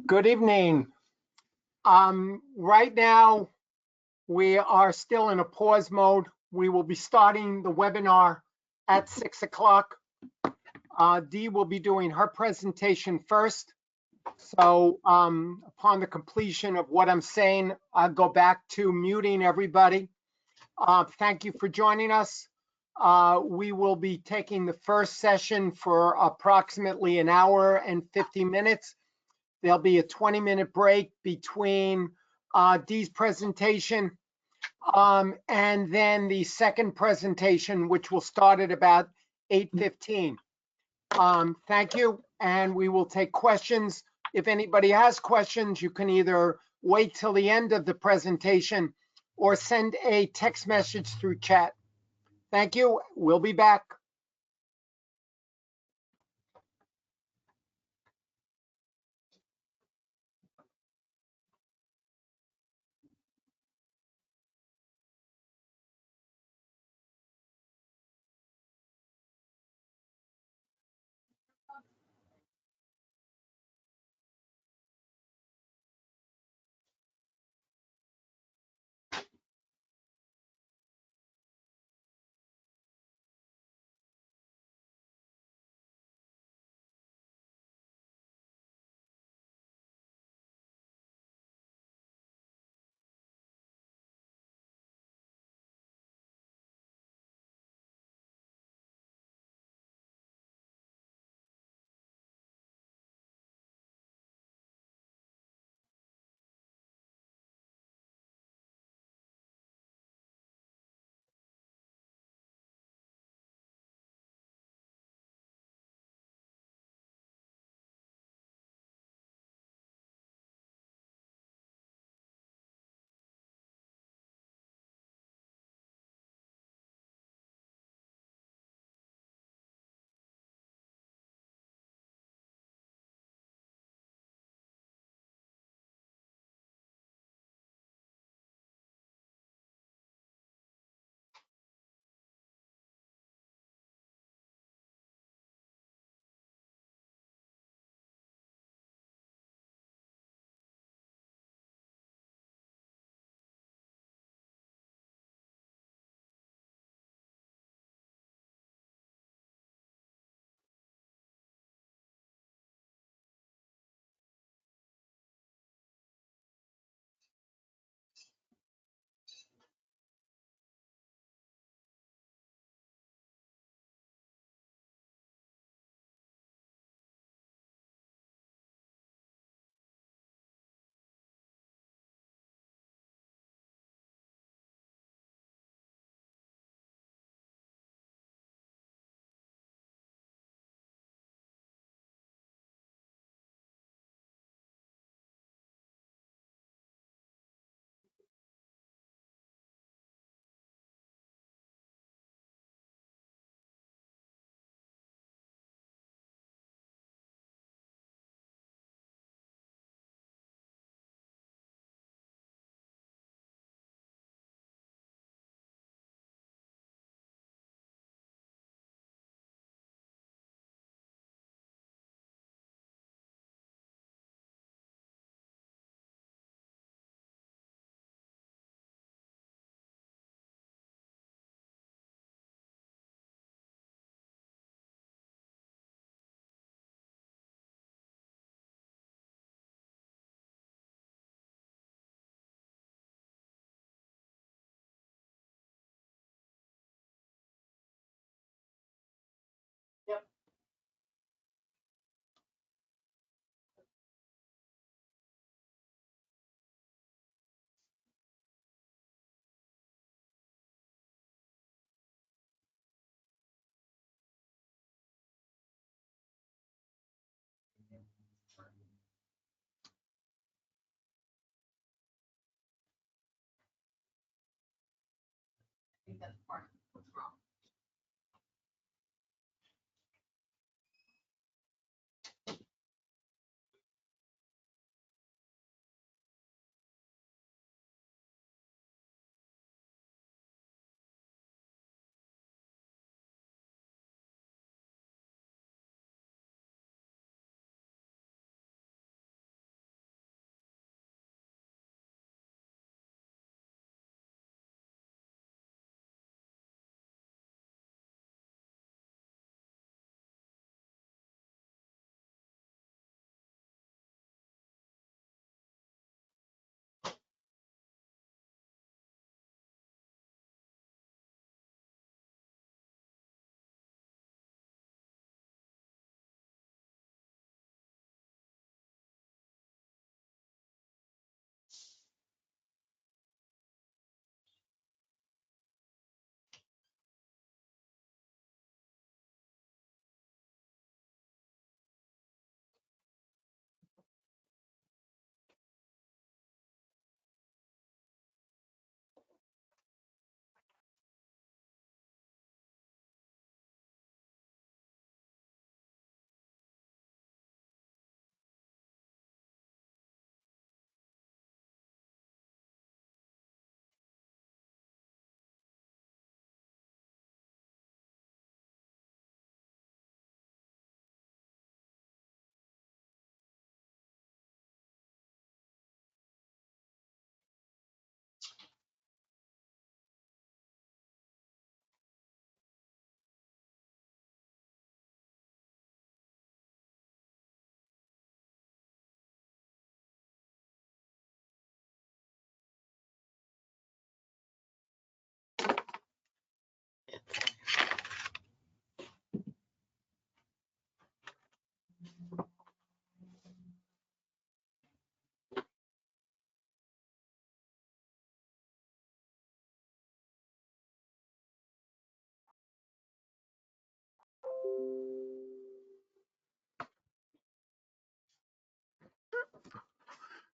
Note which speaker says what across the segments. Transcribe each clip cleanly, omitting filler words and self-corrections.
Speaker 1: Good evening. Right now, we are still in a pause mode. We will be starting the webinar at 6 o'clock. Dee will be doing her presentation first. So upon the completion of what I'm saying, I'll go back to muting everybody. Thank you for joining us. We will be taking the first session for approximately an hour and 50 minutes. There'll be a 20-minute break between Dee's presentation and then the second presentation, which will start at about 8:15. Thank you, and we will take questions. If anybody has questions, you can either wait till the end of the presentation or send a text message through chat. Thank you. We'll be back.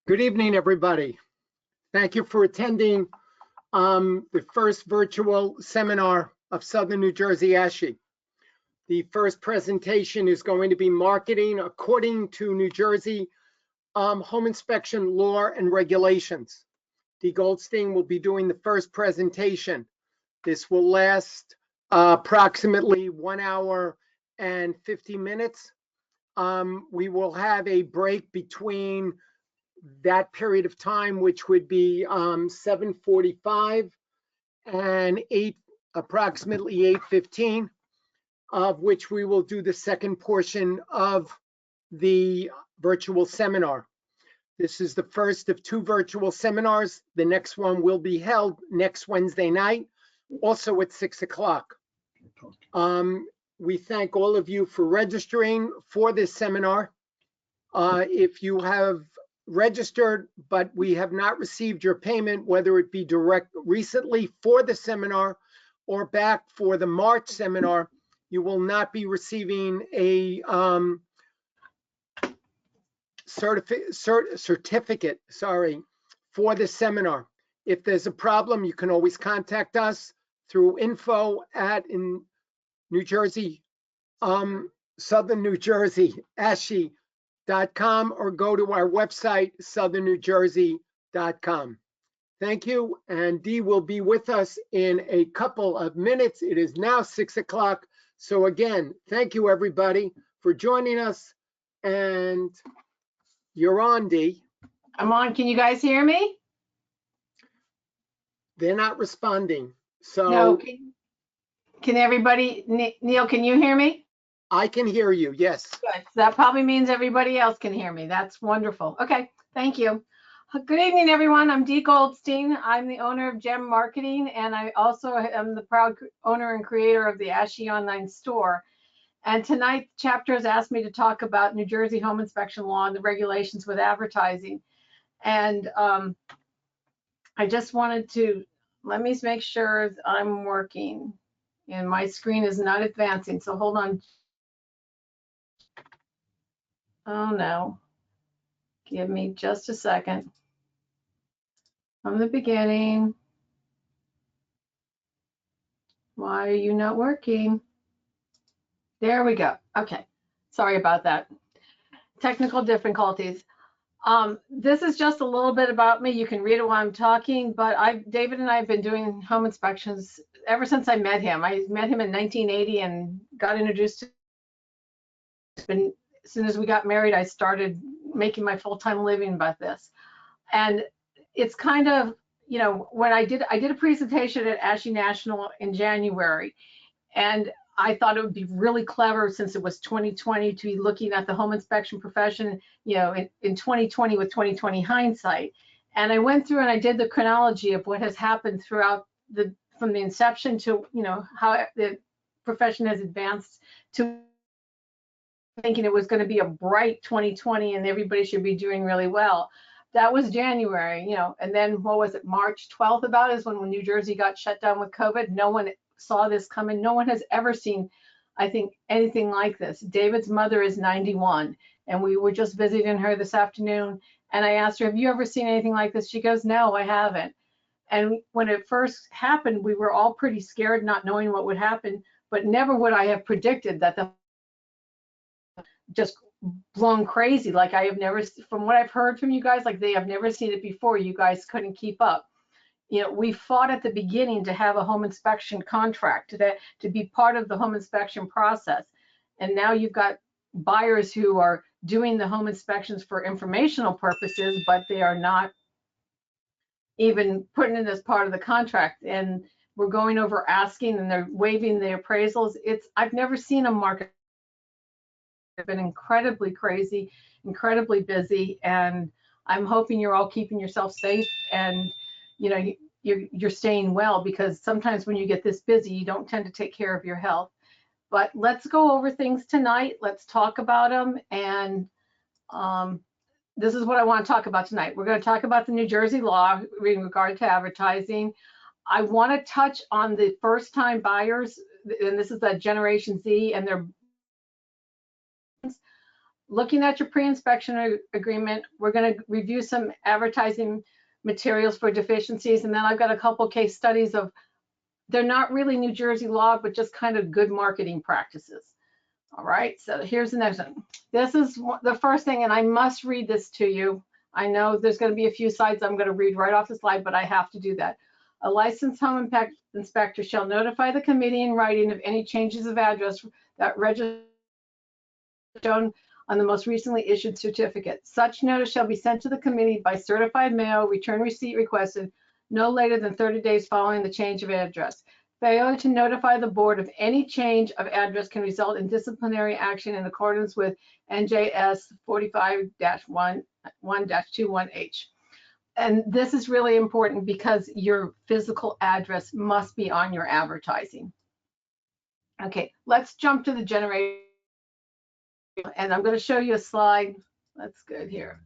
Speaker 1: Good evening, everybody. Thank you for attending the first virtual seminar of Southern New Jersey ASHI. The first presentation is going to be marketing according to New Jersey home inspection law and regulations. Dee Goldstein will be doing the first presentation. This will last approximately 1 hour and 50 minutes. We will have a break between that period of time, which would be 7:45 and approximately 8:15, of which we will do the second portion of the virtual seminar. This is the first of 2 virtual seminars. The next one will be held next Wednesday night, also at 6 o'clock. We thank all of you for registering for this seminar. If you have registered, but we have not received your payment, whether it be direct recently for the seminar or back for the March seminar, you will not be receiving a certificate, for the seminar. If there's a problem, you can always contact us through info at in New Jersey, Southern New Jersey, ASHI.com, or go to our website, southernnewjersey.com. Thank you, and Dee will be with us in a couple of minutes. It is now 6 o'clock. So again, thank you everybody for joining us, and you're on, Dee.
Speaker 2: I'm on. Can you guys hear me?
Speaker 1: They're not responding. So
Speaker 2: No. Can everybody, Neil, can you hear me?
Speaker 1: I can hear you, yes.
Speaker 2: Good. That probably means everybody else can hear me. That's wonderful. Okay, thank you. Good evening, everyone. I'm Dee Goldstein. I'm the owner of Gem Marketing, and I also am the proud owner and creator of the ASHI online store. And tonight, the chapter has asked me to talk about New Jersey home inspection law and the regulations with advertising. And I just wanted to, let me make sure I'm working. And my screen is not advancing, so hold on. Oh no. Give me just a second. From the beginning. Why are you not working? There we go. Okay. Sorry about that. Technical difficulties. This is just a little bit about me. You can read it while I'm talking, but David and I have been doing home inspections ever since I met him. I met him in 1980 and got introduced to him. As soon as we got married, I started making my full-time living about this. And it's kind of, you know, when I did a presentation at ASHI National in January, and I thought it would be really clever, since it was 2020, to be looking at the home inspection profession, you know, in 2020 with 2020 hindsight. And I went through and I did the chronology of what has happened throughout from the inception to, you know, how the profession has advanced to thinking it was going to be a bright 2020 and everybody should be doing really well. That was January, you know, and then what was it, March 12th about is when New Jersey got shut down with COVID. No one saw this coming. No one has ever seen, I think, anything like this. David's mother is 91, and we were just visiting her this afternoon, and I asked her, have you ever seen anything like this? She goes, no, I haven't. And when it first happened, we were all pretty scared, not knowing what would happen, but never would I have predicted that the just blown crazy. Like I have never, from what I've heard from you guys, like they have never seen it before. You guys couldn't keep up. You know, we fought at the beginning to have a home inspection contract, to be part of the home inspection process. And now you've got buyers who are doing the home inspections for informational purposes, but they are not even putting it as part of the contract. And we're going over asking, and they're waiving the appraisals. I've never seen a market. It's been incredibly crazy, incredibly busy, and I'm hoping you're all keeping yourself safe, and you know, you're staying well, because sometimes when you get this busy, you don't tend to take care of your health. But let's go over things tonight. Let's talk about them. And this is what I want to talk about tonight. We're going to talk about the New Jersey law in regard to advertising. I want to touch on the first-time buyers, and this is the Generation Z, and their looking at your pre-inspection agreement, we're going to review some advertising materials for deficiencies. And then I've got a couple case studies of, they're not really New Jersey law, but just kind of good marketing practices. All right, so here's the next one. This is the first thing, and I must read this to you. I know there's going to be a few sites I'm going to read right off the slide, but I have to do that. A licensed home impact inspector shall notify the committee in writing of any changes of address that register shown on the most recently issued certificate. Such notice shall be sent to the committee by certified mail, return receipt requested, no later than 30 days following the change of address. Failure to notify the board of any change of address can result in disciplinary action in accordance with NJS 45-1-21H. And this is really important because your physical address must be on your advertising. Okay, let's jump to the generation. And I'm going to show you a slide. That's good here.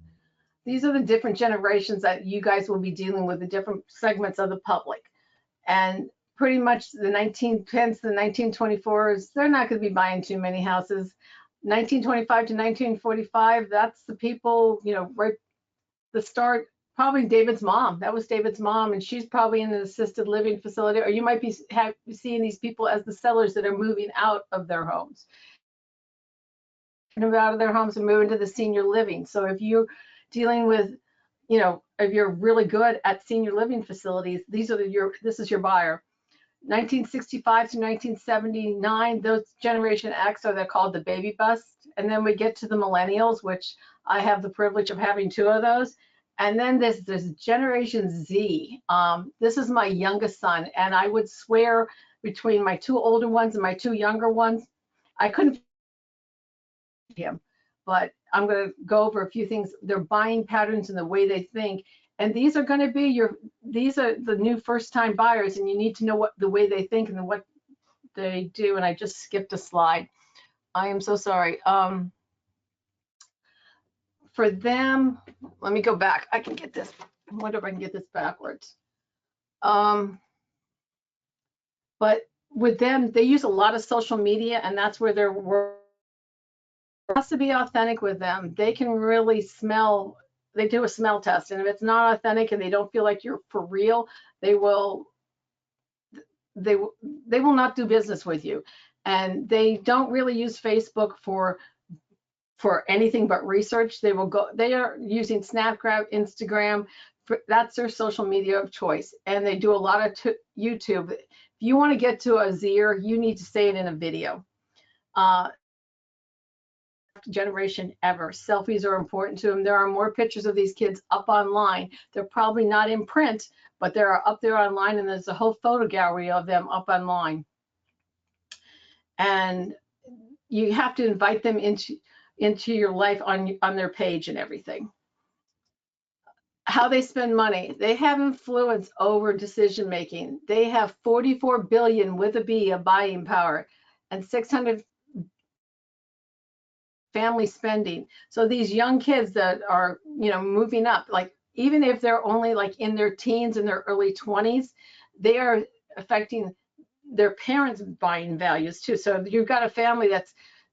Speaker 2: These are the different generations that you guys will be dealing with, the different segments of the public. And pretty much the 1910s, the 1924s, they're not going to be buying too many houses. 1925 to 1945, that's the people, you know, right the start, probably David's mom. That was David's mom, and she's probably in an assisted living facility, or you might be seeing these people as the sellers that are moving out of their homes. Out of their homes and moving to the senior living. So if you're dealing with, you know, if you're really good at senior living facilities, this is your buyer. 1965 to 1979, those Generation X are they're called the baby bust. And then we get to the millennials, which I have the privilege of having 2 of those. And then there's Generation Z. This is my youngest son, and I would swear between my 2 older ones and my 2 younger ones, I couldn't him, but I'm going to go over a few things. Their buying patterns and the way they think, and these are going to be these are the new first-time buyers, and you need to know what the way they think and what they do. And I just skipped a slide. I am so sorry. For them, let me go back. I can get this. I wonder if I can get this backwards. But with them, they use a lot of social media, and that's where their work has to be authentic with them. They can really smell, they do a smell test, and if it's not authentic and they don't feel like you're for real, they will not do business with you. And they don't really use Facebook for anything but research. They are using Snapchat, Instagram, that's their social media of choice. And they do a lot of YouTube. If you want to get to a Zier, you need to say it in a video. Generation ever. Selfies are important to them. There are more pictures of these kids up online. They're probably not in print, but they're up there online, and there's a whole photo gallery of them up online. And you have to invite them into your life on their page and everything. How they spend money. They have influence over decision making. They have 44 billion with a B of buying power and 600 family spending. So these young kids that are, you know, moving up, like even if they're only like in their teens and their early 20s, they are affecting their parents' buying values too. So you've got a family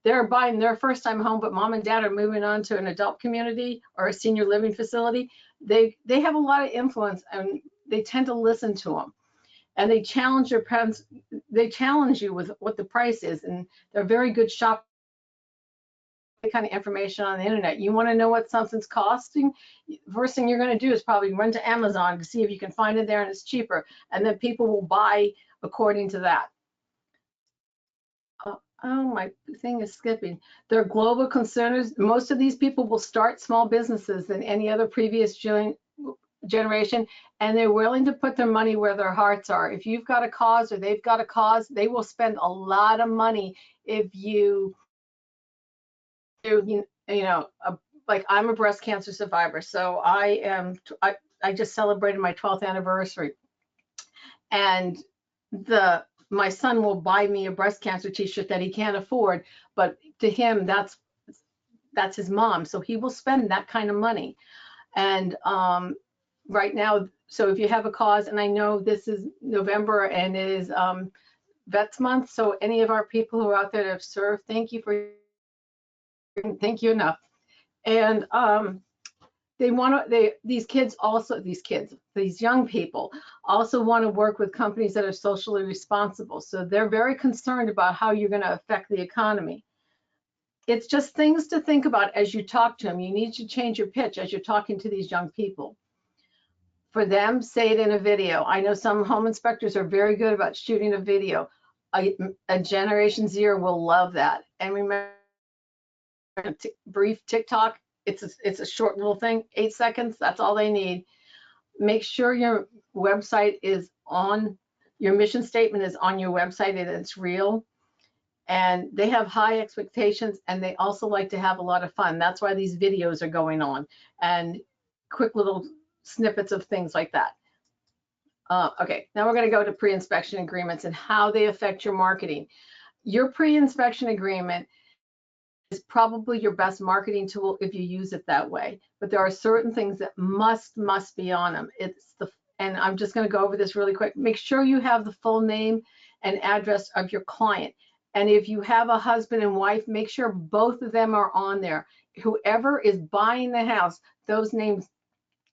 Speaker 2: they're buying their first time home, but mom and dad are moving on to an adult community or a senior living facility. They have a lot of influence, and they tend to listen to them. And they challenge your parents. They challenge you with what the price is, and they're very good shoppers. Kind of information on the internet. You want to know what something's costing? First thing you're going to do is probably run to Amazon to see if you can find it there and it's cheaper, and then people will buy according to that. Oh, my thing is skipping. They're global concerners. Most of these people will start small businesses than any other previous generation, and they're willing to put their money where their hearts are. If you've got a cause or they've got a cause, they will spend a lot of money if you like I'm a breast cancer survivor, so I just celebrated my 12th anniversary, and my son will buy me a breast cancer t-shirt that he can't afford, but to him that's his mom, so he will spend that kind of money. And right now, so if you have a cause, and I know this is November and it is Vets Month, so any of our people who are out there that have served, thank you for Thank you enough. And these young people also want to work with companies that are socially responsible. So they're very concerned about how you're going to affect the economy. It's just things to think about as you talk to them. You need to change your pitch as you're talking to these young people. For them, say it in a video. I know some home inspectors are very good about shooting a video. A Generation Z will love that. And remember, brief TikTok, it's a short little thing, 8 seconds, that's all they need. Make sure your website is on, your mission statement is on your website and it's real. And they have high expectations, and they also like to have a lot of fun. That's why these videos are going on, and quick little snippets of things like that. Okay, now we're going to go to pre-inspection agreements and how they affect your marketing. Your pre-inspection agreement is probably your best marketing tool if you use it that way. But there are certain things that must be on them. And I'm just going to go over this really quick. Make sure you have the full name and address of your client. And if you have a husband and wife, make sure both of them are on there. Whoever is buying the house, those names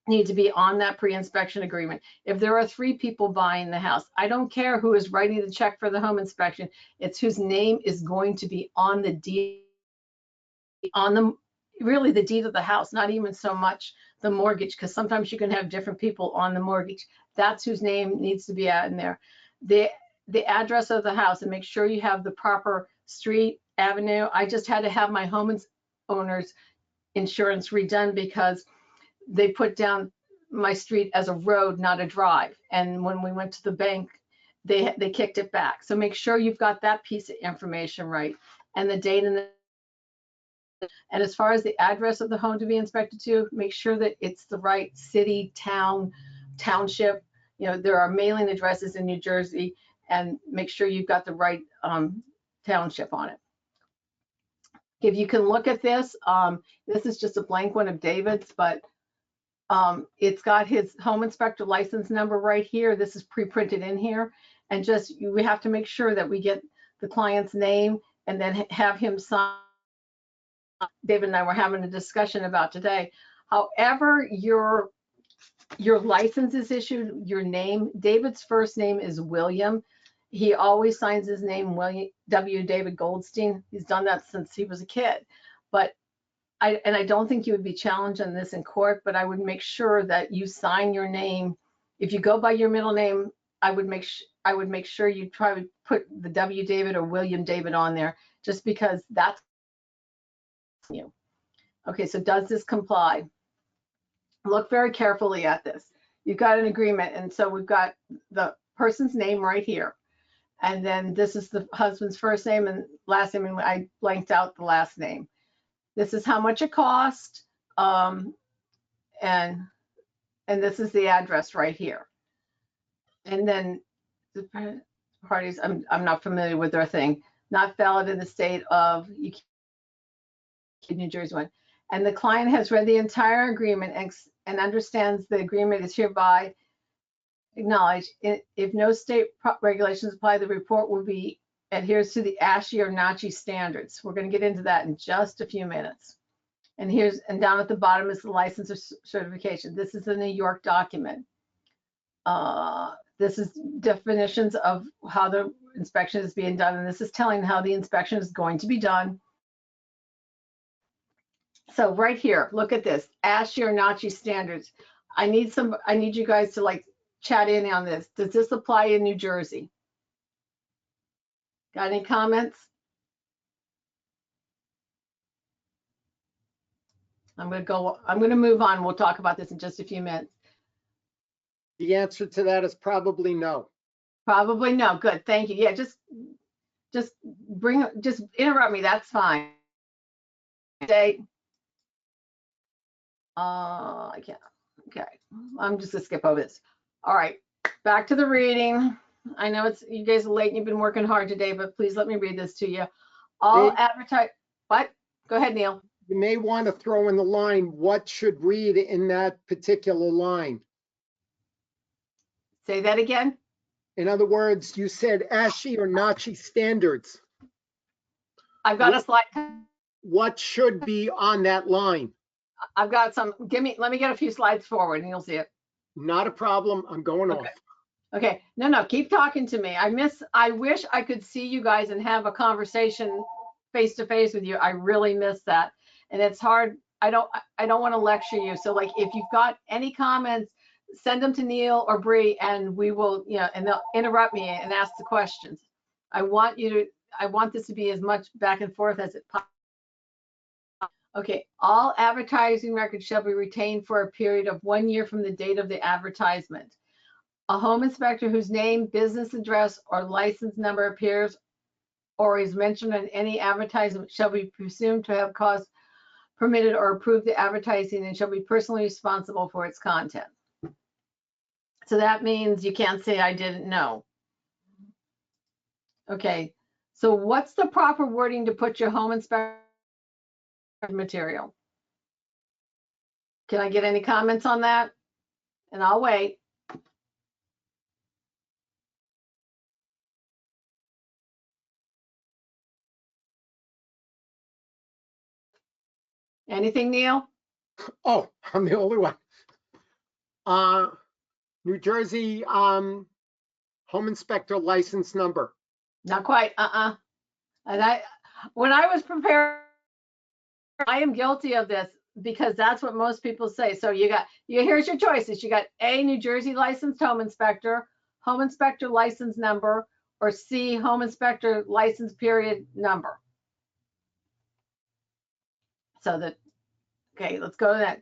Speaker 2: need to be on that pre-inspection agreement. If there are 3 people buying the house, I don't care who is writing the check for the home inspection. It's whose name is going to be on the deed, really the deed of the house, not even so much the mortgage, because sometimes you can have different people on the mortgage. That's whose name needs to be in there. The address of the house, and make sure you have the proper street, avenue. I just had to have my homeowner's insurance redone because they put down my street as a road, not a drive. And when we went to the bank, they kicked it back. So make sure you've got that piece of information right, and the date and as far as the address of the home to be inspected to, make sure that it's the right city, town, township. You know, there are mailing addresses in New Jersey, and make sure you've got the right township on it. If you can look at this, this is just a blank one of David's, but it's got his home inspector license number right here. This is pre-printed in here. And just, we have to make sure that we get the client's name and then have him sign. David and I were having a discussion about today. However, your license is issued, your name, David's first name is William. He always signs his name William W. David Goldstein. He's done that since he was a kid. But I don't think you would be challenged on this in court, but I would make sure that you sign your name. If you go by your middle name, I would make sure you try to put the W. David or William David on there, just because that's you. Okay, so does this comply? Look very carefully at this. You've got an agreement, and so we've got the person's name right here. And then this is the husband's first name and last name, and I blanked out the last name. This is how much it cost, and this is the address right here. And then the parties, I'm not familiar with their thing. Not valid in the state of New Jersey one. And the client has read the entire agreement and understands the agreement is hereby acknowledged. If no state regulations apply, the report will be adheres to the ASHI or NACHI standards. We're going to get into that in just a few minutes. And down at the bottom is the license or certification. This is the New York document. This is definitions of how the inspection is being done, and this is telling how the inspection is going to be done. So right here, look at this, ASHI or NACHI standards. I need you guys to like chat in on this. Does this apply in New Jersey? Got any comments? I'm going to move on. We'll talk about this in just a few minutes.
Speaker 1: The answer to that is probably no.
Speaker 2: Probably no. Good. Thank you. Yeah, just interrupt me. That's fine. Date. I can't. Okay. I'm just gonna skip over this. All right. Back to the reading. I know you guys are late and you've been working hard today, but please let me read this to you. All advertise. What? Go ahead, Neil.
Speaker 1: You may want to throw in the line, what should read in that particular line?
Speaker 2: Say that again.
Speaker 1: In other words, you said ASHI or NACHI standards.
Speaker 2: I've got a slide.
Speaker 1: what should be on that line?
Speaker 2: I've got some, let me get a few slides forward and you'll see it.
Speaker 1: Not a problem. I'm going
Speaker 2: Okay.
Speaker 1: off.
Speaker 2: Okay, no, keep talking to me. I wish I could see you guys and have a conversation face to face with you. I really miss that. And it's hard. I don't want to lecture you. So like, if you've got any comments, send them to Neil or Bree and we will, and they'll interrupt me and ask the questions. I want this to be as much back and forth as it possible. Okay, all advertising records shall be retained for a period of 1 year from the date of the advertisement. A home inspector whose name, business address, or license number appears or is mentioned in any advertisement shall be presumed to have caused, permitted, or approved the advertising and shall be personally responsible for its content. So that means you can't say I didn't know. Okay, so what's the proper wording to put your home inspector material? Can I get any comments on that? And I'll wait. Anything, Neil?
Speaker 1: Oh, I'm the only one. New Jersey, home inspector license number.
Speaker 2: Not quite. And when I was prepared, I am guilty of this because that's what most people say. So here's your choices. You got A, New Jersey licensed home inspector license number, or C, home inspector license period number. Okay, let's go to that.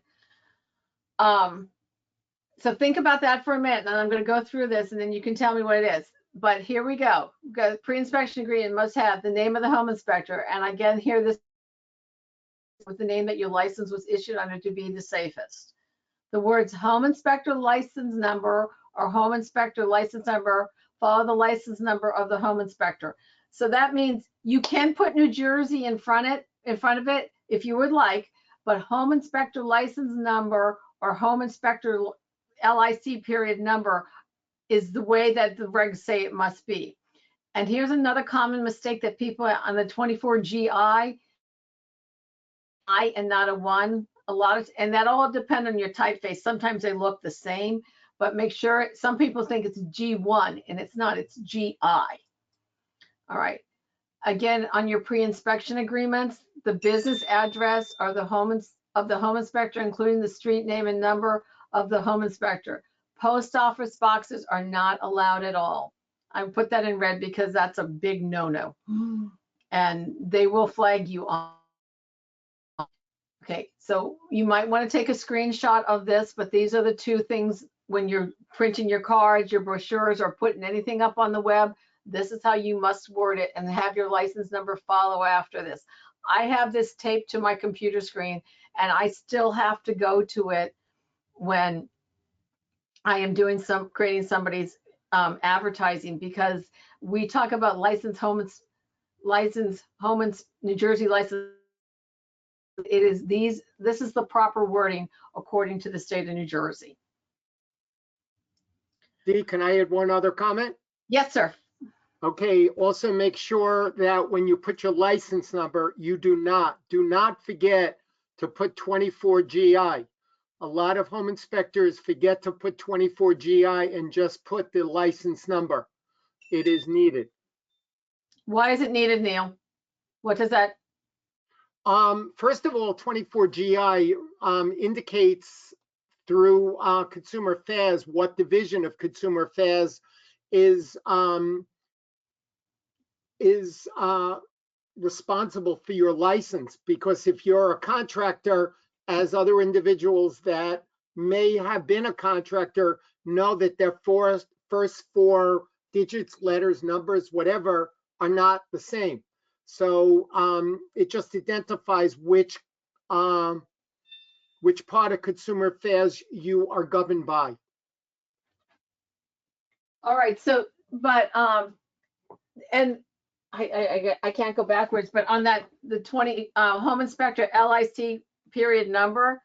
Speaker 2: So think about that for a minute, and I'm going to go through this, and then you can tell me what it is. But here we go. We've got pre-inspection agreement must have the name of the home inspector, and again, here this with the name that your license was issued under to be the safest. The words home inspector license number or home inspector license number follow the license number of the home inspector. So that means you can put New Jersey in front of it if you would like, but home inspector license number or home inspector LIC period number is the way that the regs say it must be. And here's another common mistake that people on the 24GI, I and not a 1, and that all depend on your typeface. Sometimes they look the same, but make sure, some people think it's G1 and it's not, it's GI. All right. Again, on your pre-inspection agreements, the business address or the home of the home inspector, including the street name and number of the home inspector. Post office boxes are not allowed at all. I put that in red because that's a big no-no. And they will flag you on. Okay, so you might want to take a screenshot of this, but these are the two things when you're printing your cards, your brochures, or putting anything up on the web. This is how you must word it and have your license number follow after this. I have this taped to my computer screen and I still have to go to it when I am doing creating somebody's advertising, because we talk about New Jersey license. It is this is the proper wording according to the state of New Jersey.
Speaker 1: Dee, can I add one other comment?
Speaker 2: Yes, sir.
Speaker 1: Okay, also make sure that when you put your license number, you do not forget to put 24GI. A lot of home inspectors forget to put 24GI and just put the license number. It is needed.
Speaker 2: Why is it needed, Neil? What does that?
Speaker 1: First of all, 24GI indicates through Consumer Affairs what division of Consumer Affairs is responsible for your license. Because if you're a contractor, as other individuals that may have been a contractor know that their first 4 digits, letters, numbers, whatever, are not the same. So it just identifies which part of Consumer Affairs you are governed by.
Speaker 2: All right. So, but and I can't go backwards, but on that the 20 home inspector LIC period number,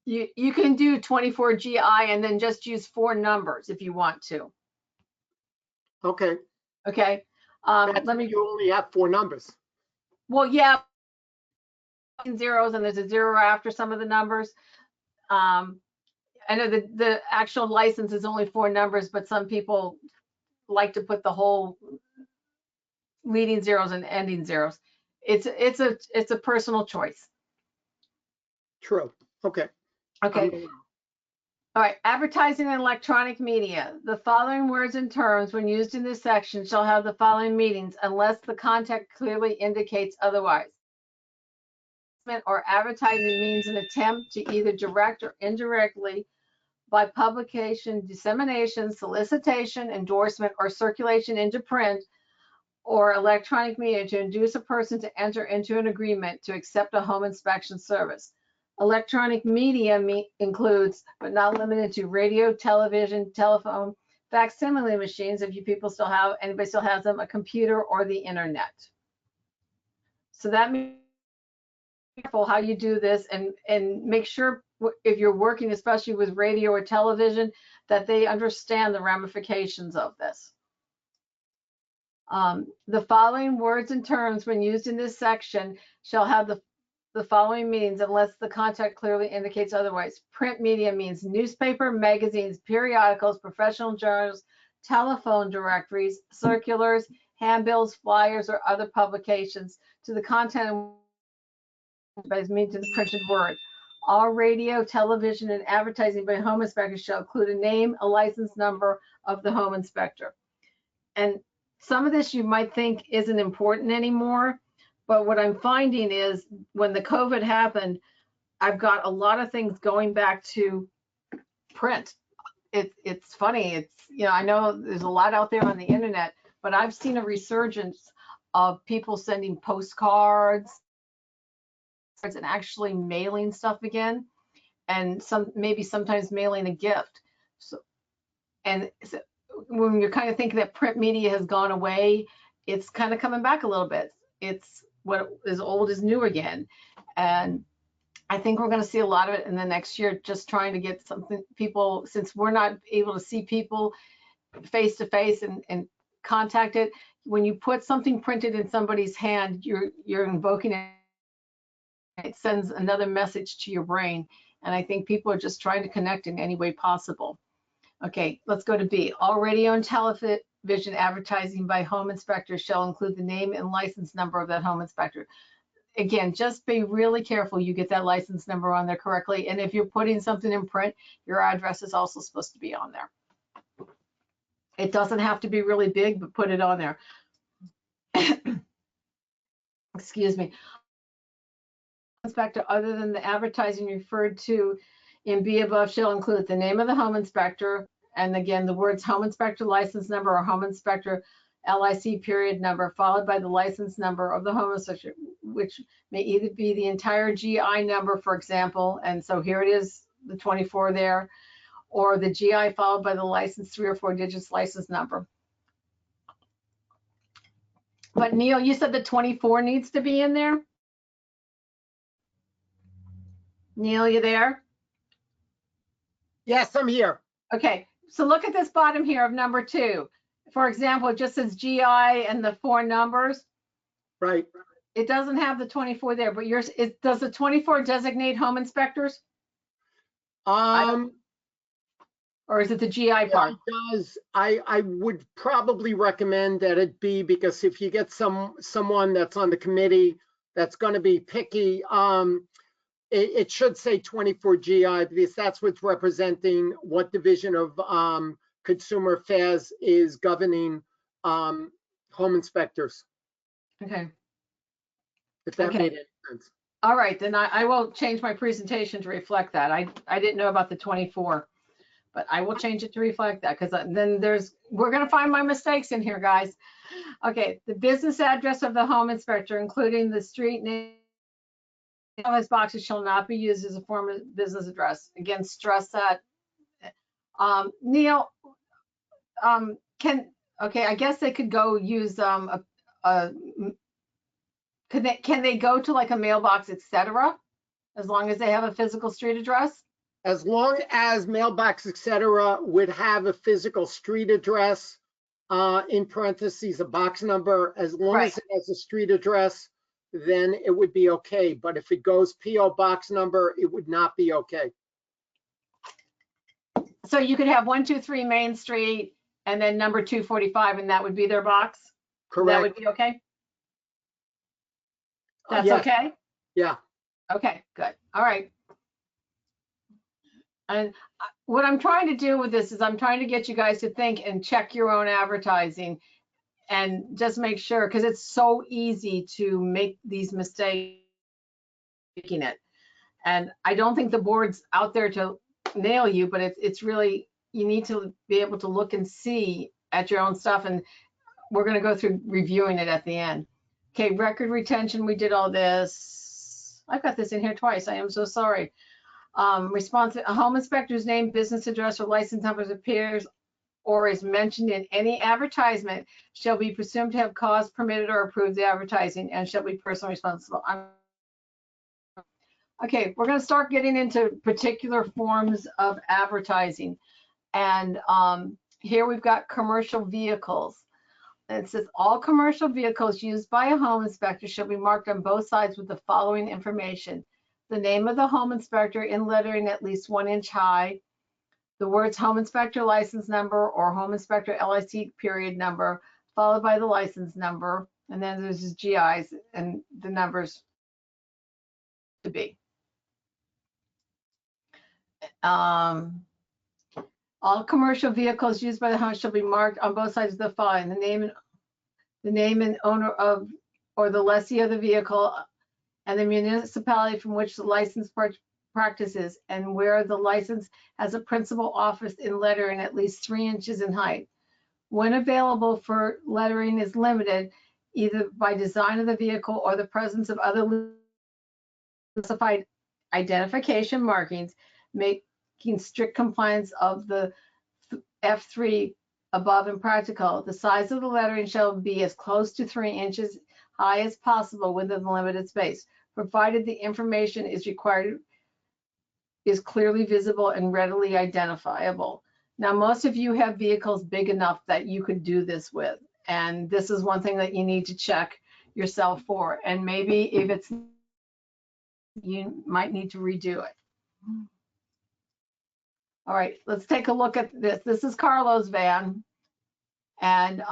Speaker 2: you can do 24GI and then just use 4 numbers if you want to.
Speaker 1: Okay.
Speaker 2: Okay.
Speaker 1: You only have 4 numbers.
Speaker 2: Well, yeah, zeros and there's a zero after some of the numbers. I know the actual license is only 4 numbers, but some people like to put the whole leading zeros and ending zeros. It's a personal choice.
Speaker 1: True. Okay.
Speaker 2: Okay. All right. Advertising and electronic media. The following words and terms, when used in this section, shall have the following meanings unless the content clearly indicates otherwise. Or advertising means an attempt to either direct or indirectly by publication, dissemination, solicitation, endorsement, or circulation into print or electronic media to induce a person to enter into an agreement to accept a home inspection service. Electronic media includes, but not limited to, radio, television, telephone, facsimile machines, if you people still have, anybody still has them, a computer, or the internet. So that means be careful how you do this, and make sure if you're working, especially with radio or television, that they understand the ramifications of this. The following words and terms, when used in this section, shall have the following meanings unless the content clearly indicates otherwise. Print media means newspaper, magazines, periodicals, professional journals, telephone directories, circulars, handbills, flyers, or other publications to the content means to the printed word. All radio, television, and advertising by home inspectors shall include a name, a license number of the home inspector. And some of this you might think isn't important anymore, but what I'm finding is when the COVID happened, I've got a lot of things going back to print. It's funny. It's, you know, I know there's a lot out there on the internet, but I've seen a resurgence of people sending postcards and actually mailing stuff again, and maybe sometimes mailing a gift. So, and so when you're kind of thinking that print media has gone away, it's kind of coming back a little bit. It's what is old is new again. And I think we're going to see a lot of it in the next year, just trying to get something, people, since we're not able to see people face to face and contact it. When you put something printed in somebody's hand, you're invoking it. It sends another message to your brain. And I think people are just trying to connect in any way possible. Okay, let's go to B. All radio and television advertising by home inspectors shall include the name and license number of that home inspector. Again, just be really careful you get that license number on there correctly. And if you're putting something in print, your address is also supposed to be on there. It doesn't have to be really big, but put it on there. Excuse me. Inspector other than the advertising referred to in B above shall include the name of the home inspector, and again the words home inspector license number or home inspector LIC period number followed by the license number of the home inspector, which may either be the entire GI number, for example, and so here it is, the 24 there, or the GI followed by the license 3 or 4 digits license number. But Neil, you said the 24 needs to be in there? Neil, you there?
Speaker 1: Yes, I'm here.
Speaker 2: Okay, so look at this bottom here of number 2. For example, it just says GI and the 4 numbers.
Speaker 1: Right.
Speaker 2: It doesn't have the 24 there, but yours, does the 24 designate home inspectors? Or is it the GI part?
Speaker 1: It does. I would probably recommend that it be, because if you get someone that's on the committee that's going to be picky, it should say 24 GI, because that's what's representing what division of Consumer Affairs is governing home inspectors.
Speaker 2: Okay.
Speaker 1: If that made any sense.
Speaker 2: All right, then I will change my presentation to reflect that. I didn't know about the 24, but I will change it to reflect that, because then we're going to find my mistakes in here, guys. Okay, the business address of the home inspector, including the street name, those boxes shall not be used as a form of business address. Again, stress that. Neil, I guess they could go use can they go to like a mailbox, etc., as long as they have a physical street address?
Speaker 1: As long as mailbox, etc., would have a physical street address, in parentheses, a box number, as long as it has a street address, then it would be okay. But if it goes PO box number, it would not be okay.
Speaker 2: So you could have 123 Main Street and then number 245, and that would be their box? That
Speaker 1: Correct?
Speaker 2: would be okay? That's
Speaker 1: Yes.
Speaker 2: okay?
Speaker 1: Yeah.
Speaker 2: Okay, good. All right. And what I'm trying to do with this is I'm trying to get you guys to think and check your own advertising and just make sure, because it's so easy to make these mistakes making it. And I don't think the board's out there to nail you, but it's really, you need to be able to look and see at your own stuff. And we're going to go through reviewing it at the end. Okay, record retention, we did all this. I've got this in here twice. I am so sorry. Response, a home inspector's name, business address, or license number appears or is mentioned in any advertisement shall be presumed to have caused, permitted, or approved the advertising and shall be personally responsible. Okay, we're going to start getting into particular forms of advertising. And here we've got commercial vehicles. And it says all commercial vehicles used by a home inspector shall be marked on both sides with the following information: the name of the home inspector in lettering at least 1 inch high, the words home inspector license number or home inspector LIC period number, followed by the license number, and then there's his GIs and the numbers to be. All commercial vehicles used by the house shall be marked on both sides of the following: the name and owner of or the lessee of the vehicle, and the municipality from which the license practices, and where the license has a principal office in lettering at least 3 inches in height. When available for lettering is limited either by design of the vehicle or the presence of other specified identification markings, making strict compliance of the F3 above impractical. The size of the lettering shall be as close to 3 inches high as possible within the limited space, provided the information is required is clearly visible and readily identifiable. Now, most of you have vehicles big enough that you could do this with, and this is one thing that you need to check yourself for. And maybe if it's, you might need to redo it. All right, let's take a look at this. This is Carlo's van. And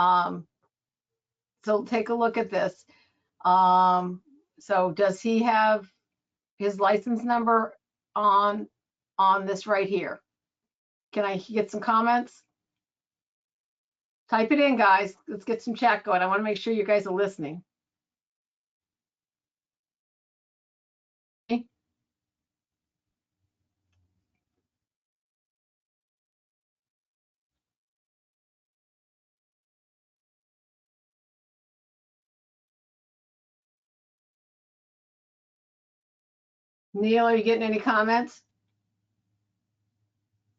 Speaker 2: so take a look at this. So does he have his license number on this right here? Can I get some comments? Type it in, guys. Let's get some chat going. I want to make sure you guys are listening. Neil, are you getting any comments?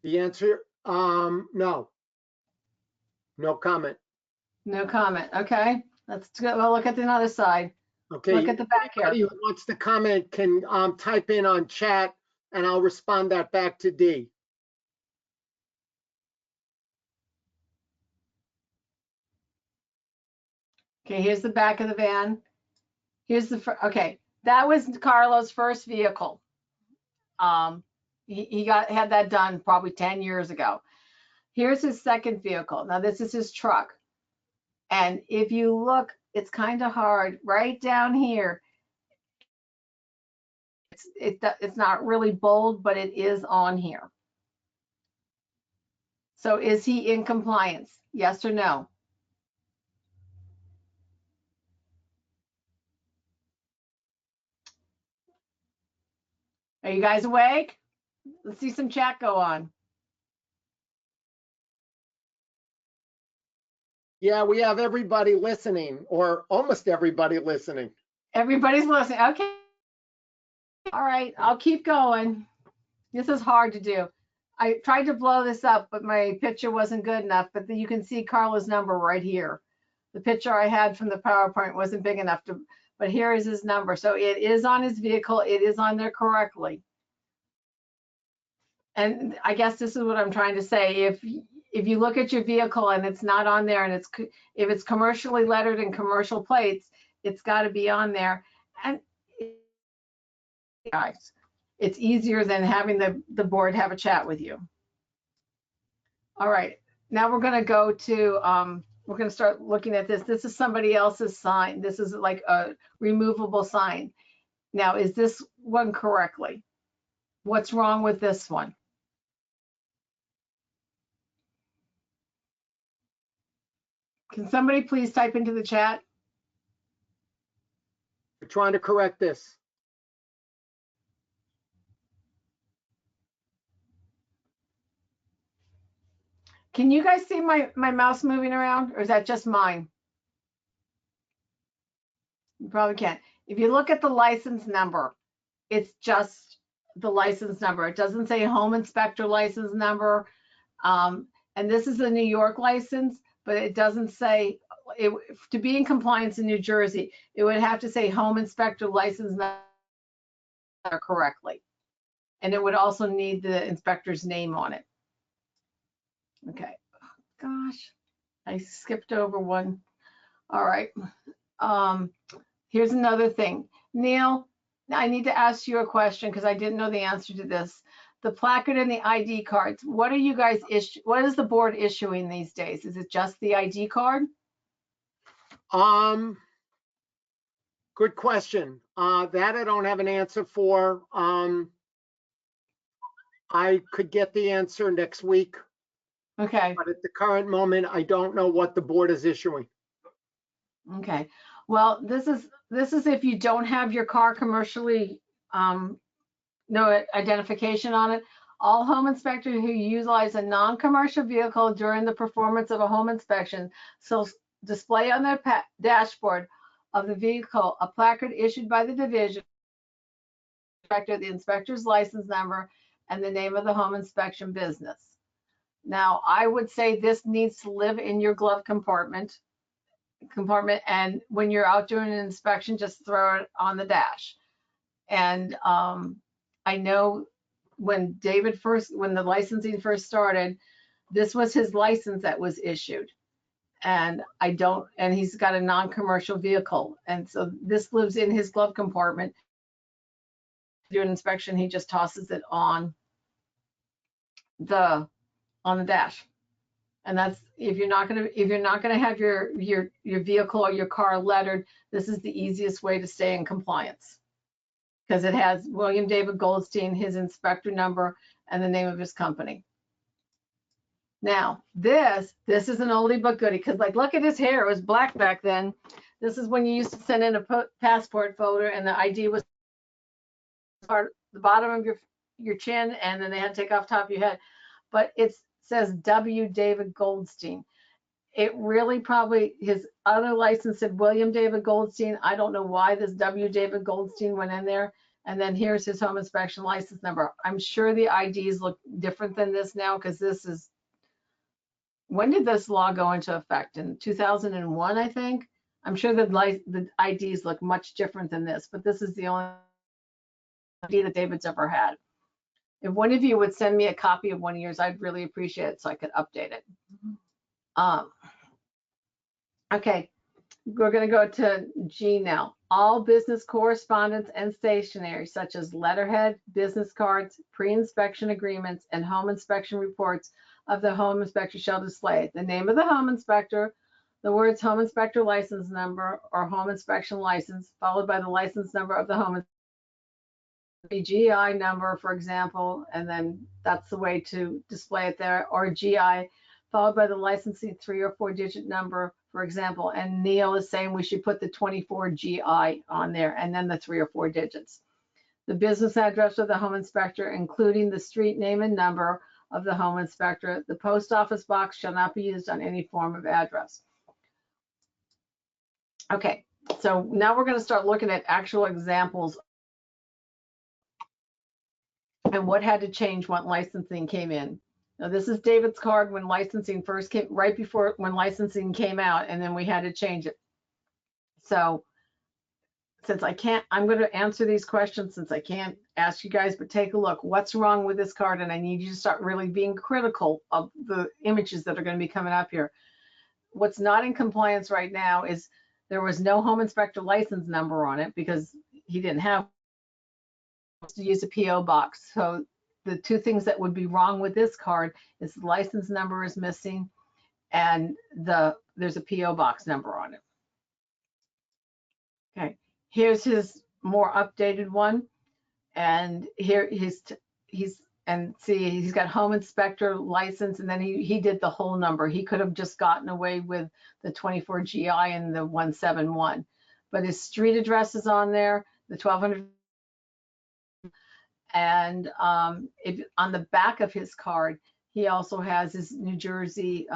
Speaker 1: The answer, no. No comment.
Speaker 2: No comment. Okay, let's go. Well, look at the other side.
Speaker 1: Okay.
Speaker 2: Look at the back here.
Speaker 1: Anybody who wants to comment can type in on chat and I'll respond that back to D.
Speaker 2: Okay, here's the back of the van. Here's the, okay, that was Carlo's first vehicle. He had that done probably 10 years ago. Here's his second vehicle. Now this is his truck. And if you look, it's kind of hard right down here. It's not really bold, but it is on here. So is he in compliance? Yes or no? Are you guys awake? Let's see some chat go on.
Speaker 1: Yeah, we have everybody listening, or almost everybody listening.
Speaker 2: Everybody's listening. Okay. All right, I'll keep going. This is hard to do. I tried to blow this up, but my picture wasn't good enough. But you can see Carlo's number right here. The picture I had from the PowerPoint wasn't big enough to, but here is his number. So it is on his vehicle. It is on there correctly. And I guess this is what I'm trying to say. If you look at your vehicle and it's not on there, and if it's commercially lettered and commercial plates, it's got to be on there. And guys, it's easier than having the board have a chat with you. All right, now we're gonna go to, we're gonna start looking at this. This is somebody else's sign. This is like a removable sign. Now, is this one correctly? What's wrong with this one? Can somebody please type into the chat?
Speaker 1: We're trying to correct this.
Speaker 2: Can you guys see my mouse moving around, or is that just mine? You probably can't. If you look at the license number, it's just the license number. It doesn't say home inspector license number. And this is a New York license, but it doesn't say, to be in compliance in New Jersey, it would have to say home inspector license number correctly. And it would also need the inspector's name on it. Okay, gosh, I skipped over one. All right, here's another thing. Neil, I need to ask you a question because I didn't know the answer to this. The placard and the ID cards, what are you guys what is the board issuing these days? Is it just the ID card?
Speaker 1: Good question. That I don't have an answer for. I could get the answer next week,
Speaker 2: Okay,
Speaker 1: but at the current moment, I don't know what the board is issuing.
Speaker 2: okay. Well, this is if you don't have your car commercially, no identification on it. All home inspectors who utilize a non-commercial vehicle during the performance of a home inspection shall display on their dashboard of the vehicle a placard issued by the division inspector, the inspector's license number, and the name of the home inspection business. Now, I would say this needs to live in your glove compartment, and when you're out doing an inspection, just throw it on the dash. And I know when when the licensing first started, this was his license that was issued. And he's got a non-commercial vehicle. And so this lives in his glove compartment. Do an inspection, he just tosses it on the dash. And that's, if you're not gonna have your vehicle or your car lettered, this is the easiest way to stay in compliance. Because it has William David Goldstein, his inspector number, and the name of his company. Now, this is an oldie but goodie, because like, look at his hair, it was black back then. This is when you used to send in a passport folder and the ID was part the bottom of your chin, and then they had to take off top of your head. But it says W. David Goldstein. It really probably, his other license said William David Goldstein. I don't know why this W. David Goldstein went in there. And then here's his home inspection license number. I'm sure the IDs look different than this now, because this is, when did this law go into effect? In 2001, I think. I'm sure the IDs look much different than this, but this is the only ID that David's ever had. If one of you would send me a copy of one of yours, I'd really appreciate it so I could update it. Okay, we're going to go to G now. All business correspondence and stationery, such as letterhead, business cards, pre-inspection agreements, and home inspection reports of the home inspector shall display the name of the home inspector, the words home inspector license number or home inspection license, followed by the license number of the home GI number, for example, and then that's the way to display it there, or GI, followed by the licensing 3 or 4 digit number, for example. And Neil is saying we should put the 24 GI on there and then the 3 or 4 digits. The business address of the home inspector, including the street name and number of the home inspector. The post office box shall not be used on any form of address. Okay, so now we're going to start looking at actual examples and what had to change when licensing came in. Now, this is David's card when licensing first came, right before when licensing came out, and then we had to change it. So since I can't, I'm going to answer these questions since I can't ask you guys, but take a look. What's wrong with this card? And I need you to start really being critical of the images that are going to be coming up here. What's not in compliance right now is there was no home inspector license number on it, because he didn't have to use a PO box. So the two things that would be wrong with this card is the license number is missing and there's a PO box number on it. Okay, here's his more updated one. And here he's got home inspector license, and then he did the whole number. He could have just gotten away with the 24 GI and the 171, but his street address is on there, the 1200. And if on the back of his card, he also has his New Jersey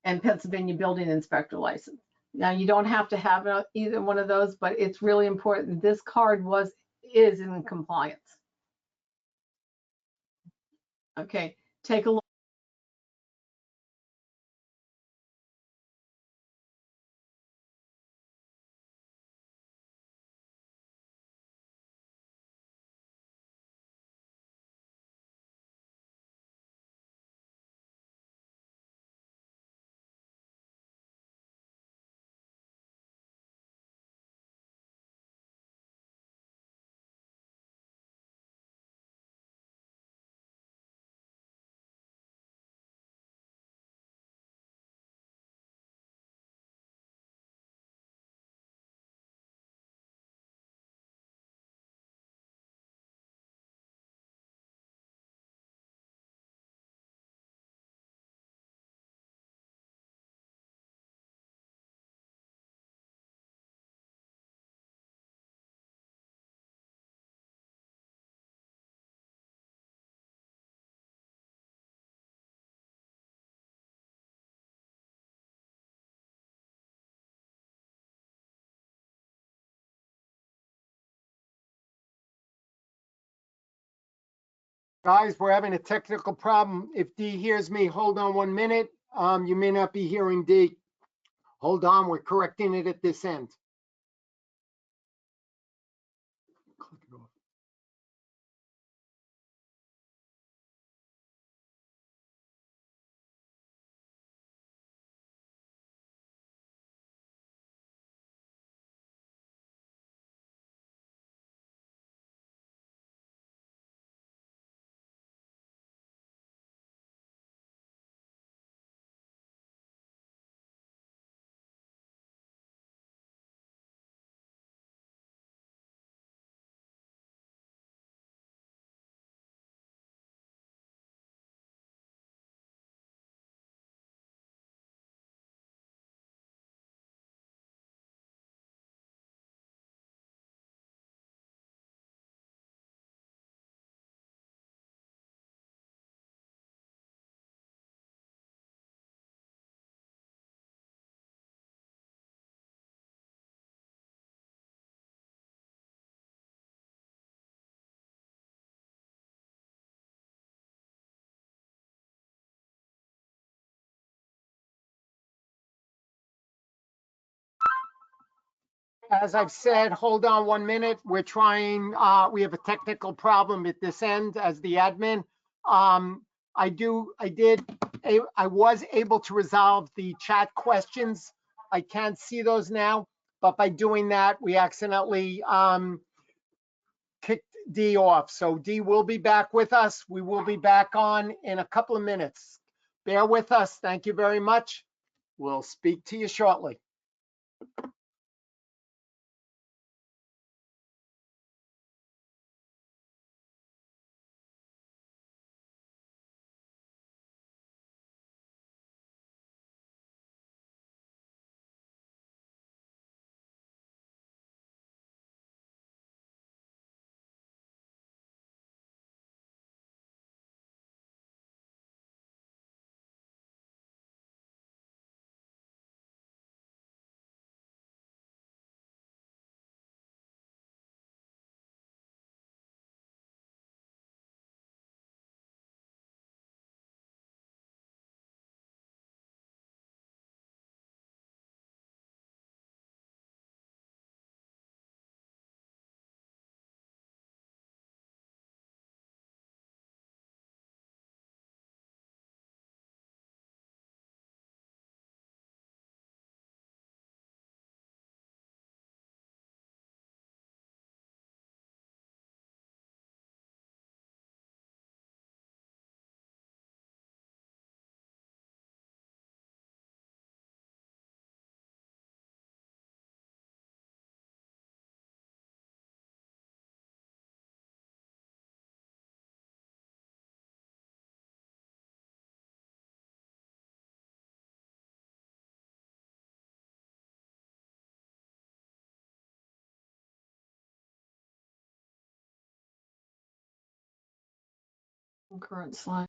Speaker 2: and Pennsylvania building inspector license. Now you don't have to have either one of those, but it's really important. This card is in compliance. Okay, take a look.
Speaker 1: Guys, we're having a technical problem. If D hears me, hold on 1 minute. You may not be hearing D. Hold on, we're correcting it at this end. Click it off. As I've said, hold on 1 minute. We're trying, we have a technical problem at this end as the admin. I was able to resolve the chat questions. I can't see those now, but by doing that, we accidentally kicked D off. So D will be back with us. We will be back on in a couple of minutes. Bear with us. Thank you very much. We'll speak to you shortly.
Speaker 2: Current slide.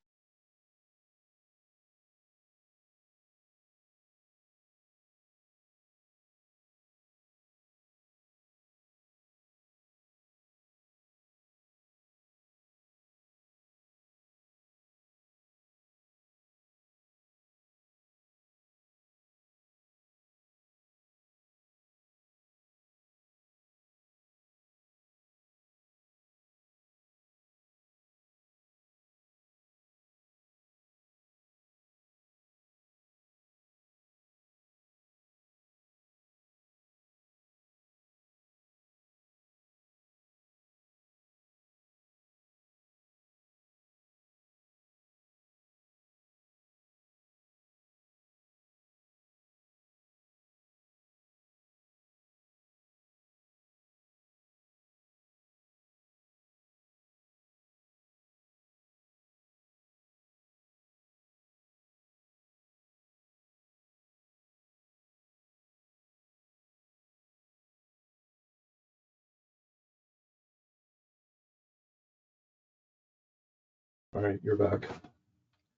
Speaker 3: All right, you're back.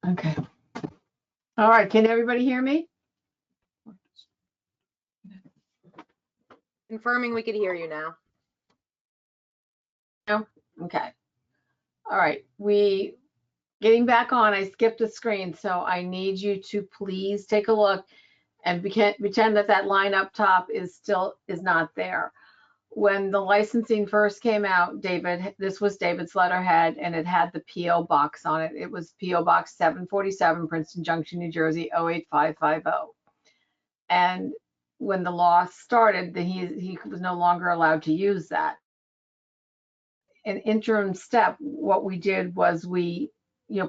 Speaker 2: Okay. All right, can everybody hear me?
Speaker 4: Confirming we could hear you now.
Speaker 2: Okay. All right, getting back on, I skipped a screen, so I need you to please take a look and pretend that that line up top is not there. When the licensing first came out, this was David's letterhead, and it had the PO box on it. It was PO Box 747, Princeton Junction, New Jersey 08550. And when the law started, he was no longer allowed to use that. An interim step, what we did was we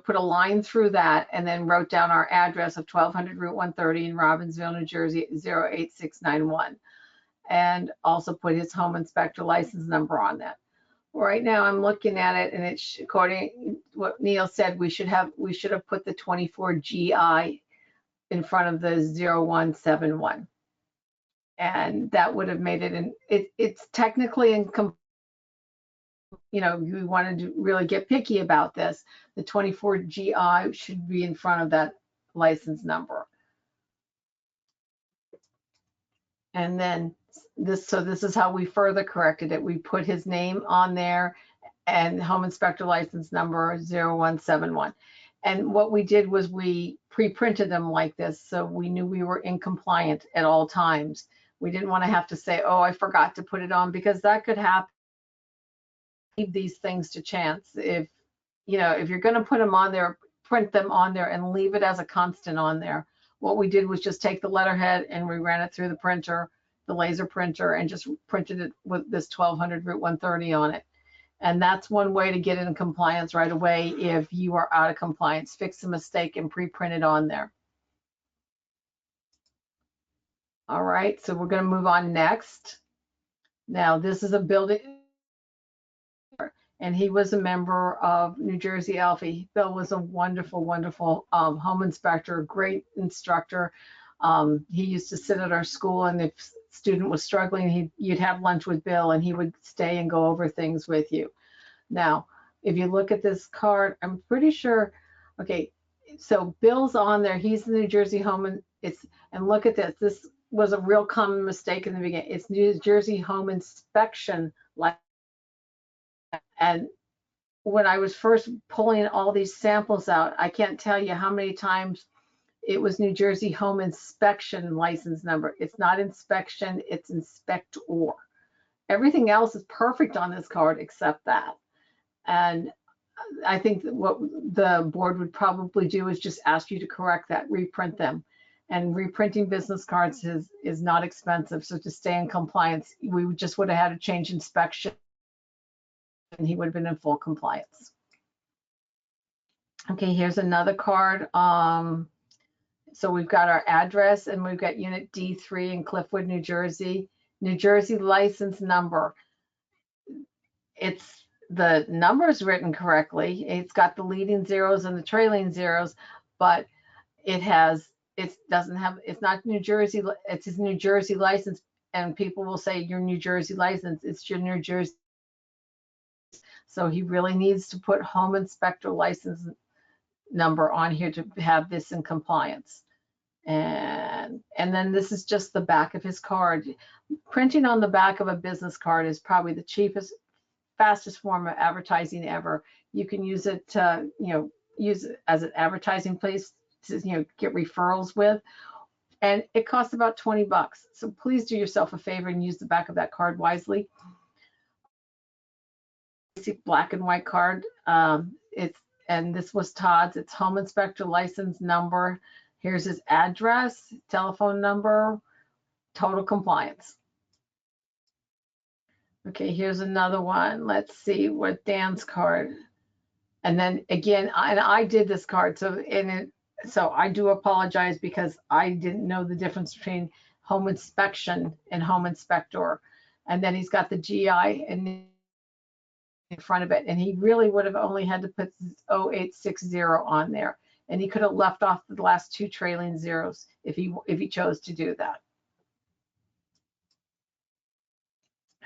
Speaker 2: put a line through that and then wrote down our address of 1200 Route 130 in Robbinsville, New Jersey 08691, and also put his home inspector license number on that. Right now I'm looking at it, and it's according to what Neil said, we should have put the 24 GI in front of the 0171, and that would have made it it's technically incomplete. You wanted to really get picky about this, the 24 GI should be in front of that license number. And then this is how we further corrected it. We put his name on there and home inspector license number 0171. And what we did was we pre-printed them like this, so we knew we were in compliant at all times. We didn't want to have to say, oh, I forgot to put it on, because that could happen. Leave these things to chance. If you're going to put them on there, print them on there and leave it as a constant on there. What we did was just take the letterhead and we ran it through the printer, the laser printer, and just printed it with this 1200 Route 130 on it. And that's one way to get in compliance right away. If you are out of compliance, fix the mistake and pre-print it on there. All right, so we're going to move on next. Now, this is a building, and he was a member of New Jersey Alfie. Bill was a wonderful, wonderful home inspector, great instructor. He used to sit at our school, and if a student was struggling, you'd have lunch with Bill, and he would stay and go over things with you. Now, if you look at this card, I'm pretty sure, okay, so Bill's on there. He's the New Jersey Home, and look at this. This was a real common mistake in the beginning. It's New Jersey Home Inspection. And when I was first pulling all these samples out, I can't tell you how many times it was New Jersey Home Inspection license number. It's not inspection, it's inspector. Everything else is perfect on this card except that. And I think that what the board would probably do is just ask you to correct that, reprint them. And reprinting business cards is not expensive. So to stay in compliance, we just would have had to change inspection, and he would have been in full compliance. Okay, here's another card. So we've got our address, and we've got unit D3 in Cliffwood, New Jersey. New Jersey license number. It's the numbers written correctly. It's got the leading zeros and the trailing zeros, but it's not New Jersey. It's his New Jersey license, and people will say your New Jersey license. It's your New Jersey. So he really needs to put home inspector license number on here to have this in compliance. And then this is just the back of his card. Printing on the back of a business card is probably the cheapest, fastest form of advertising ever. You can use it to, use it as an advertising place to, get referrals with. And it costs about 20 bucks. So please do yourself a favor and use the back of that card wisely. Basic black and white card. And this was Todd's. It's home inspector license number. Here's his address, telephone number, total compliance. Okay, here's another one. Let's see what Dan's card. And then again, I did this card. So I do apologize because I didn't know the difference between home inspection and home inspector. And then he's got the GI in front of it. And he really would have only had to put 0860 on there. And he could have left off the last two trailing zeros if he chose to do that.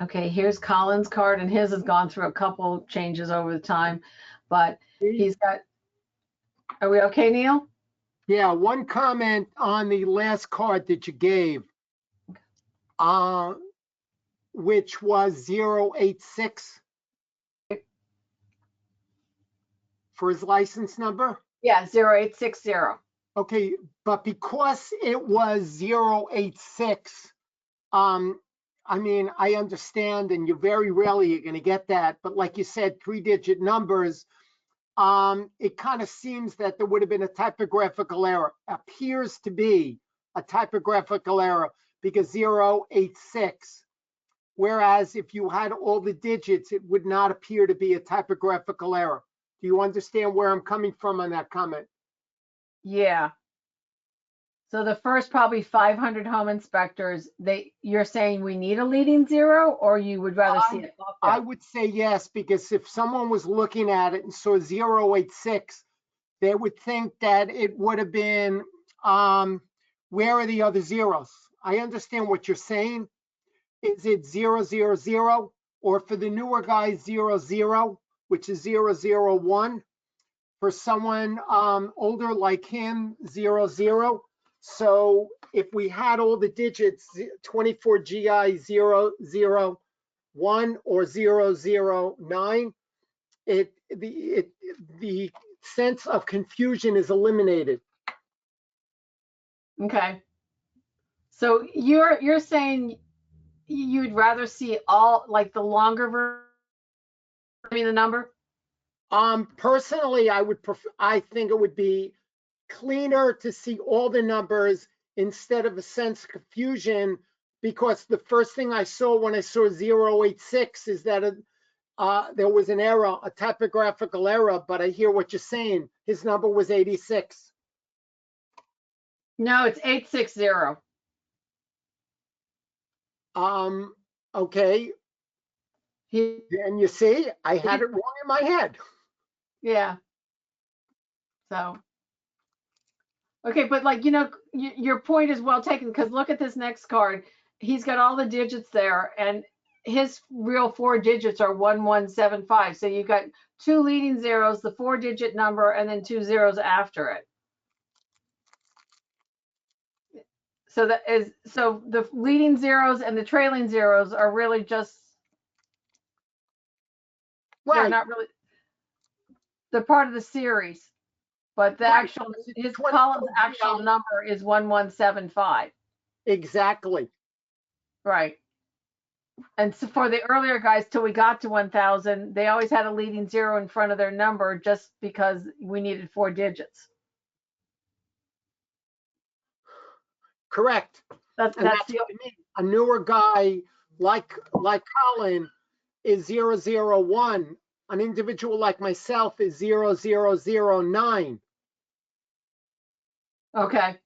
Speaker 2: Okay, here's Colin's card, and his has gone through a couple changes over the time, but he's got, are we okay, Neil?
Speaker 1: Yeah, one comment on the last card that you gave, which was 086 for his license number.
Speaker 2: Yeah, 0860.
Speaker 1: Okay, but because it was 086, I mean, I understand, and you very rarely are going to get that, but like you said, 3-digit numbers, it kind of seems that there would have been a typographical error. Appears to be a typographical error because 086. Whereas if you had all the digits, it would not appear to be a typographical error. Do you understand where I'm coming from on that comment?
Speaker 2: Yeah. So the first probably 500 home inspectors, you're saying we need a leading zero, or you would rather see it?
Speaker 1: I would say yes, because if someone was looking at it and saw 086, they would think that it would have been, where are the other zeros? I understand what you're saying. Is it 000, or for the newer guys, 00, which is 001? For someone older like him, 00. So if we had all the digits, 24 GI 001 or 009, the sense of confusion is eliminated.
Speaker 2: Okay. So you're saying you'd rather see all, like, the longer version, I mean the number?
Speaker 1: Personally, I think it would be cleaner to see all the numbers instead of a sense of confusion, because the first thing I saw when I saw 086 is that there was an error, a typographical error, but I hear what you're saying. His number was 86.
Speaker 2: No, it's 860.
Speaker 1: Okay. And you see, I had it wrong in my head.
Speaker 2: Yeah. So, okay, but like, your point is well taken, because look at this next card. He's got all the digits there, and his real 4 digits are 1175. So you've got 2 leading zeros, the 4-digit number, and then 2 zeros after it. So the leading zeros and the trailing zeros are really just, they're
Speaker 1: Right.
Speaker 2: not really, they're part of the series, but the actual, his column's actual number is 1175.
Speaker 1: Exactly.
Speaker 2: Right. And so for the earlier guys, till we got to 1000, they always had a leading zero in front of their number just because we needed 4 digits.
Speaker 1: Correct.
Speaker 2: That's
Speaker 1: what I mean. A newer guy like Colin is 001. An individual like myself is 0009.
Speaker 2: Okay.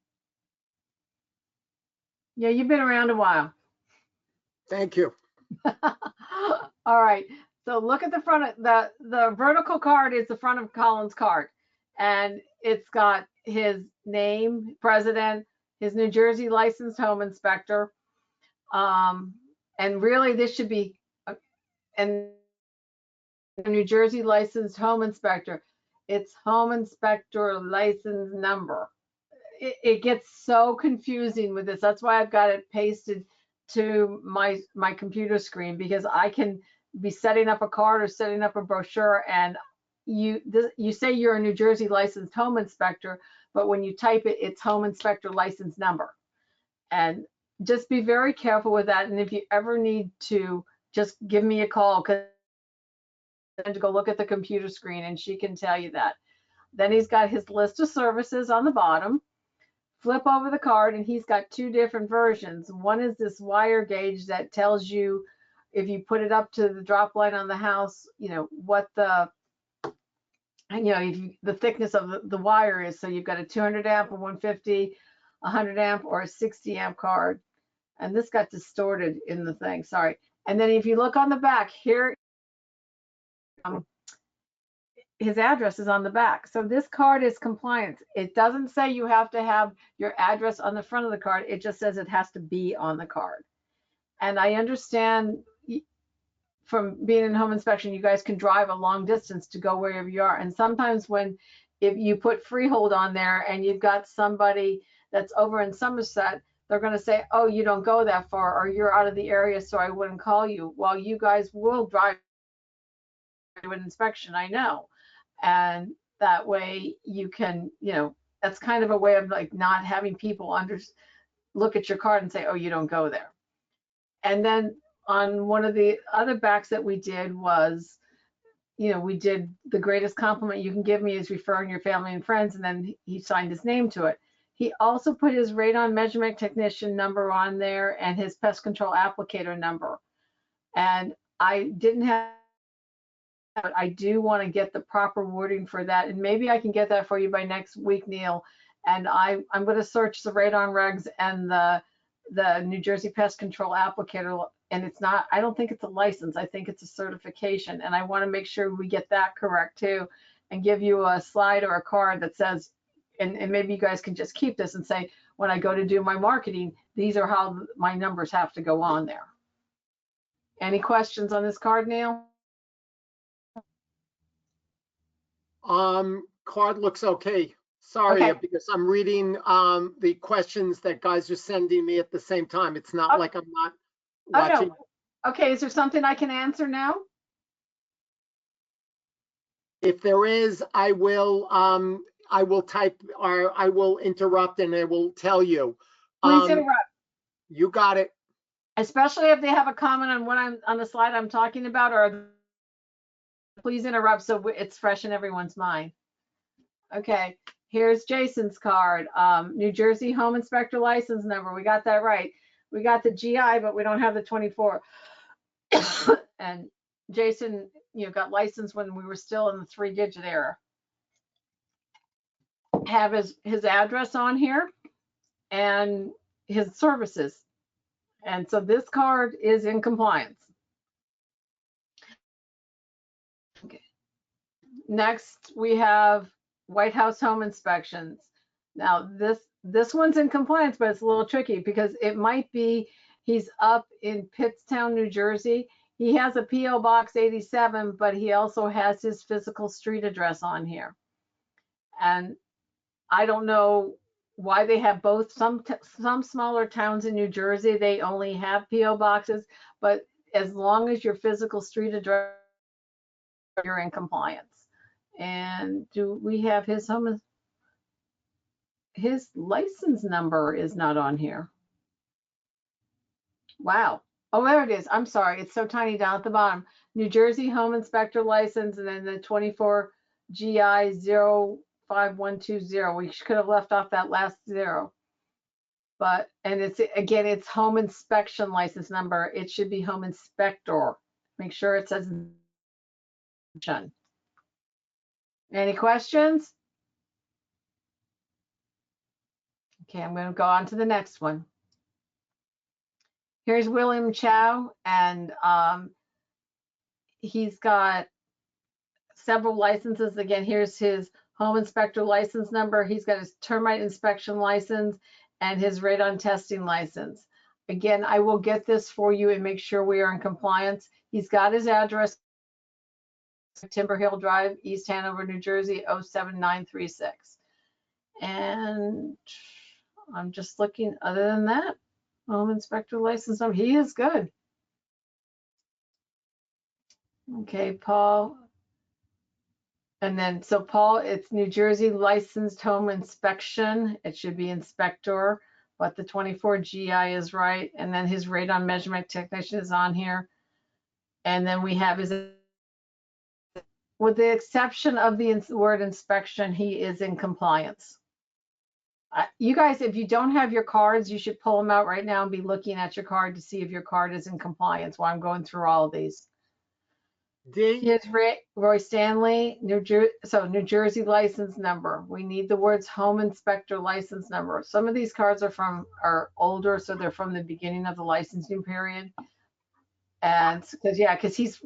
Speaker 2: Yeah, you've been around a while.
Speaker 1: Thank you.
Speaker 2: All right. So look at the front of the vertical card is the front of Colin's card, and it's got his name, president, his New Jersey licensed home inspector. And really this should be, and New Jersey licensed home inspector. It's home inspector license number. It gets so confusing with this. That's why I've got it pasted to my computer screen, because I can be setting up a card or setting up a brochure, and you say you're a New Jersey licensed home inspector, but when you type it, it's home inspector license number. And just be very careful with that. And if you ever need to, just give me a call, because to go look at the computer screen and she can tell you that. Then he's got his list of services on the bottom. Flip over the card and he's got two different versions. One is this wire gauge that tells you, if you put it up to the drop line on the house, you know, what the, you know, the thickness of the wire is. So you've got a 200 amp, a 150, 100 amp, or a 60 amp card. And this got distorted in the thing, sorry. And then if you look on the back here, his address is on the back. So this card is compliant. It doesn't say you have to have your address on the front of the card. It just says it has to be on the card. And I understand from being in home inspection, you guys can drive a long distance to go wherever you are. And sometimes if you put freehold on there and you've got somebody that's over in Somerset, they're going to say, oh, you don't go that far, or you're out of the area, so I wouldn't call you. Well, you guys will drive to an inspection, I know. And that way you can, you know, that's kind of a way of like not having people look at your card and say, oh, you don't go there. And then on one of the other backs that we did was, you know, we did the greatest compliment you can give me is referring your family and friends, and then he signed his name to it. He also put his radon measurement technician number on there and his pest control applicator number. And I didn't have, but I do want to get the proper wording for that. And maybe I can get that for you by next week, Neil. And I'm going to search the radon regs and the New Jersey pest control applicator. And it's not, I don't think it's a license. I think it's a certification. And I want to make sure we get that correct too, and give you a slide or a card that says, and maybe you guys can just keep this and say, when I go to do my marketing, these are how my numbers have to go on there. Any questions on this card, Neil?
Speaker 1: Card looks okay. Sorry,
Speaker 2: Okay.
Speaker 1: because I'm reading the questions that guys are sending me at the same time. It's not like I'm not watching.
Speaker 2: Oh, no. Okay, is there something I can answer now?
Speaker 1: If there is, I will type, or I will interrupt and I will tell you.
Speaker 2: Please interrupt.
Speaker 1: You got it.
Speaker 2: Especially if they have a comment on what I'm on the slide I'm talking about, or please interrupt so it's fresh in everyone's mind. Okay, here's Jason's card. New Jersey home inspector license number. We got that right. We got the GI, but we don't have the 24. And Jason, you know, got licensed when we were still in the 3-digit era. Have his address on here and his services. And so this card is in compliance. Okay. Next, we have White House home inspections. Now this one's in compliance, but it's a little tricky because it might be he's up in Pittstown, New Jersey. He has a PO Box 87, but he also has his physical street address on here. And I don't know why they have both. Some smaller towns in New Jersey, they only have PO boxes, but as long as your physical street address, you're in compliance. And do we have his home? His license number is not on here. Wow. Oh, there it is. I'm sorry. It's so tiny down at the bottom. New Jersey home inspector license, and then the 24 GI 05120. We could have left off that last 0. But, and it's, again, it's home inspection license number. It should be home inspector. Make sure it says. Any questions? Okay, I'm going to go on to the next one. Here's William Chow, and he's got several licenses. Again, here's his home inspector license number. He's got his termite inspection license and his radon testing license. Again, I will get this for you and make sure we are in compliance. He's got his address Timber Hill Drive, East Hanover, New Jersey, 07936. And I'm just looking, other than that, home inspector license number, he is good. Okay, Paul. And then, so Paul, it's New Jersey licensed home inspection. It should be inspector, but the 24 GI is right. And then his radon measurement technician is on here. And then we have his, with the exception of the word inspection, he is in compliance. You guys, if you don't have your cards, you should pull them out right now and be looking at your card to see if your card is in compliance while I'm going through all of these.
Speaker 1: D,
Speaker 2: Here's Roy Stanley, New Jersey license number. We need the words home inspector license number. Some of these cards are older, so they're from the beginning of the licensing period. And because he's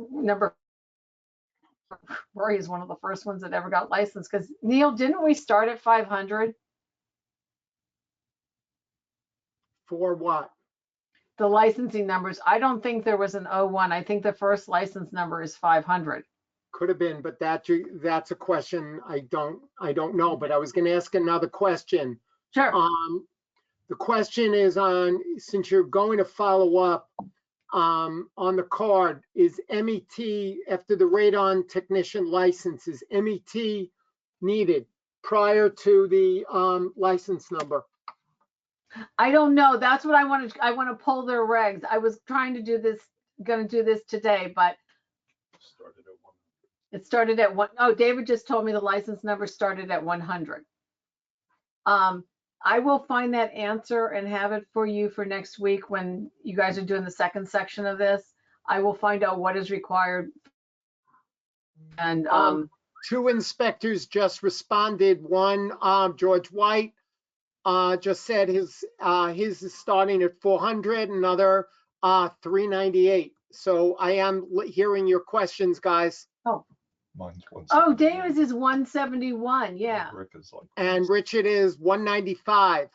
Speaker 2: Roy is one of the first ones that ever got licensed. Because Neil, didn't we start at 500?
Speaker 1: for what?
Speaker 2: The licensing numbers. I don't think there was an 01. I think the first license number is 500.
Speaker 1: Could have been, but that's a question I don't know, but I was gonna ask another question.
Speaker 2: Sure.
Speaker 1: The question is since you're going to follow up, on the card, is MET, after the radon technician license, is MET needed prior to the, license number?
Speaker 2: I don't know. That's what I want to pull their regs. I was trying to do this, going to do this today, but it started at one. Oh, David just told me the license number started at 100. I will find that answer and have it for you for next week when you guys are doing the second section of this. I will find out what is required. And
Speaker 1: 2 inspectors just responded. One, George White, just said his is starting at 400, another 398. So I am hearing your questions, guys.
Speaker 3: Mine's
Speaker 2: oh, David's is 171. Yeah.
Speaker 3: Rick is like,
Speaker 1: And Richard is 195.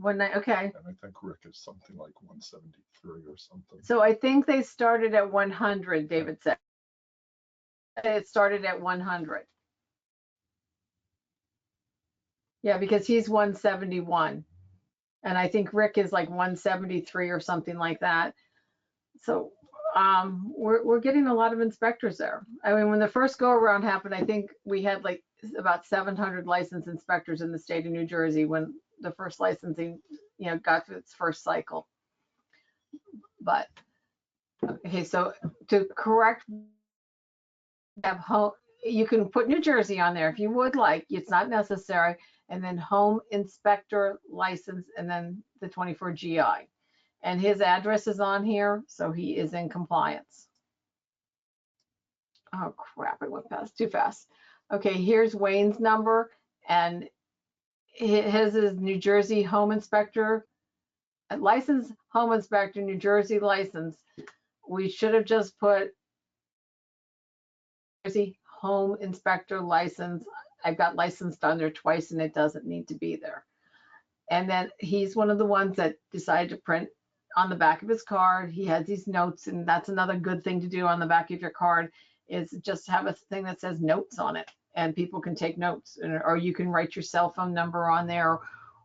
Speaker 2: Okay.
Speaker 3: and I think Rick is something like 173 or something.
Speaker 2: So I think they started at 100, David said. It started at 100. Yeah, because he's 171. And I think Rick is like 173 or something like that. So we're getting a lot of inspectors there. I mean, when the first go around happened, I think we had like about 700 licensed inspectors in the state of New Jersey when the first licensing, got to its first cycle. But okay, so to correct, you can put New Jersey on there if you would like. It's not necessary. And then home inspector license, and then the 24 GI. And his address is on here, so he is in compliance. Oh crap, I went past too fast. Okay, here's Wayne's number, and his is New Jersey home inspector, licensed home inspector, New Jersey license. We should have just put New Jersey home inspector license. I've got licensed on there twice and it doesn't need to be there. And then he's one of the ones that decided to print on the back of his card. He has these notes, and that's another good thing to do on the back of your card, is just have a thing that says notes on it, and people can take notes, or you can write your cell phone number on there,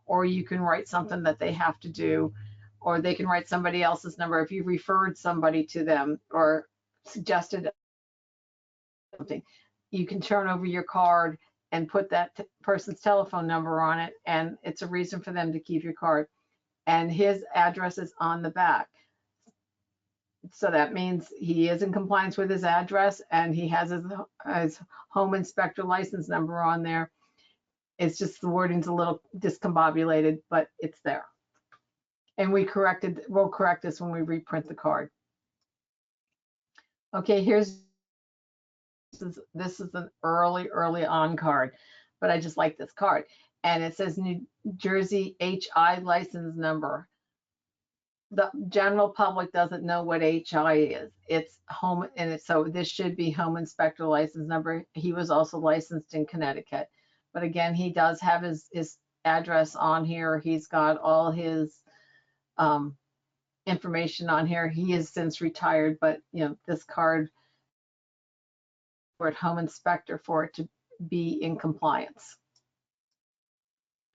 Speaker 2: or you can write something that they have to do, or they can write somebody else's number if you referred somebody to them or suggested something. You can turn over your card and put that person's telephone number on it, and it's a reason for them to keep your card. And his address is on the back. So that means he is in compliance with his address, and he has his home inspector license number on there. It's just the wording's a little discombobulated, but it's there. And we'll correct this when we reprint the card. Okay, this is an early on card, but I just like this card. And it says New Jersey HI license number. The general public doesn't know what HI is. It's home, and so this should be home inspector license number. He was also licensed in Connecticut, but again, he does have his address on here. He's got all his information on here. He is since retired, but this card word home inspector for it to be in compliance.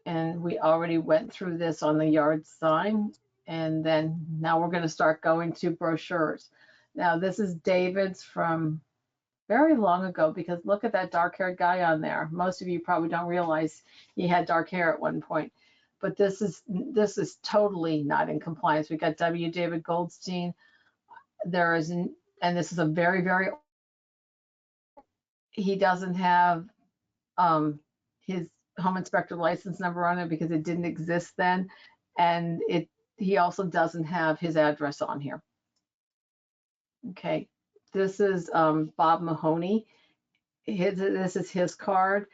Speaker 2: And we already went through this on the yard sign. And then now we're going to start going to brochures. Now this is David's from very long ago, because look at that dark-haired guy on there. Most of you probably don't realize he had dark hair at one point. But this is totally not in compliance. We got W. David Goldstein. There is, and this is a very, very, he doesn't have his home inspector license number on it because it didn't exist then. And he also doesn't have his address on here. Okay, this is Bob Mahoney. This is his card.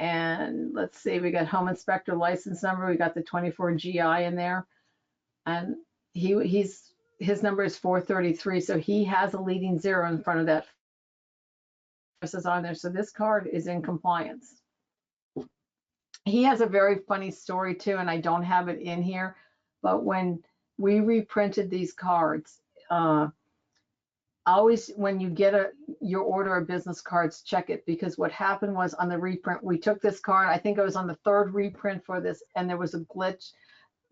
Speaker 2: And let's see, we got home inspector license number. We got the 24 GI in there. And his number is 433. So he has a leading 0 in front of that. This is on there. So this card is in compliance. He has a very funny story too, and I don't have it in here, but when we reprinted these cards, always when you get your order of business cards, check it, because what happened was on the reprint, we took this card, I think it was on the 3rd reprint for this, and there was a glitch.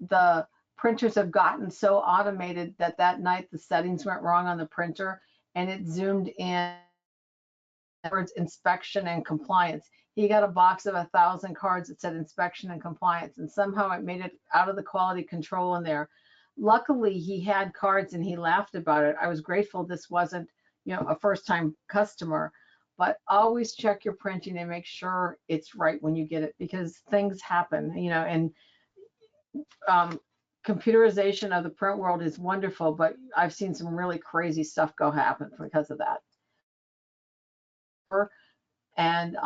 Speaker 2: The printers have gotten so automated that that night the settings went wrong on the printer, and it zoomed in towards inspection and compliance. He got a box of 1,000 cards that said inspection and compliance, and somehow it made it out of the quality control in there. Luckily, he had cards and he laughed about it. I was grateful this wasn't, a first-time customer, but always check your printing and make sure it's right when you get it, because things happen, and computerization of the print world is wonderful, but I've seen some really crazy stuff happen because of that. And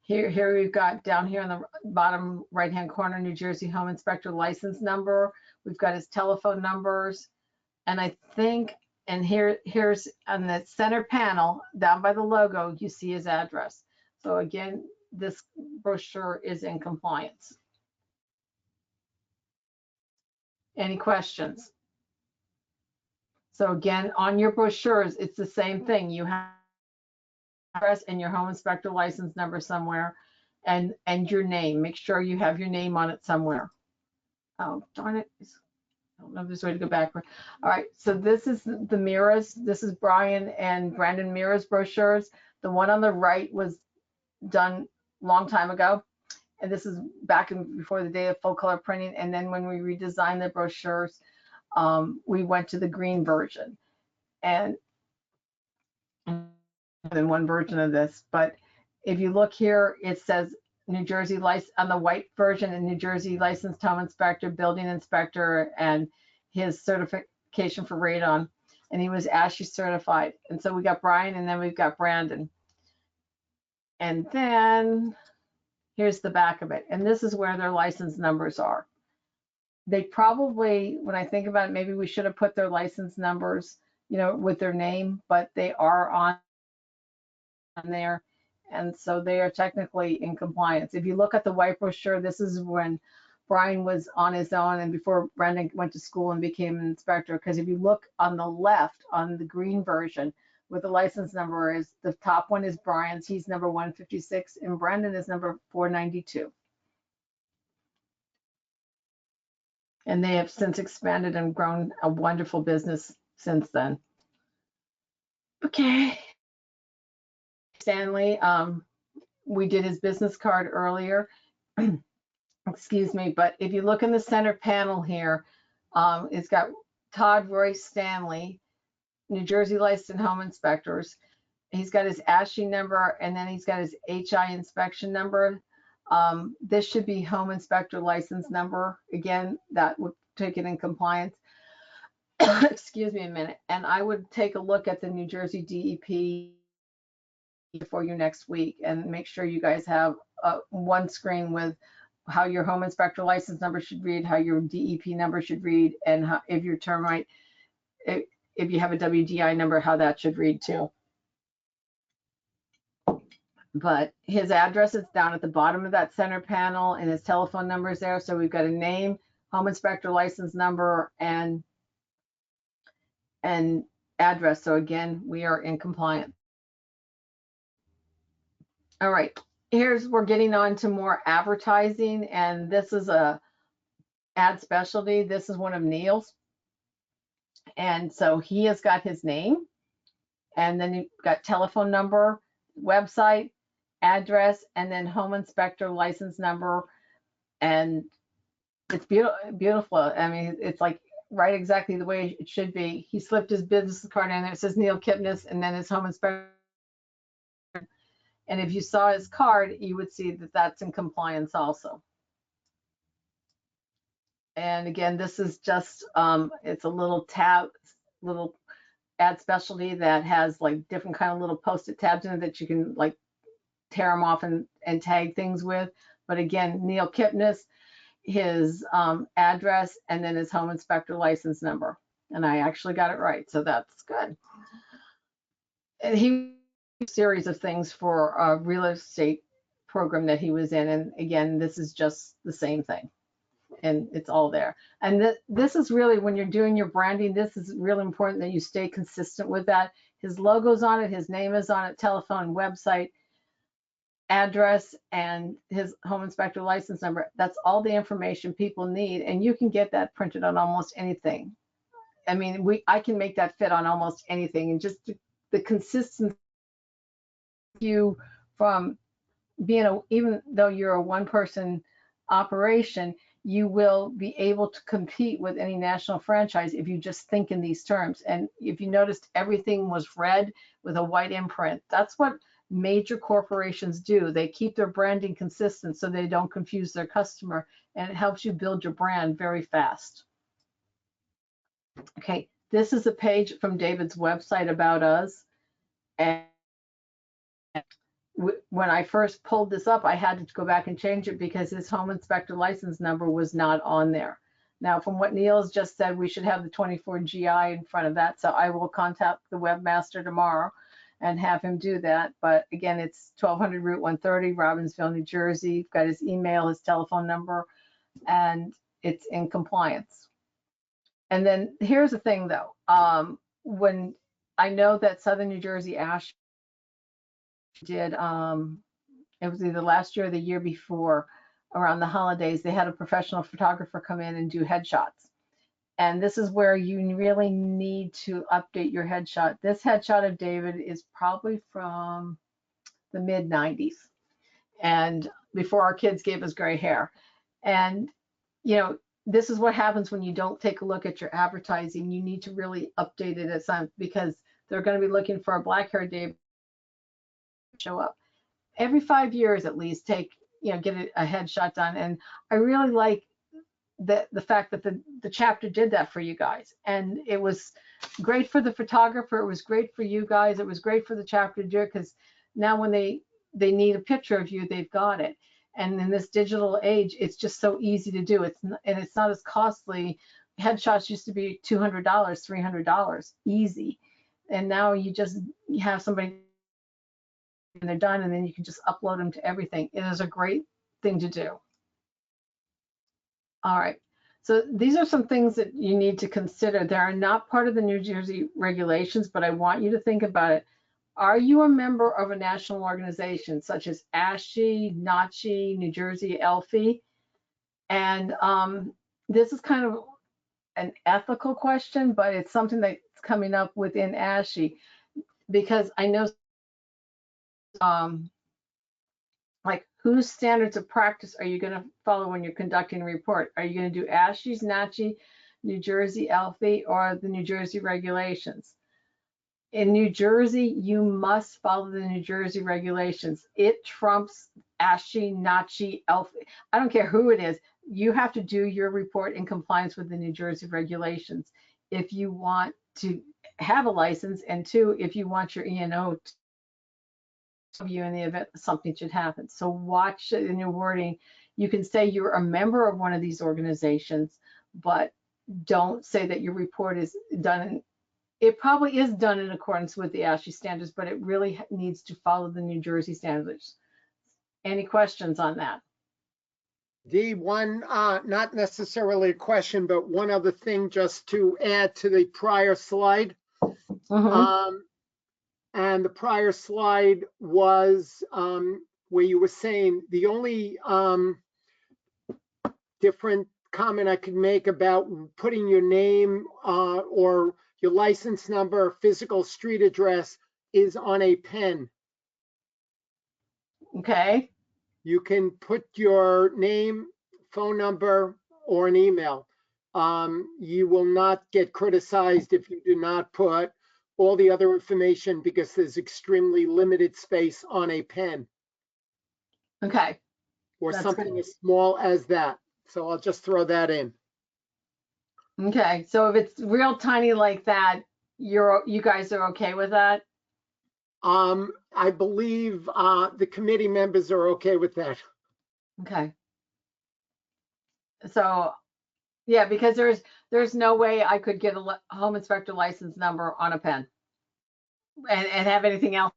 Speaker 2: here we've got down here in the bottom right-hand corner, New Jersey Home Inspector license number. We've got his telephone numbers, and I think, and here's on the center panel down by the logo, you see his address. So again, this brochure is in compliance. Any questions? So again, on your brochures, it's the same thing. You have address and your home inspector license number somewhere, and your name. Make sure you have your name on it somewhere. Oh, darn it. I don't know if there's a way to go backward. All right, so this is the Mira's. This is Brian and Brandon Mira's brochures. The one on the right was done a long time ago. And this is back before the day of full color printing. And then when we redesigned the brochures, we went to the green version. And than one version of this, but if you look here, it says New Jersey license on the white version, and New Jersey licensed home inspector, building inspector, and his certification for radon, and he was ASHI certified. And so we got Brian, and then we've got Brandon, and then here's the back of it, and this is where their license numbers are. They probably, when I think about it, maybe we should have put their license numbers, with their name, but they are on there, and so they are technically in compliance. If you look at the white brochure, this is when Brian was on his own and before Brandon went to school and became an inspector, because if you look on the left on the green version with the license number, is the top one is Brian's, he's number 156, and Brandon is number 492. And they have since expanded and grown a wonderful business since then. Okay. Stanley, we did his business card earlier. Excuse me, but if you look in the center panel here, it's got Todd Royce Stanley, New Jersey licensed home inspectors. He's got his ASHI number, and then he's got his HI inspection number. This should be home inspector license number. Again, that would take it in compliance. Excuse me a minute. And I would take a look at the New Jersey DEP for you next week and make sure you guys have one screen with how your home inspector license number should read, how your DEP number should read, and how, if your termite, if you have a WDI number, how that should read too. But his address is down at the bottom of that center panel, and his telephone number is there. So we've got a name, home inspector license number, and address. So again, we are in compliance. All right, we're getting on to more advertising, and this is a ad specialty. This is one of Neil's. And so he has got his name, and then you've got telephone number, website, address, and then home inspector license number. And it's beautiful. I mean, it's like right exactly the way it should be. He slipped his business card in there. It says Neil Kipnis, and then his home inspector. And if you saw his card, you would see that that's in compliance also. And again, this is just, it's a little tab, little ad specialty that has like different kind of little post-it tabs in it that you can like tear them off and tag things with. But again, Neil Kipnis, his address, and then his home inspector license number. And I actually got it right, so that's good. And he a series of things for a real estate program that he was in. And again, this is just the same thing. And it's all there. And this is really, when you're doing your branding, this is really important that you stay consistent with that. His logo's on it, his name is on it, telephone, website, address, and his home inspector license number. That's all the information people need. And you can get that printed on almost anything. I mean, I can make that fit on almost anything. And just the consistency you from being even though you're a one-person operation, you will be able to compete with any national franchise if you just think in these terms. And if you noticed, everything was red with a white imprint. That's what major corporations do. They keep their branding consistent so they don't confuse their customer, and it helps you build your brand very fast. Okay, this is a page from David's website about us. And when I first pulled this up, I had to go back and change it because his home inspector license number was not on there. Now, from what Neil's just said, we should have the 24 GI in front of that. So I will contact the webmaster tomorrow and have him do that. But again, it's 1200 Route 130, Robbinsville, New Jersey. You've got his email, his telephone number, and it's in compliance. And then here's the thing though, when I know that Southern New Jersey Ash did, it was either last year or the year before, around the holidays, they had a professional photographer come in and do headshots. And this is where you really need to update your headshot. This headshot of David is probably from the mid 90s, and before our kids gave us gray hair. And, you know, this is what happens when you don't take a look at your advertising. You need to really update it at some, because they're going to be looking for a black hair David show up. Every 5 years at least, get a headshot done. And I really like the fact that the chapter did that for you guys. And it was great for the photographer. It was great for you guys. It was great for the chapter to do it, because now when they need a picture of you, they've got it. And in this digital age, it's just so easy to do. It's not as costly. Headshots used to be $200, $300, easy. And now you have somebody and they're done, and then you can just upload them to everything. It is a great thing to do. All right, so these are some things that you need to consider. They are not part of the New Jersey regulations, but I want you to think about it. Are you a member of a national organization such as ASHI, NACHI, New Jersey ELFI? And this is kind of an ethical question, but it's something that's coming up within ASHI, because I know like, whose standards of practice are you going to follow when you're conducting a report? Are you going to do ASHI's, NACHI, New Jersey ELFI, or the New Jersey regulations? In New Jersey, you must follow the New Jersey regulations. It trumps ASHI, NACHI, ELFI. I don't care who it is. You have to do your report in compliance with the New Jersey regulations if you want to have a license, and two, if you want your E&O you in the event something should happen. So watch it in your wording. You can say you're a member of one of these organizations, but don't say that your report is done. It probably is done in accordance with the ASHI standards, but it really needs to follow the New Jersey standards. Any questions on that?
Speaker 1: Dee, one, not necessarily a question, but one other thing just to add to the prior slide. And the prior slide was where you were saying the only different comment I could make about putting your name or your license number, physical street address is on a pen.
Speaker 2: Okay,
Speaker 1: You can put your name, phone number, or an email. You will not get criticized if you do not put all the other information because there's extremely limited space on a pen
Speaker 2: okay,
Speaker 1: or
Speaker 2: That's
Speaker 1: something
Speaker 2: good.
Speaker 1: as small as that. So I'll just throw that in.
Speaker 2: okay. So if it's real tiny like that, you guys are okay with that?
Speaker 1: I believe the committee members are okay with that.
Speaker 2: Okay. So, yeah, because there's no way I could get a home inspector license number on a pen and have anything else,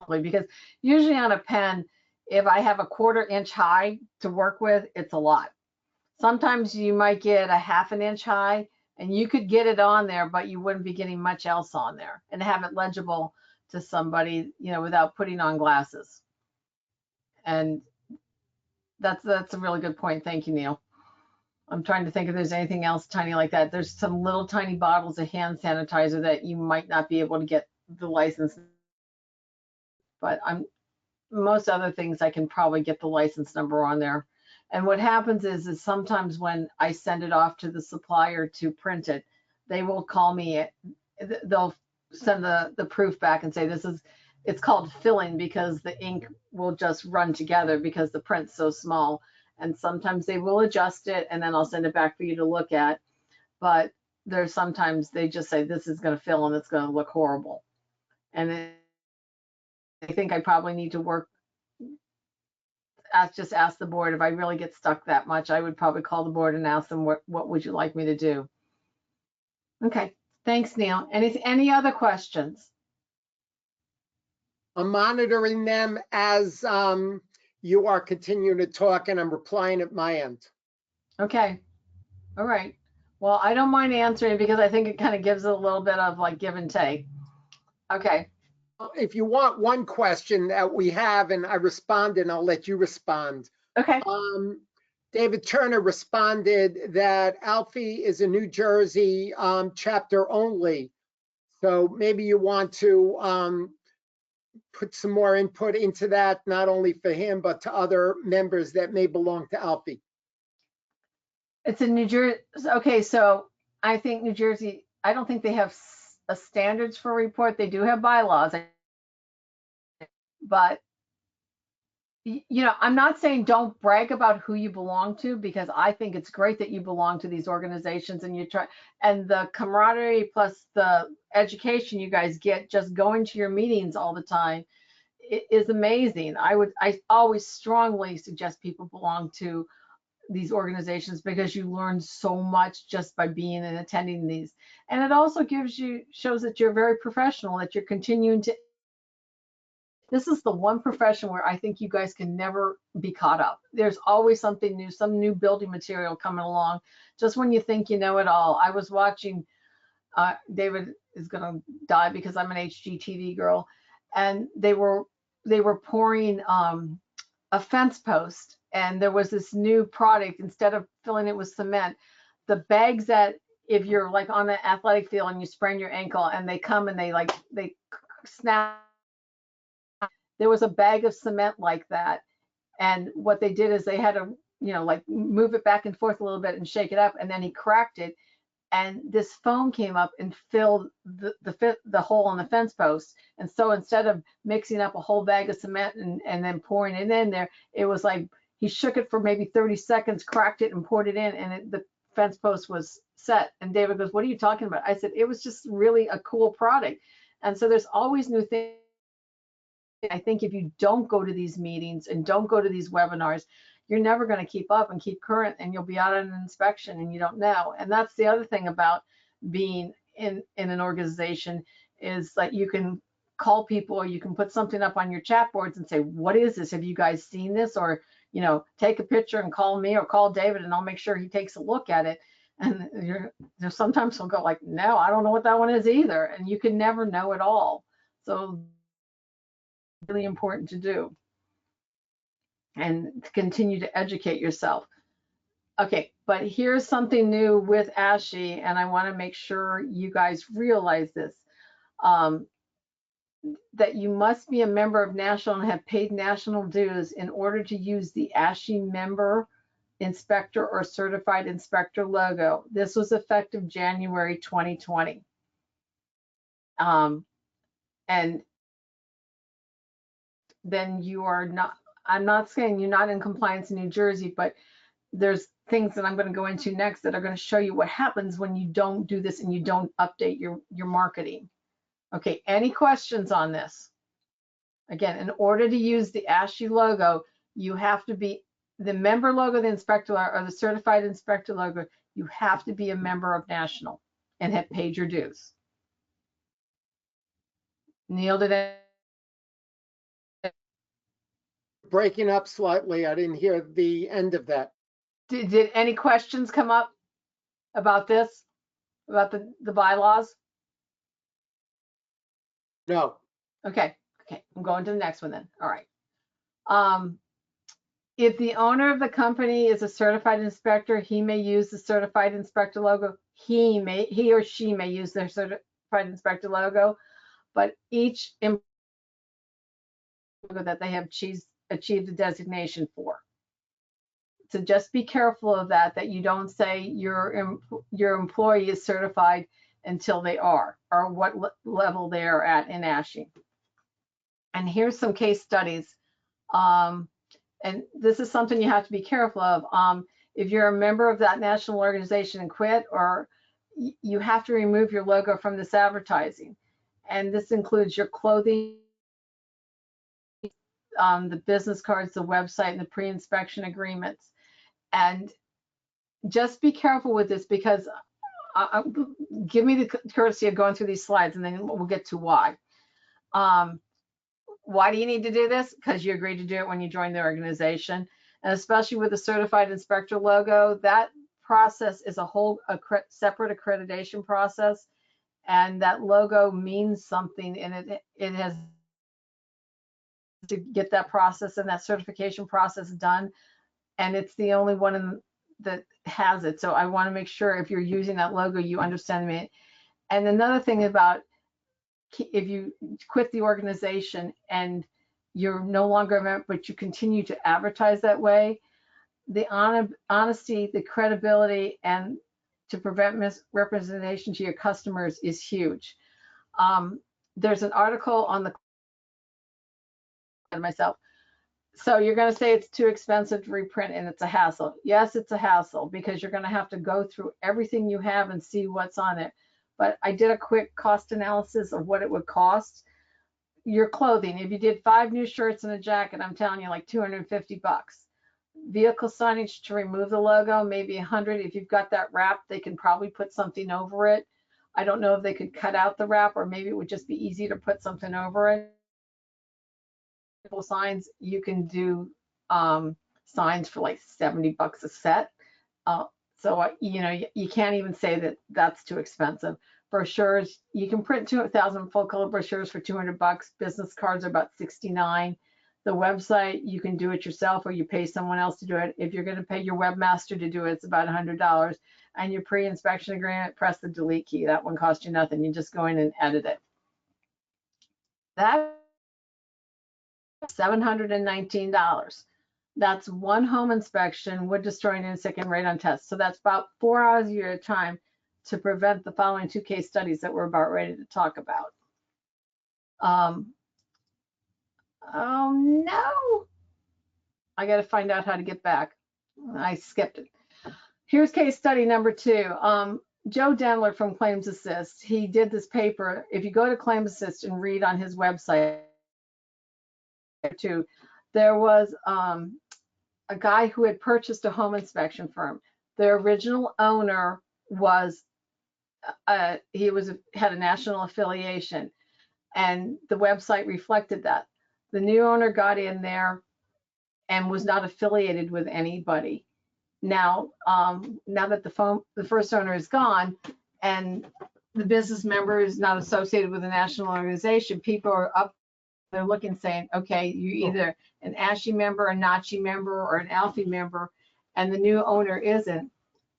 Speaker 2: because usually on a pen, if I have a 1/4 inch high to work with, it's a lot. Sometimes you might get a 1/2 inch high and you could get it on there, but you wouldn't be getting much else on there and have it legible to somebody, without putting on glasses. And that's a really good point. Thank you, Neil. I'm trying to think if there's anything else tiny like that. There's some little tiny bottles of hand sanitizer that you might not be able to get the license, but most other things I can probably get the license number on there. And what happens is sometimes when I send it off to the supplier to print it, they will call me, they'll send the proof back and say it's called filling because the ink will just run together because the print's so small. And sometimes they will adjust it and then I'll send it back for you to look at. But there's sometimes they just say this is going to fill and it's going to look horrible. And I think I probably need to just ask the board if I really get stuck that much. I would probably call the board and ask them what would you like me to do? Okay, thanks, Neil. Any other questions?
Speaker 1: I'm monitoring them as you are continuing to talk and I'm replying at my end.
Speaker 2: Okay, all right. Well, I don't mind answering because I think it kind of gives it a little bit of like give and take. Okay,
Speaker 1: If you want one question that we have and I responded, I'll let you respond.
Speaker 2: okay.
Speaker 1: David Turner responded that Alfie is a New Jersey chapter only. So maybe you want to put some more input into that, not only for him, but to other members that may belong to Alfie.
Speaker 2: It's in New Jersey. Okay, so I think New Jersey, I don't think they have a standards for report. They do have bylaws, but I'm not saying don't brag about who you belong to, because I think it's great that you belong to these organizations and and the camaraderie plus the education you guys get just going to your meetings all the time is amazing. I always strongly suggest people belong to these organizations because you learn so much just by being and attending these. And it also shows that you're very professional, that you're continuing to. This is the one profession where I think you guys can never be caught up. There's always something new, some new building material coming along. Just when you think you know it all. I was watching, David is gonna die because I'm an HGTV girl, and they were pouring a fence post, and there was this new product. Instead of filling it with cement, the bags that if you're like on the athletic field and you sprain your ankle and they come and they snap. There was a bag of cement like that. And what they did is they had to, like move it back and forth a little bit and shake it up. And then he cracked it. And this foam came up and filled the hole in the fence post. And so instead of mixing up a whole bag of cement and then pouring it in there, it was like he shook it for maybe 30 seconds, cracked it and poured it in, and the fence post was set. And David goes, "What are you talking about?" I said, "It was just really a cool product." And so there's always new things. I think if you don't go to these meetings and don't go to these webinars, you're never going to keep up and keep current, and you'll be out on an inspection and you don't know. And that's the other thing about being in an organization, is that you can call people or you can put something up on your chat boards and say, "What is this? Have you guys seen this?" Or, take a picture and call me or call David and I'll make sure he takes a look at it. And sometimes he'll go like, "No, I don't know what that one is either." And you can never know it all. So really important to do and to continue to educate yourself. Okay, but here's something new with ASHI, and I want to make sure you guys realize this. That you must be a member of National and have paid national dues in order to use the ASHI member inspector or certified inspector logo. This was effective January 2020. And then you are not, I'm not saying you're not in compliance in New Jersey, but there's things that I'm going to go into next that are going to show you what happens when you don't do this and you don't update your marketing. Okay, any questions on this? Again, in order to use the ASHI logo, you have to be the member logo, the inspector or the certified inspector logo, you have to be a member of National and have paid your dues. Neil, did I?
Speaker 1: Breaking up slightly. I didn't hear the end of that.
Speaker 2: Did any questions come up about this, about the bylaws?
Speaker 1: No.
Speaker 2: Okay, I'm going to the next one then. All right. If the owner of the company is a certified inspector, he may use the certified inspector logo. He or she may use their certified inspector logo, but each logo that they have achieved a designation for. So just be careful of that you don't say your employee is certified until they are, or what level they are at in ASHI. And here's some case studies. And this is something you have to be careful of. If you're a member of that national organization and quit, or you have to remove your logo from this advertising. And this includes your clothing, the business cards, the website, and the pre-inspection agreements. And just be careful with this, because give me the courtesy of going through these slides, and then we'll get to why. Why do you need to do this? Because you agreed to do it when you joined the organization. And especially with the certified inspector logo, that process is a whole separate accreditation process. And that logo means something, and it has to get that process and that certification process done. And it's the only one that has it. So I want to make sure if you're using that logo, you understand me. And another thing about, if you quit the organization and you're no longer a member, but you continue to advertise that way, the honesty, the credibility, and to prevent misrepresentation to your customers is huge. There's an article on the myself. So you're going to say it's too expensive to reprint and it's a hassle. Yes, it's a hassle, because you're going to have to go through everything you have and see what's on it. But I did a quick cost analysis of what it would cost. Your clothing, if you did 5 new shirts and a jacket, I'm telling you, like $250. Vehicle signage to remove the logo, maybe 100. If you've got that wrap, they can probably put something over it. I don't know if they could cut out the wrap, or maybe it would just be easy to put something over it. Signs, you can do signs for like $70 a set. So you know, you can't even say that that's too expensive. Brochures, you can print 2,000 full color brochures for $200. Business cards are about $69. The website, you can do it yourself, or you pay someone else to do it. If you're going to pay your webmaster to do it, it's about $100. And your pre-inspection agreement, press the delete key. That one costs you nothing. You just go in and edit it. That's $719. That's one home inspection, wood destroying insect and radon test. So that's about 4 hours a year at a time to prevent the following 2 case studies that we're about ready to talk about. Oh no, I got to find out how to get back. I skipped it. Here's case study number 2. Joe Dendler from Claims Assist. He did this paper. If you go to Claims Assist and read on his website too, there was a guy who had purchased a home inspection firm. The original owner was had a national affiliation, and the website reflected that. The new owner got in there and was not affiliated with anybody. Now, now that the first owner is gone, and the business member is not associated with a national organization, people are up, they're looking, saying, okay, you're either an ASHI member, a NACHI member, or an ALFI member, and the new owner isn't.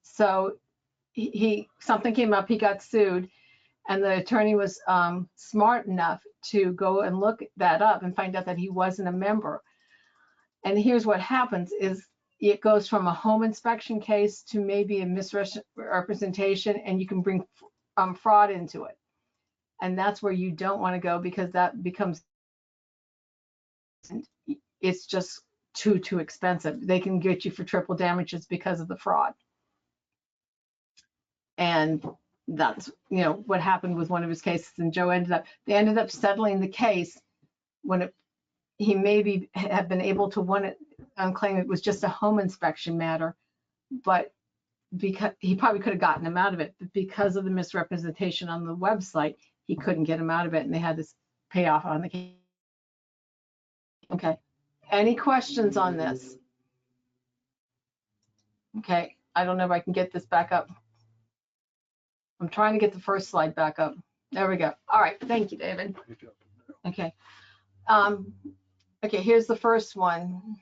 Speaker 2: So something came up, he got sued, and the attorney was smart enough to go and look that up and find out that he wasn't a member. And here's what happens is it goes from a home inspection case to maybe a misrepresentation, and you can bring fraud into it. And that's where you don't want to go, because that becomes, it's just too expensive. They can get you for triple damages because of the fraud. And that's, you know, what happened with one of his cases. And Joe they ended up settling the case when he maybe had been able to claim it was just a home inspection matter, but because he probably could have gotten him out of it, but because of the misrepresentation on the website, he couldn't get him out of it, and they had this payoff on the case. Okay, any questions on this? Okay, I don't know if I can get this back up. I'm trying to get the first slide back up. There we go. All right, thank you, David. Okay. Okay, here's the first one.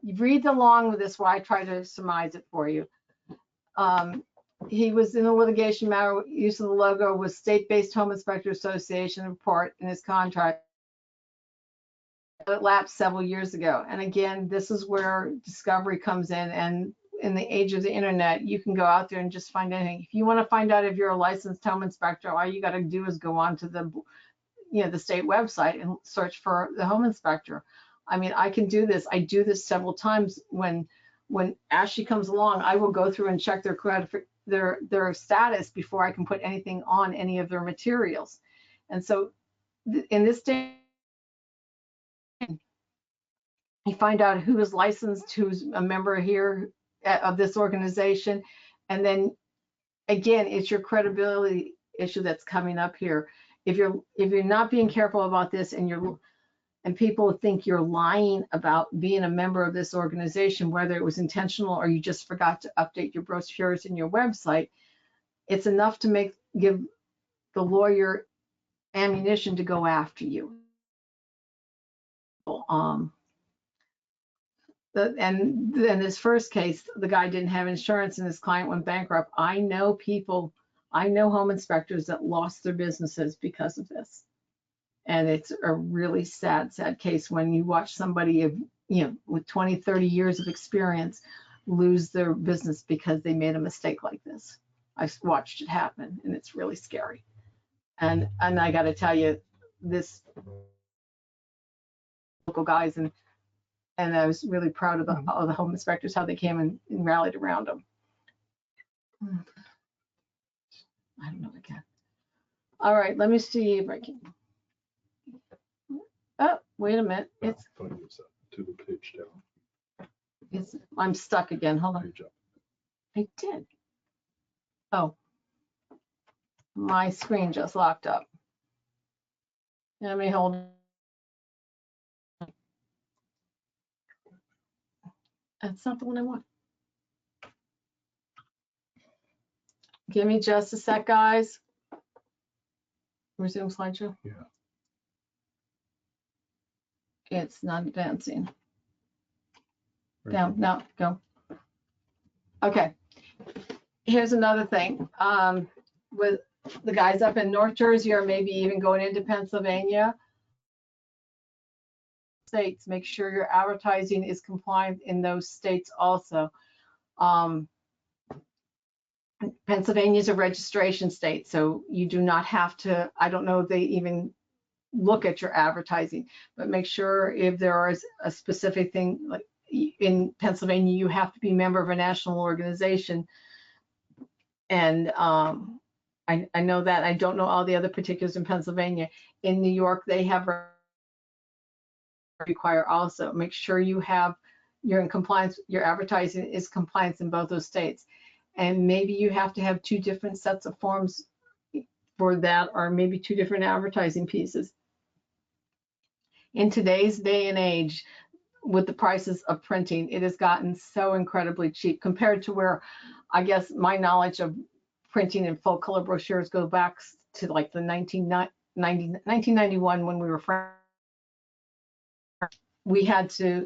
Speaker 2: You read along with this while I try to surmise it for you. He was in a litigation matter. Use of the logo was State-Based Home Inspector Association report in his contract. It lapsed several years ago. And again, this is where discovery comes in. And in the age of the internet, you can go out there and just find anything. If you want to find out if you're a licensed home inspector, all you got to do is go on to the, you know, the state website and search for the home inspector. I mean, I can do this. I do this several times. When ASHI comes along, I will go through and check their status before I can put anything on any of their materials. And so in this day, you find out who is licensed, who's a member here of this organization. And then again, it's your credibility issue that's coming up here. If you're not being careful about this, and people think you're lying about being a member of this organization, whether it was intentional or you just forgot to update your brochures in your website, it's enough to give the lawyer ammunition to go after you. And in this first case, the guy didn't have insurance and his client went bankrupt. I know home inspectors that lost their businesses because of this. And it's a really sad case when you watch somebody with 20, 30 years of experience lose their business because they made a mistake like this. I've watched it happen, and it's really scary. And I got to tell you, this local guys, and I was really proud of all the home inspectors, how they came and rallied around them. I don't know again. All right, let me see if I can. Oh, wait a minute.
Speaker 3: To the page down.
Speaker 2: I'm stuck again. Hold on.
Speaker 3: Page up.
Speaker 2: I did. Oh, my screen just locked up. Let me hold. That's not the one I want. Give me just a sec, guys. Resume slideshow.
Speaker 3: Yeah.
Speaker 2: It's not advancing.
Speaker 3: Right
Speaker 2: Down,
Speaker 3: there.
Speaker 2: no, go. Okay. Here's another thing. With the guys up in North Jersey, or maybe even going into Pennsylvania, states, make sure your advertising is compliant in those states also. Pennsylvania is a registration state, so you do not have to, I don't know if they even look at your advertising, but make sure if there is a specific thing, like in Pennsylvania, you have to be a member of a national organization. And I know that. I don't know all the other particulars in Pennsylvania. In New York, they have require also. Make sure you're in compliance, your advertising is compliance in both those states. And maybe you have to have 2 different sets of forms for that, or maybe 2 different advertising pieces. In today's day and age, with the prices of printing, it has gotten so incredibly cheap compared to where, I guess, my knowledge of printing in full color brochures go back to like the 1991 when we were we had to,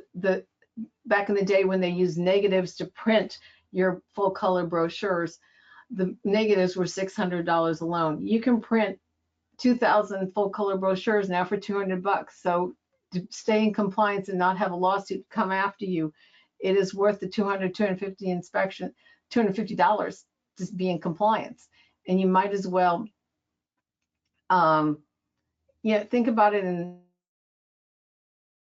Speaker 2: back in the day when they used negatives to print your full color brochures, the negatives were $600 alone. You can print 2,000 full color brochures now for $200. So to stay in compliance and not have a lawsuit come after you, it is worth the $250 to be in compliance. And you might as well, think about it in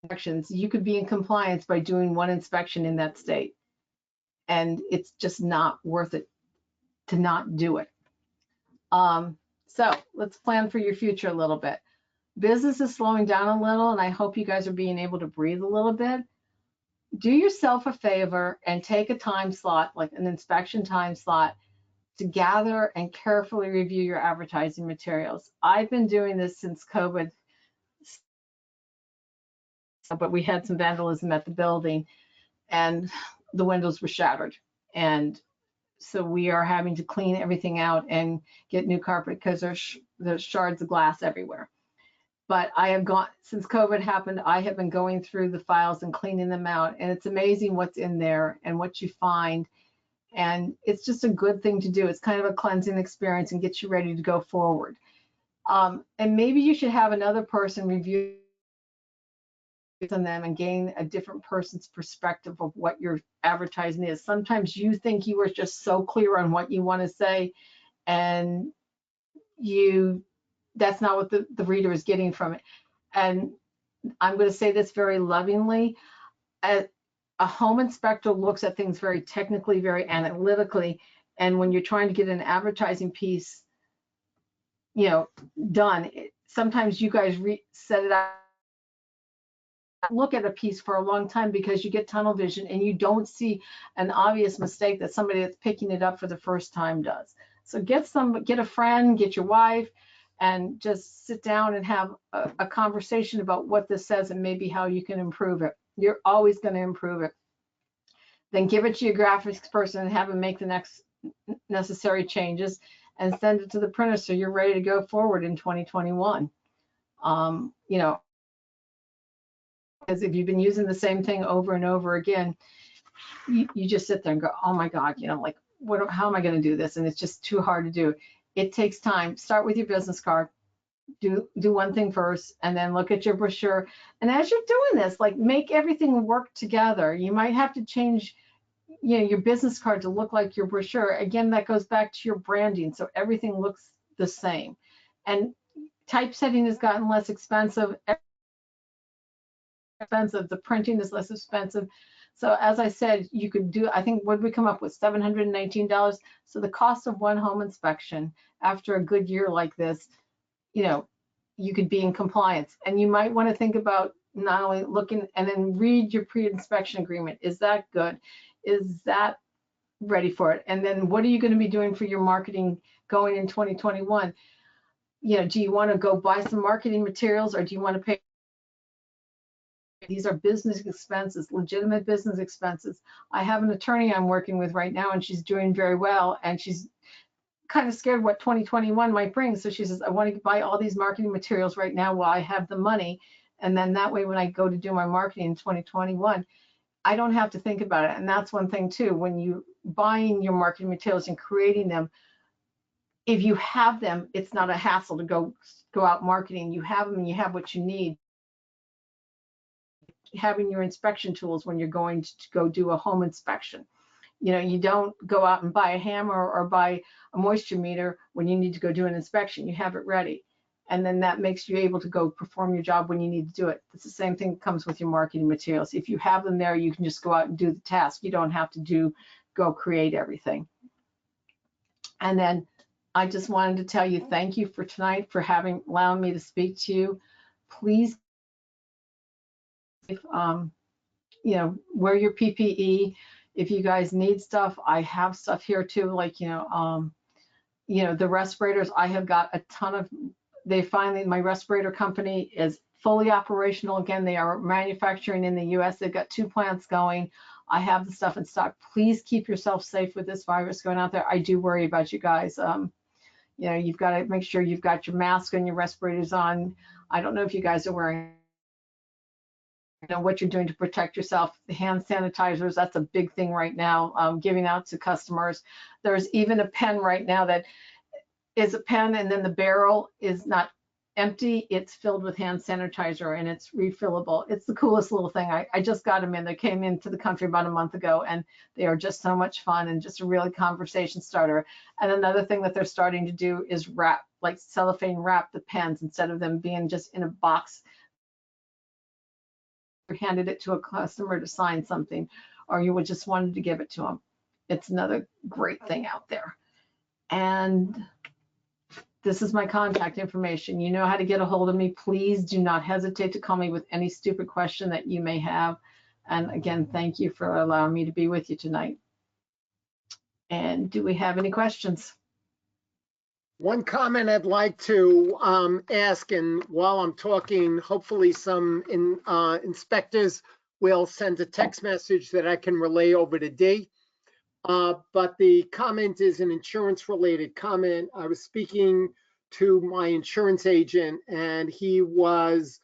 Speaker 2: inspections. You could be in compliance by doing one inspection in that state. And it's just not worth it to not do it. So let's plan for your future a little bit. Business is slowing down a little, and I hope you guys are being able to breathe a little bit. Do yourself a favor and take a time slot, like an inspection time slot, to gather and carefully review your advertising materials. I've been doing this since COVID, but we had some vandalism at the building and the windows were shattered. And so we are having to clean everything out and get new carpet because there's shards of glass everywhere. But I have gone, since COVID happened, I have been going through the files and cleaning them out, and it's amazing what's in there and what you find. And it's just a good thing to do. It's kind of a cleansing experience and gets you ready to go forward. And maybe you should have another person review on them and gain a different person's perspective of what your advertising is. Sometimes you think you were just so clear on what you want to say, and that's not what the reader is getting from it. And I'm going to say this very lovingly. A home inspector looks at things very technically, very analytically, and when you're trying to get an advertising piece, done, sometimes you guys set it up, look at a piece for a long time because you get tunnel vision and you don't see an obvious mistake that somebody that's picking it up for the first time does. So get a friend, get your wife, and just sit down and have a conversation about what this says and maybe how you can improve it. You're always going to improve it. Then give it to your graphics person and have them make the next necessary changes and send it to the printer so you're ready to go forward in 2021. Because if you've been using the same thing over and over again, you just sit there and go, oh my God, how am I going to do this? And it's just too hard to do. It takes time. Start with your business card. Do one thing first, and then look at your brochure. And as you're doing this, make everything work together. You might have to change, your business card to look like your brochure. Again, that goes back to your branding, so everything looks the same. And typesetting has gotten less expensive. The printing is less expensive. So as I said, you could do, I think, what did we come up with? $719. So the cost of one home inspection after a good year like this, you could be in compliance. And you might want to think about not only looking and then read your pre-inspection agreement. Is that good? Is that ready for it? And then what are you going to be doing for your marketing going in 2021? Do you want to go buy some marketing materials, or do you want to pay? These are business expenses, legitimate business expenses. I have an attorney I'm working with right now, and she's doing very well, and she's kind of scared what 2021 might bring. So she says, I want to buy all these marketing materials right now while I have the money. And then that way, when I go to do my marketing in 2021, I don't have to think about it. And that's one thing too, when you buying your marketing materials and creating them, if you have them, it's not a hassle to go out marketing. You have them and you have what you need. Having your inspection tools when you're going to go do a home inspection. You don't go out and buy a hammer or buy a moisture meter when you need to go do an inspection. You have it ready. And then that makes you able to go perform your job when you need to do it. It's the same thing that comes with your marketing materials. If you have them there, you can just go out and do the task. You don't have to go create everything. And then I just wanted to tell you, thank you for tonight for allowing me to speak to you. Please, wear your PPE. If you guys need stuff, I have stuff here too, the respirators. I have got a ton of, my respirator company is fully operational again. They are manufacturing in the US. They've got 2 plants going. I have the stuff in stock. Please keep yourself safe with this virus going out there. I do worry about you guys. You know, you've got to make sure you've got your mask and your respirators on. I don't know if you guys are wearing, you know, what you're doing to protect yourself. The hand sanitizers, that's a big thing right now, giving out to customers. There's even a pen right now that is a pen and then the barrel is not empty, it's filled with hand sanitizer and it's refillable. It's the coolest little thing. I just got them in. They came into the country about a month ago and they are just so much fun and just a really conversation starter. And another thing that they're starting to do is wrap, like cellophane wrap the pens instead of them being just in a box. You handed it to a customer to sign something or you would just wanted to give it to them. It's another great thing out there. And this is my contact information. You know how to get a hold of me. Please do not hesitate to call me with any stupid question that you may have. And again, thank you for allowing me to be with you tonight. And do we have any questions?
Speaker 1: One comment I'd like to ask, and while I'm talking, hopefully some inspectors will send a text message that I can relay over to Dee. But the comment is an insurance-related comment. I was speaking to my insurance agent, and he was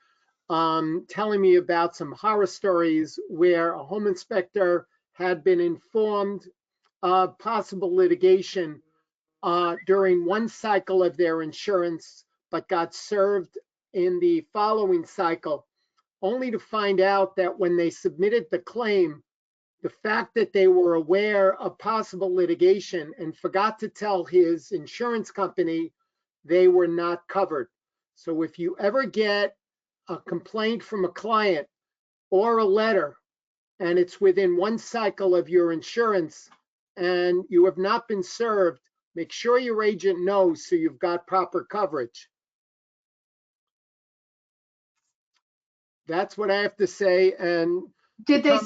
Speaker 1: telling me about some horror stories where a home inspector had been informed of possible litigation during one cycle of their insurance, but got served in the following cycle, only to find out that when they submitted the claim, the fact that they were aware of possible litigation and forgot to tell his insurance company they were not covered. So if you ever get a complaint from a client or a letter and it's within one cycle of your insurance and you have not been served, make sure your agent knows so you've got proper coverage. That's what I have to say. And
Speaker 2: Did they,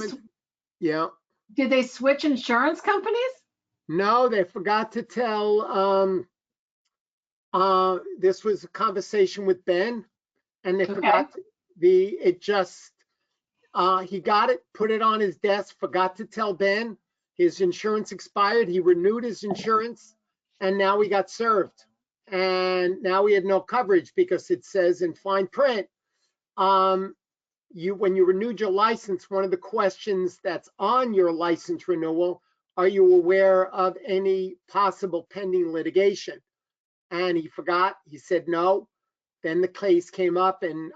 Speaker 1: yeah.
Speaker 2: did they switch insurance companies?
Speaker 1: No, they forgot to tell, this was a conversation with Ben, and they forgot he got it, put it on his desk, forgot to tell Ben. His insurance expired, he renewed his insurance, and now he got served. And now he had no coverage because it says in fine print, when you renewed your license, one of the questions that's on your license renewal, are you aware of any possible pending litigation? And he forgot, he said no. Then the case came up and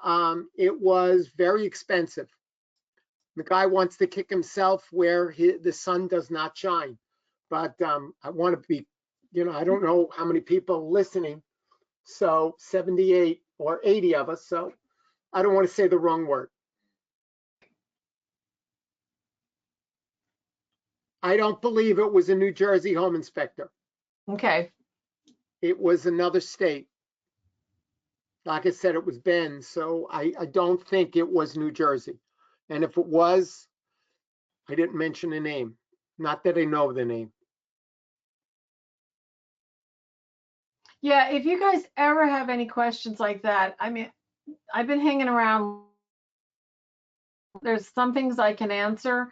Speaker 1: it was very expensive. The guy wants to kick himself where the sun does not shine. But I want to be, you know, I don't know how many people are listening. So 78 or 80 of us. So I don't want to say the wrong word. I don't believe it was a New Jersey home inspector.
Speaker 2: Okay.
Speaker 1: It was another state. Like I said, it was Ben, so I don't think it was New Jersey. And if it was, I didn't mention the name. Not that I know the name.
Speaker 2: Yeah, if you guys ever have any questions like that, I mean, I've been hanging around. There's some things I can answer,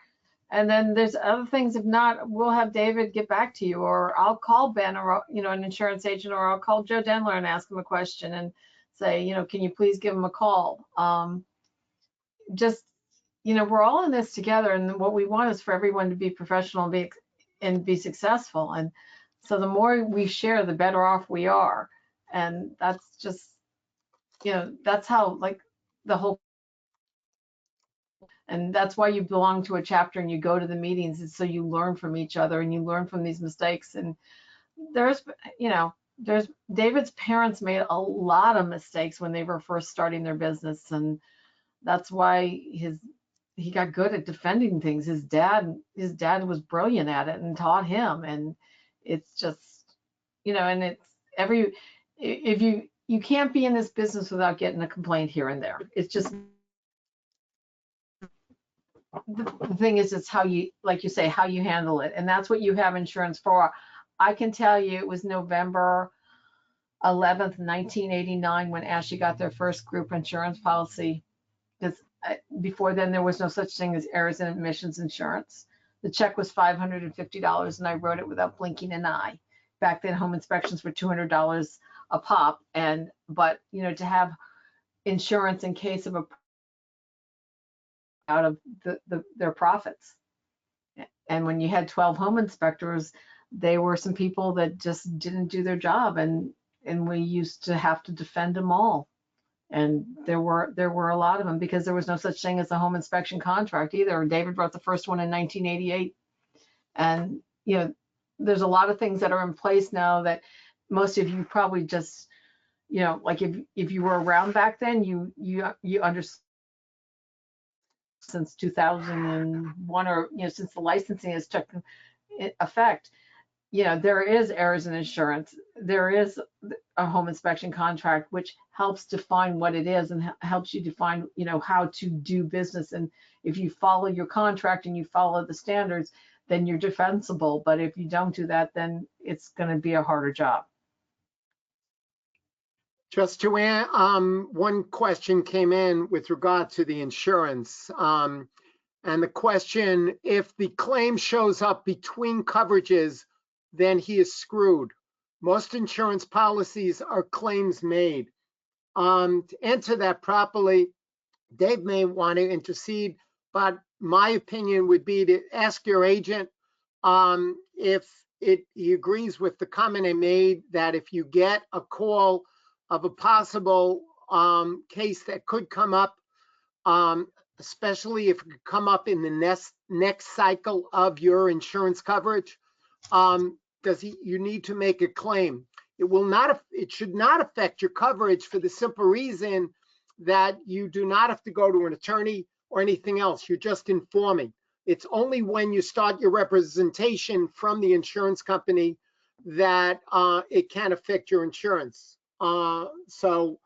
Speaker 2: and then there's other things, if not, we'll have David get back to you, or I'll call Ben or, you know, an insurance agent, or I'll call Joe Denler and ask him a question and say, you know, can you please give him a call? Just, you know, we're all in this together, and what we want is for everyone to be professional and be successful. And so the more we share, the better off we are. And that's just, you know, that's how, like, the whole, and that's why you belong to a chapter and you go to the meetings, is so you learn from each other and you learn from these mistakes. And there's, you know, David's parents made a lot of mistakes when they were first starting their business, and that's why he got good at defending things. His dad was brilliant at it and taught him. And it's just, you know, and it's if you can't be in this business without getting a complaint here and there. It's just, the thing is, it's how you, like you say, how you handle it. And that's what you have insurance for. I can tell you it was November 11th, 1989 when Ashley got their first group insurance policy. Because before then, there was no such thing as errors and omissions insurance. The check was $550 and I wrote it without blinking an eye. Back then, home inspections were $200 a pop. But to have insurance in case of out of their profits. And when you had 12 home inspectors, they were some people that just didn't do their job, and we used to have to defend them all. And there were a lot of them because there was no such thing as a home inspection contract either. David wrote the first one in 1988. And there's a lot of things that are in place now that most of you probably just, like if you were around back then, you understand. Since 2001, or since the licensing has taken effect, there is errors in insurance. There is a home inspection contract, which helps define what it is and helps you define, how to do business. And if you follow your contract and you follow the standards, then you're defensible. But if you don't do that, then it's going to be a harder job.
Speaker 1: Just to one question came in with regard to the insurance. And the question, if the claim shows up between coverages, then he is screwed. Most insurance policies are claims made. To answer that properly, Dave may want to intercede, but my opinion would be to ask your agent if he agrees with the comment I made, that if you get a call of a possible case that could come up, especially if it could come up in the next cycle of your insurance coverage, you need to make a claim. It should not affect your coverage for the simple reason that you do not have to go to an attorney or anything else. You're just informing. It's only when you start your representation from the insurance company that it can affect your insurance. So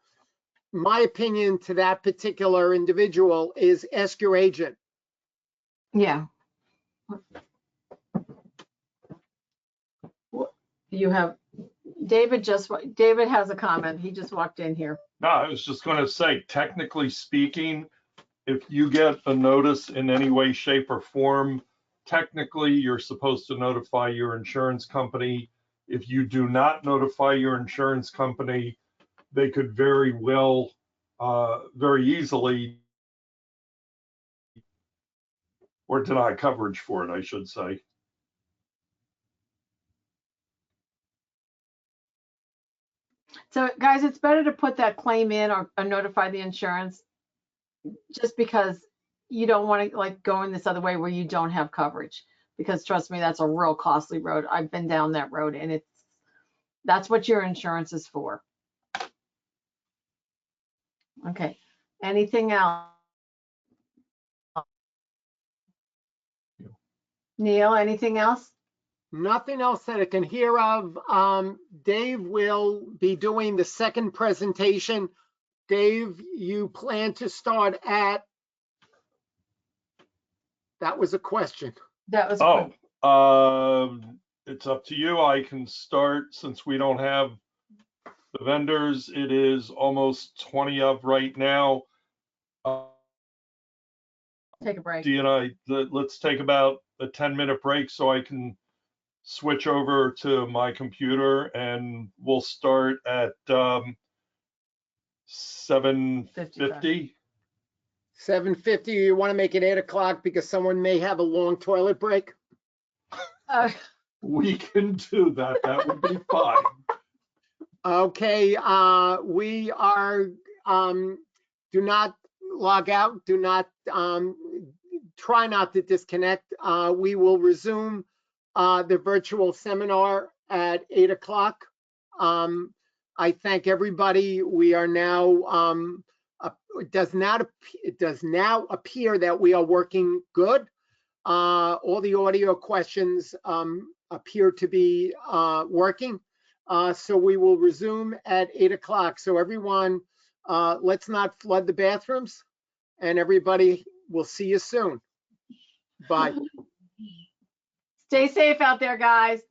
Speaker 1: my opinion to that particular individual is ask your agent.
Speaker 2: Yeah. You have, David has a comment. He just walked in here.
Speaker 4: No, I was just going to say, technically speaking, if you get a notice in any way, shape, or form, technically you're supposed to notify your insurance company. If you do not notify your insurance company, they could very well, very easily, or deny coverage for it, I should say.
Speaker 2: So guys, it's better to put that claim in or notify the insurance, just because you don't want to like go in this other way where you don't have coverage, because trust me, that's a real costly road. I've been down that road, and that's what your insurance is for. Okay, anything else? Neil, anything else?
Speaker 1: Nothing else that I can hear of. Dave will be doing the second presentation. Dave, you plan to start at? That was a question.
Speaker 2: That was
Speaker 4: It's up to you. I can start, since we don't have the vendors. It is almost 20 of right now.
Speaker 2: Take a break.
Speaker 4: Dee and I, let's take about a 10-minute break so I can switch over to my computer, and we'll start at 7:50.
Speaker 1: 7:50. You want to make it 8 o'clock because someone may have a long toilet break?
Speaker 4: We can do that. That would be fine.
Speaker 1: Okay, we are, do not log out, do not, try not to disconnect. We will resume the virtual seminar at 8 o'clock. I thank everybody. We are now, it does now appear that we are working good. All the audio questions appear to be working. So we will resume at 8 o'clock. So everyone, let's not flood the bathrooms, and everybody, will see you soon. Bye.
Speaker 2: Stay safe out there, guys.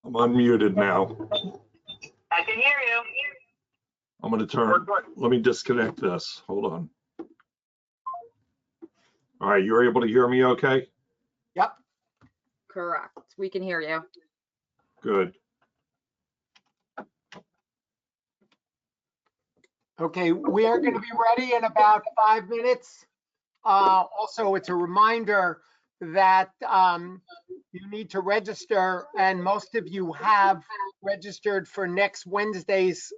Speaker 4: I'm unmuted now.
Speaker 5: I can hear you.
Speaker 4: I'm gonna
Speaker 1: We're
Speaker 4: turn,
Speaker 1: good.
Speaker 4: let me disconnect this. Hold on. All right, you're able to hear me okay?
Speaker 1: Yep.
Speaker 6: Correct. We can hear you.
Speaker 4: Good.
Speaker 1: Okay, we are going to be ready in about 5 minutes. Also, it's a reminder that you need to register, and most of you have registered for next Wednesday's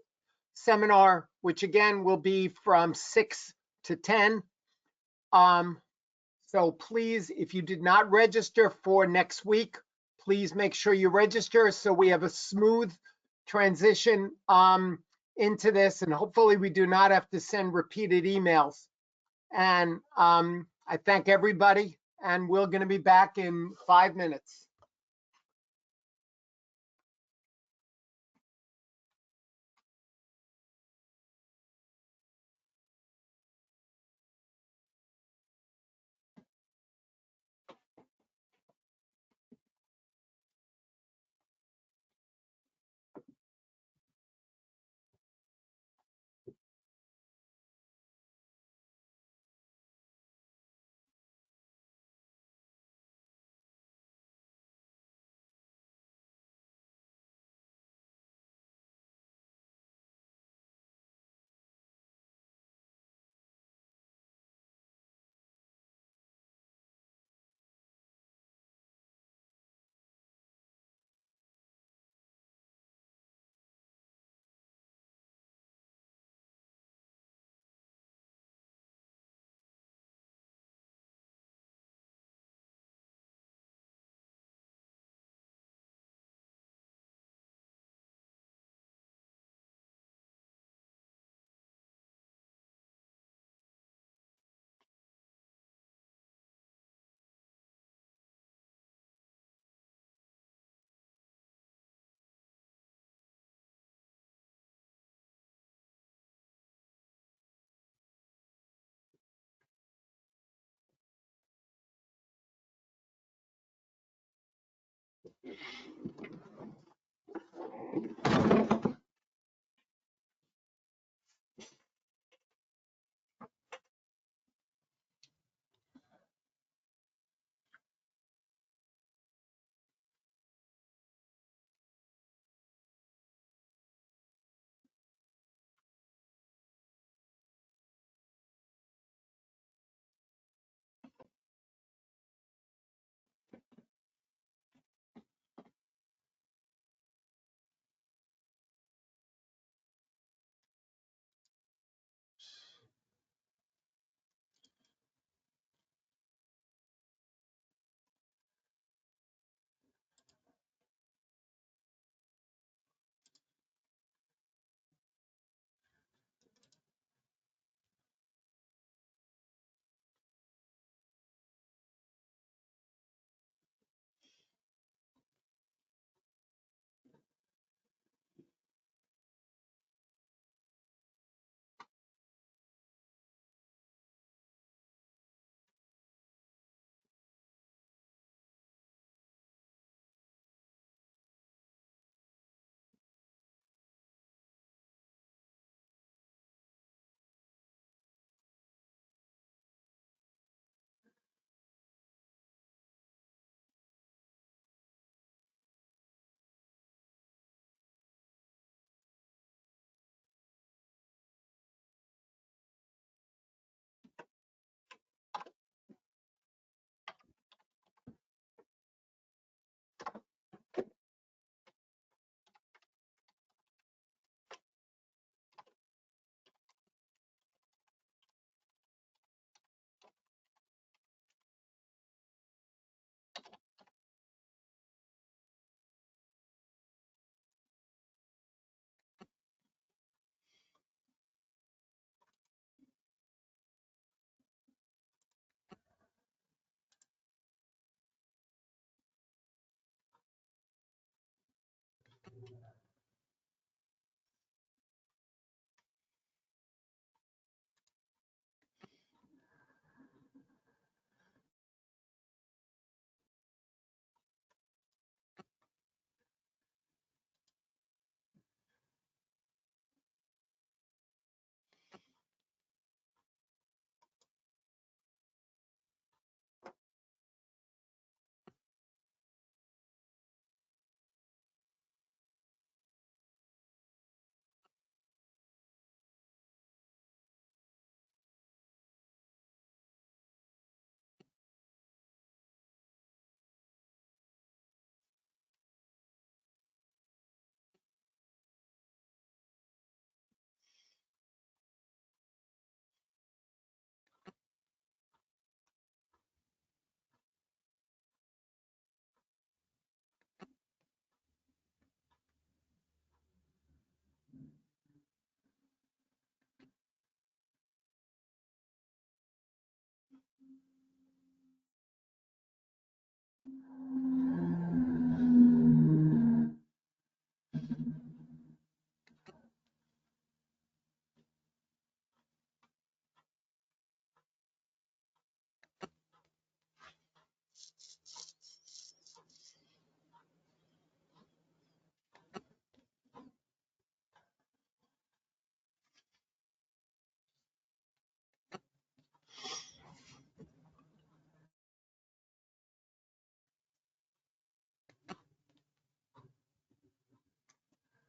Speaker 1: seminar, which again will be from 6 to 10. So please, if you did not register for next week, please make sure you register so we have a smooth transition into this, and hopefully we do not have to send repeated emails. And I thank everybody, and we're going to be back in 5 minutes.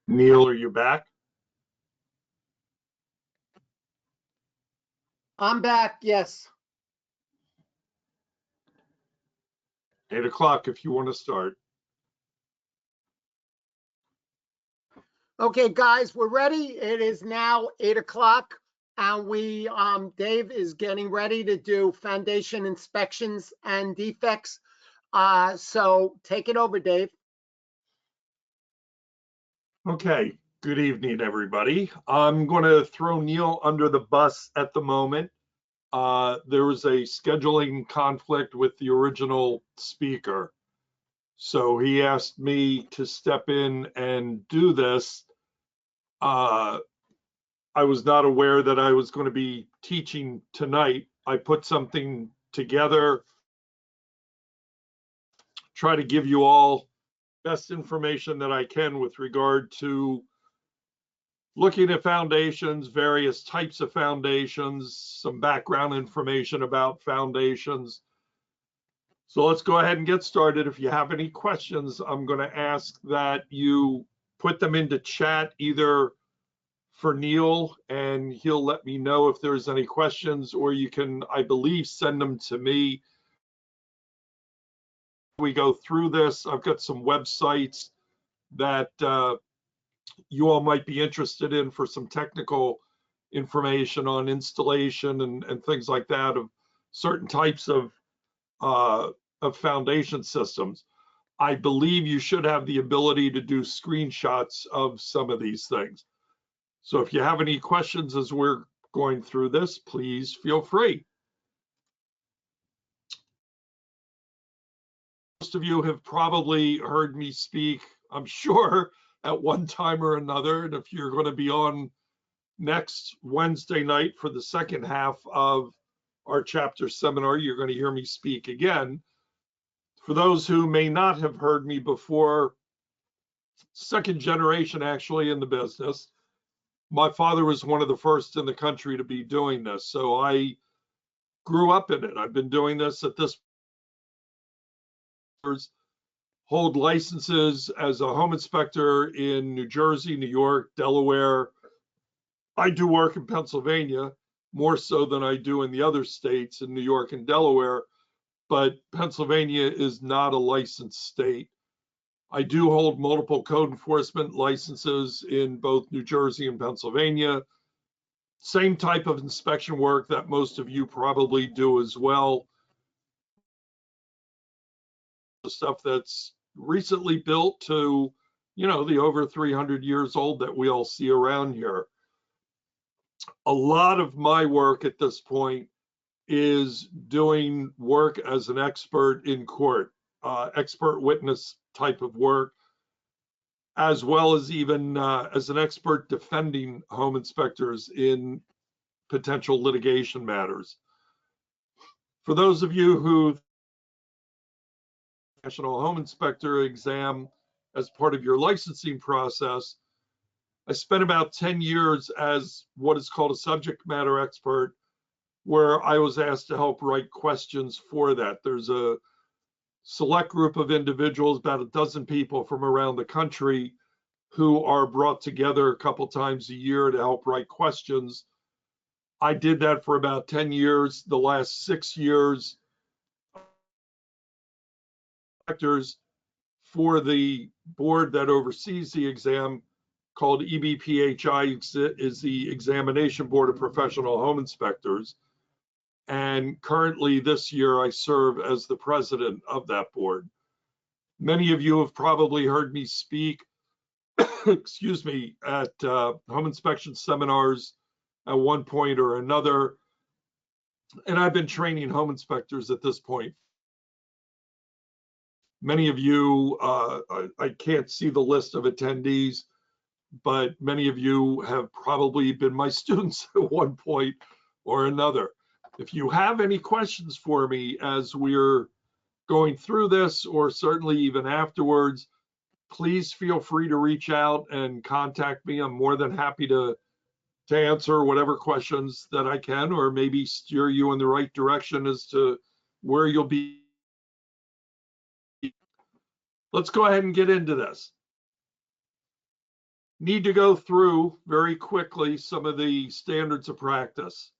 Speaker 4: Neil, are you back?
Speaker 1: I'm back, yes.
Speaker 4: 8 o'clock if you want to start.
Speaker 1: Okay, guys, we're ready. It is now 8 o'clock and Dave is getting ready to do foundation inspections and defects. So take it over, Dave.
Speaker 4: Okay, good evening, everybody. I'm going to throw Neil under the bus at the moment. There was a scheduling conflict with the original speaker. So he asked me to step in and do this. I was not aware that I was going to be teaching tonight. I put something together, try to give you all best information that I can with regard to looking at foundations, various types of foundations, some background information about foundations. So let's go ahead and get started. If you have any questions, I'm going to ask that you put them into chat either for Neil and he'll let me know if there's any questions, or you can, I believe, send them to me. We go through this. I've got some websites that you all might be interested in for some technical information on installation and things like that of certain types of foundation systems. I believe you should have the ability to do screenshots of some of these things. So if you have any questions as we're going through this, please feel free. Most of you have probably heard me speak, I'm sure, at one time or another. And if you're going to be on next Wednesday night for the second half of our chapter seminar, you're going to hear me speak again. For those who may not have heard me before, second generation actually in the business. My father was one of the first in the country to be doing this, so I grew up in it. I've been doing this at this hold licenses as a home inspector in New Jersey, New York, Delaware. I do work in Pennsylvania more so than I do in the other states in New York and Delaware, but Pennsylvania is not a licensed state. I do hold multiple code enforcement licenses in both New Jersey and Pennsylvania. Same type of inspection work that most of you probably do as well. The stuff that's recently built to, you know, the over 300 years old that we all see around here. A lot of my work at this point is doing work as an expert in court, expert witness type of work, as well as even as an expert defending home inspectors in potential litigation matters. For those of you who National Home Inspector exam as part of your licensing process, I spent about 10 years as what is called a subject matter expert, where I was asked to help write questions for that. There's a select group of individuals, about a dozen people from around the country, who are brought together a couple times a year to help write questions. I did that for about 10 years. The last 6 years, for the board that oversees the exam, called EBPHI, is the Examination Board of Professional Home Inspectors. And currently this year, I serve as the president of that board. Many of you have probably heard me speak, excuse me, at home inspection seminars at one point or another. And I've been training home inspectors at this point. Many of you, I can't see the list of attendees, but many of you have probably been my students at one point or another. If you have any questions for me as we're going through this, or certainly even afterwards, please feel free to reach out and contact me. I'm more than happy to answer whatever questions that I can, or maybe steer you in the right direction as to where you'll be. Let's go ahead and get into this. need to go through very quickly some of the standards of practice.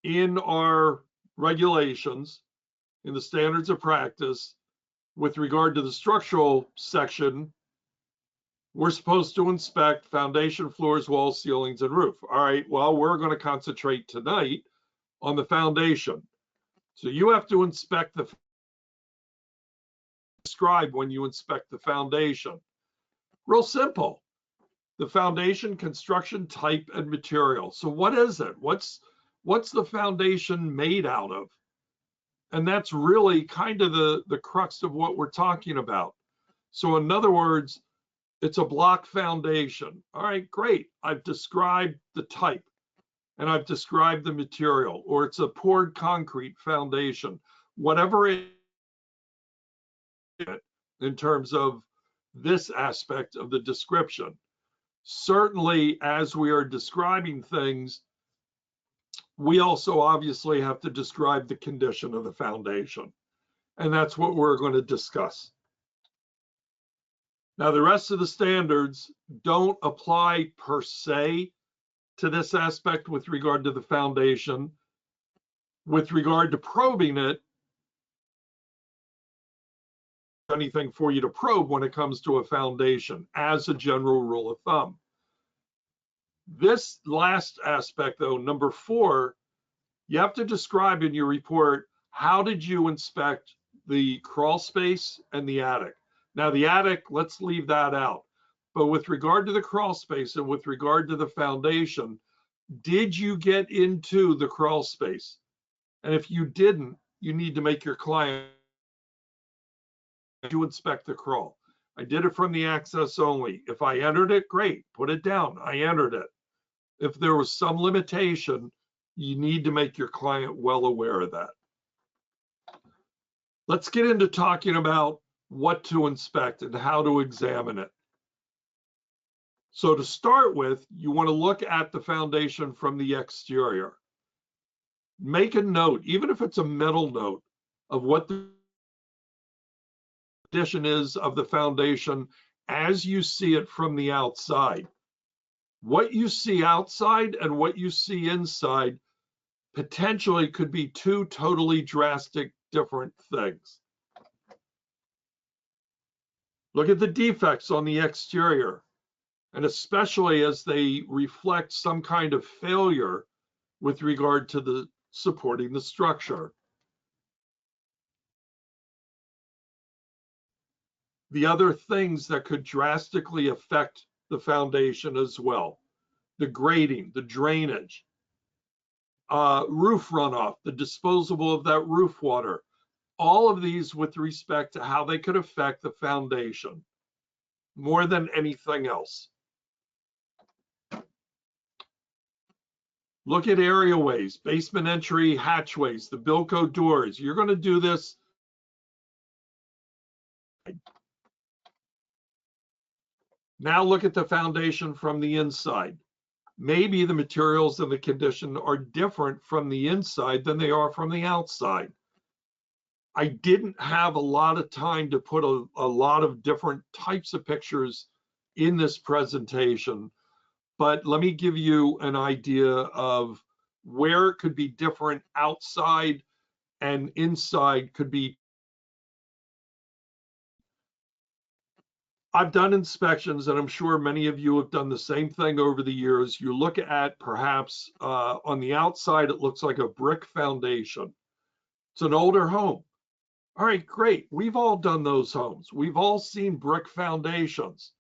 Speaker 4: In our regulations, in the standards of practice, with regard to the structural section, we're supposed to inspect foundation, floors, walls, ceilings, and roof. All right, well, we're going to concentrate tonight on the foundation. So you have to describe when you inspect the foundation. Real simple. The foundation, construction type, and material. So what is it? What's the foundation made out of? And that's really kind of the crux of what we're talking about. So in other words, it's a block foundation. All right, great. I've described the type and I've described the material, or it's a poured concrete foundation, whatever it is in terms of this aspect of the description. Certainly, as we are describing things, we also obviously have to describe the condition of the foundation. And that's what we're going to discuss. Now, the rest of the standards don't apply per se to this aspect with regard to the foundation. With regard to probing it, anything for you to probe when it comes to a foundation as a general rule of thumb. This last aspect, though, number 4, you have to describe in your report, how did you inspect the crawl space and the attic? Now, the attic, let's leave that out. But with regard to the crawl space and with regard to the foundation, did you get into the crawl space? And if you didn't, you need to make your client to inspect the crawl. I did it from the access only. If I entered it, great, put it down. I entered it. If there was some limitation, you need to make your client well aware of that. Let's get into talking about what to inspect and how to examine it. So to start with, you want to look at the foundation from the exterior. Make a note, even if it's a mental note, of what the condition is of the foundation as you see it from the outside. What you see outside and what you see inside potentially could be 2 totally drastic different things. Look at the defects on the exterior, and especially as they reflect some kind of failure with regard to the supporting the structure. The other things that could drastically affect the foundation as well: the grading, the drainage, roof runoff, the disposal of that roof water, all of these with respect to how they could affect the foundation more than anything else. Look at areaways, basement entry hatchways, the Bilco doors. You're going to do this. Now look at the foundation from the inside. Maybe the materials and the condition are different from the inside than they are from the outside. I didn't have a lot of time to put a lot of different types of pictures in this presentation, but let me give you an idea of where it could be different outside and inside could be. I've done inspections, and I'm sure many of you have done the same thing over the years. You look at perhaps on the outside, it looks like a brick foundation. It's an older home. All right, great. We've all done those homes. We've all seen brick foundations.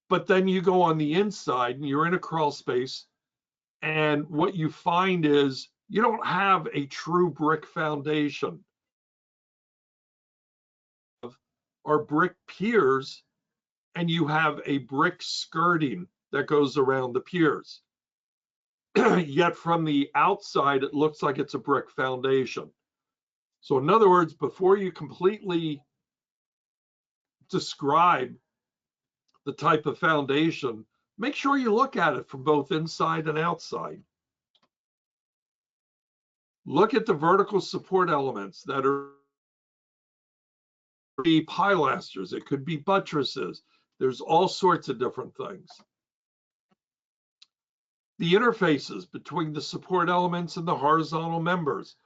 Speaker 4: But then you go on the inside and you're in a crawl space, and what you find is you don't have a true brick foundation. Or brick piers, and you have a brick skirting that goes around the piers. Yet from the outside, it looks like it's a brick foundation. So in other words, before you completely describe the type of foundation, make sure you look at it from both inside and outside. Look at the vertical support elements that are be pilasters, it could be buttresses, There's all sorts of different things. The interfaces between the support elements and the horizontal members.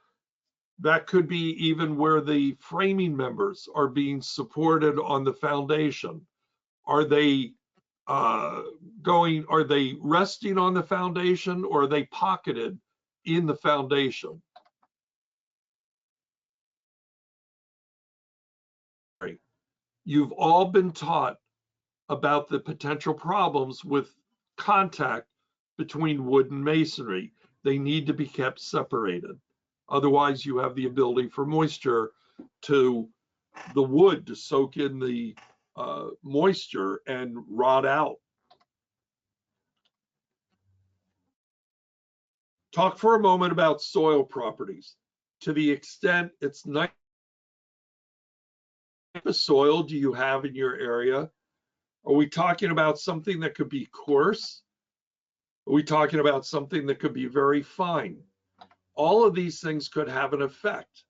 Speaker 4: That could be even where the framing members are being supported on the foundation. Are they are they resting on the foundation, or are they pocketed in the foundation? You've all been taught about the potential problems with contact between wood and masonry. They need to be kept separated. Otherwise, you have the ability for moisture to the wood to soak in the moisture and rot out. Talk for a moment about soil properties. To the extent it's not, what type of soil do you have in your area? Are we talking about something that could be coarse? Are we talking about something that could be very fine? All of these things could have an effect.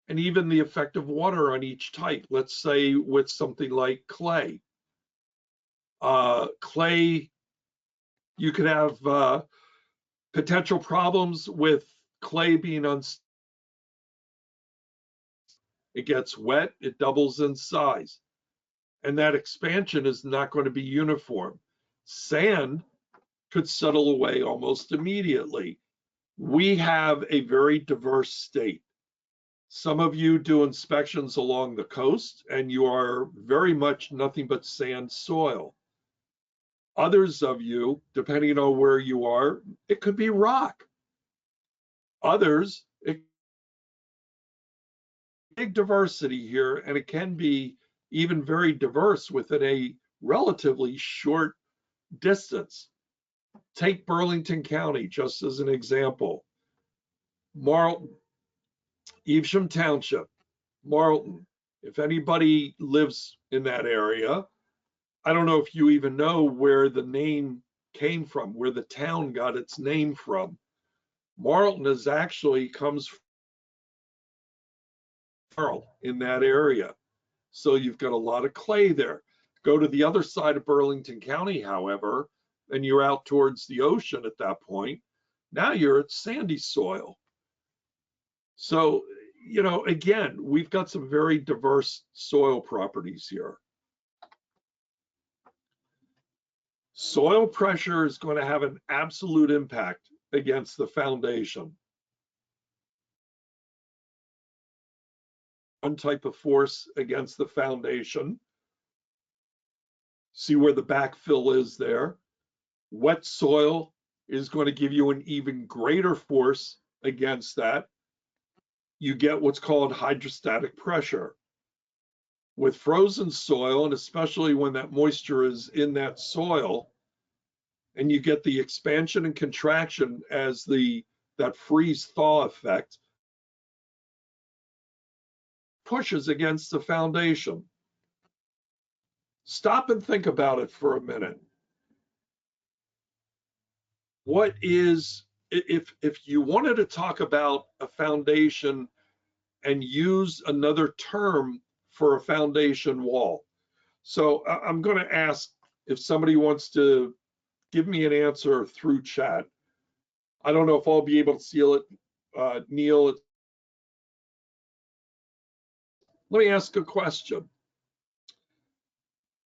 Speaker 4: And even the effect of water on each type. Let's say with something like clay. Clay, you could have potential problems with clay being unstable. It gets wet, it doubles in size. And that expansion is not going to be uniform. Sand could settle away almost immediately. We have a very diverse state. Some of you do inspections along the coast, and you are very much nothing but sand soil. Others of you, depending on where you are, it could be rock. Others, big diversity here, and it can be even very diverse within a relatively short distance. Take Burlington County just as an example. Marlton, Evesham Township, Marlton. If anybody lives in that area, I don't know if you even know where the name came from, where the town got its name from. Marlton is actually comes from in that area. So you've got a lot of clay there. Go to the other side of Burlington County, however, and you're out towards the ocean at that point. Now you're at sandy soil. So, you know, again, we've got some very diverse soil properties here. Soil pressure is going to have an absolute impact against the foundation. One type of force against the foundation. See where the backfill is there. Wet soil is going to give you an even greater force against that. You get what's called hydrostatic pressure. With frozen soil, and especially when that moisture is in that soil, and you get the expansion and contraction as that freeze-thaw effect pushes against the foundation. Stop and think about it for a minute. What is, if you wanted to talk about a foundation and use another term for a foundation wall. So I'm going to ask if somebody wants to give me an answer through chat. I don't know if I'll be able to see it, Neil. Let me ask a question.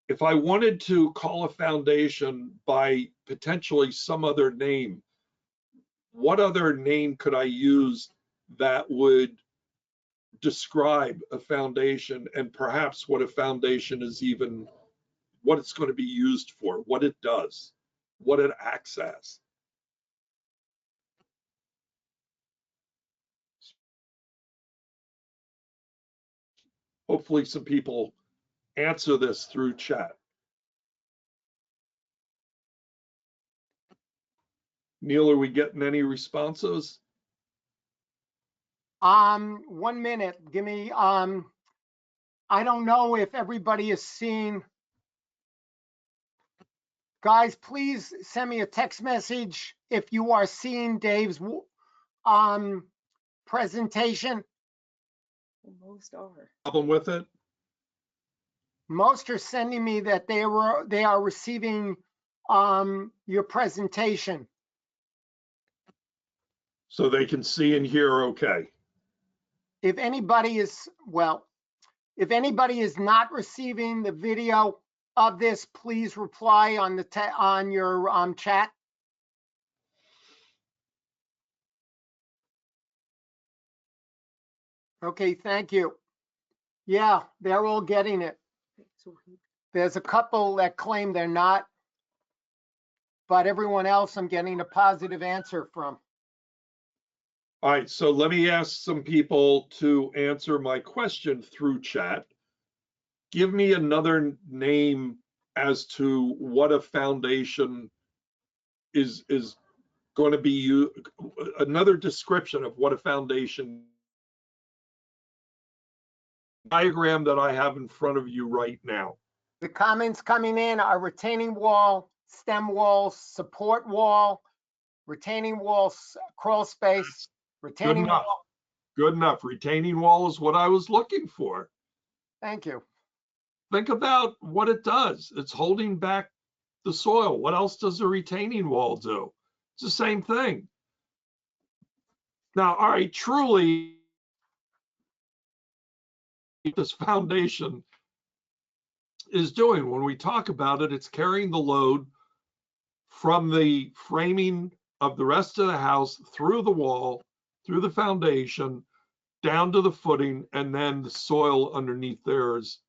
Speaker 4: If I wanted to call a foundation by potentially some other name, what other name could I use that would describe a foundation, and perhaps what a foundation is, even what it's going to be used for, what it does, what it acts as? Hopefully some people answer this through chat. Neil, are we getting any responses?
Speaker 1: 1 minute, give me, I don't know if everybody has seen. Guys, please send me a text message if you are seeing Dave's presentation.
Speaker 6: Most are.
Speaker 4: Problem with it?
Speaker 1: Most are sending me that they are receiving your presentation.
Speaker 4: So they can see and hear okay.
Speaker 1: If anybody is, well, if anybody is not receiving the video of this, please reply on on your chat. Okay, thank you. Yeah, they're all getting it. There's a couple that claim they're not, but everyone else I'm getting a positive answer from.
Speaker 4: All right, so let me ask some people to answer my question through chat. Give me another name as to what a foundation is going to be, another description of what a foundation diagram that I have in front of you right now.
Speaker 1: The comments coming in are retaining wall, stem wall, support wall, retaining wall, crawl space, retaining
Speaker 4: enough.
Speaker 1: wall.
Speaker 4: Good enough. Retaining wall is what I was looking for.
Speaker 1: Thank you.
Speaker 4: Think about what it does. It's holding back the soil. What else does a retaining wall do? It's the same thing. Now, all right, truly, this foundation is doing, when we talk about it, it's carrying the load from the framing of the rest of the house through the wall, through the foundation, down to the footing, and then the soil underneath there is,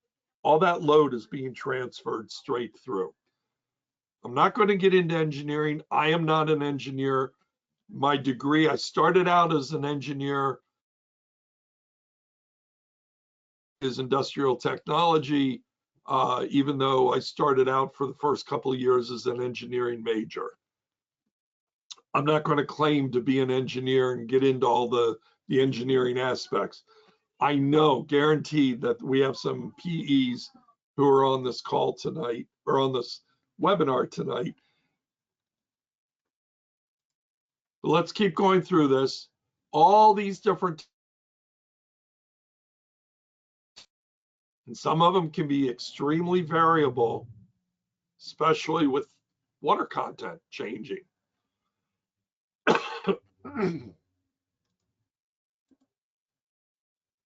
Speaker 4: all that load is being transferred straight through. I'm not going to get into engineering. I am not an engineer. My degree, I started out as an engineer, is industrial technology, even though I started out for the first couple of years as an engineering major. I'm not going to claim to be an engineer and get into all the engineering aspects. I know, guaranteed, that we have some PEs who are on this call tonight, or on this webinar tonight. But let's keep going through this. All these different, and some of them can be extremely variable, especially with water content changing.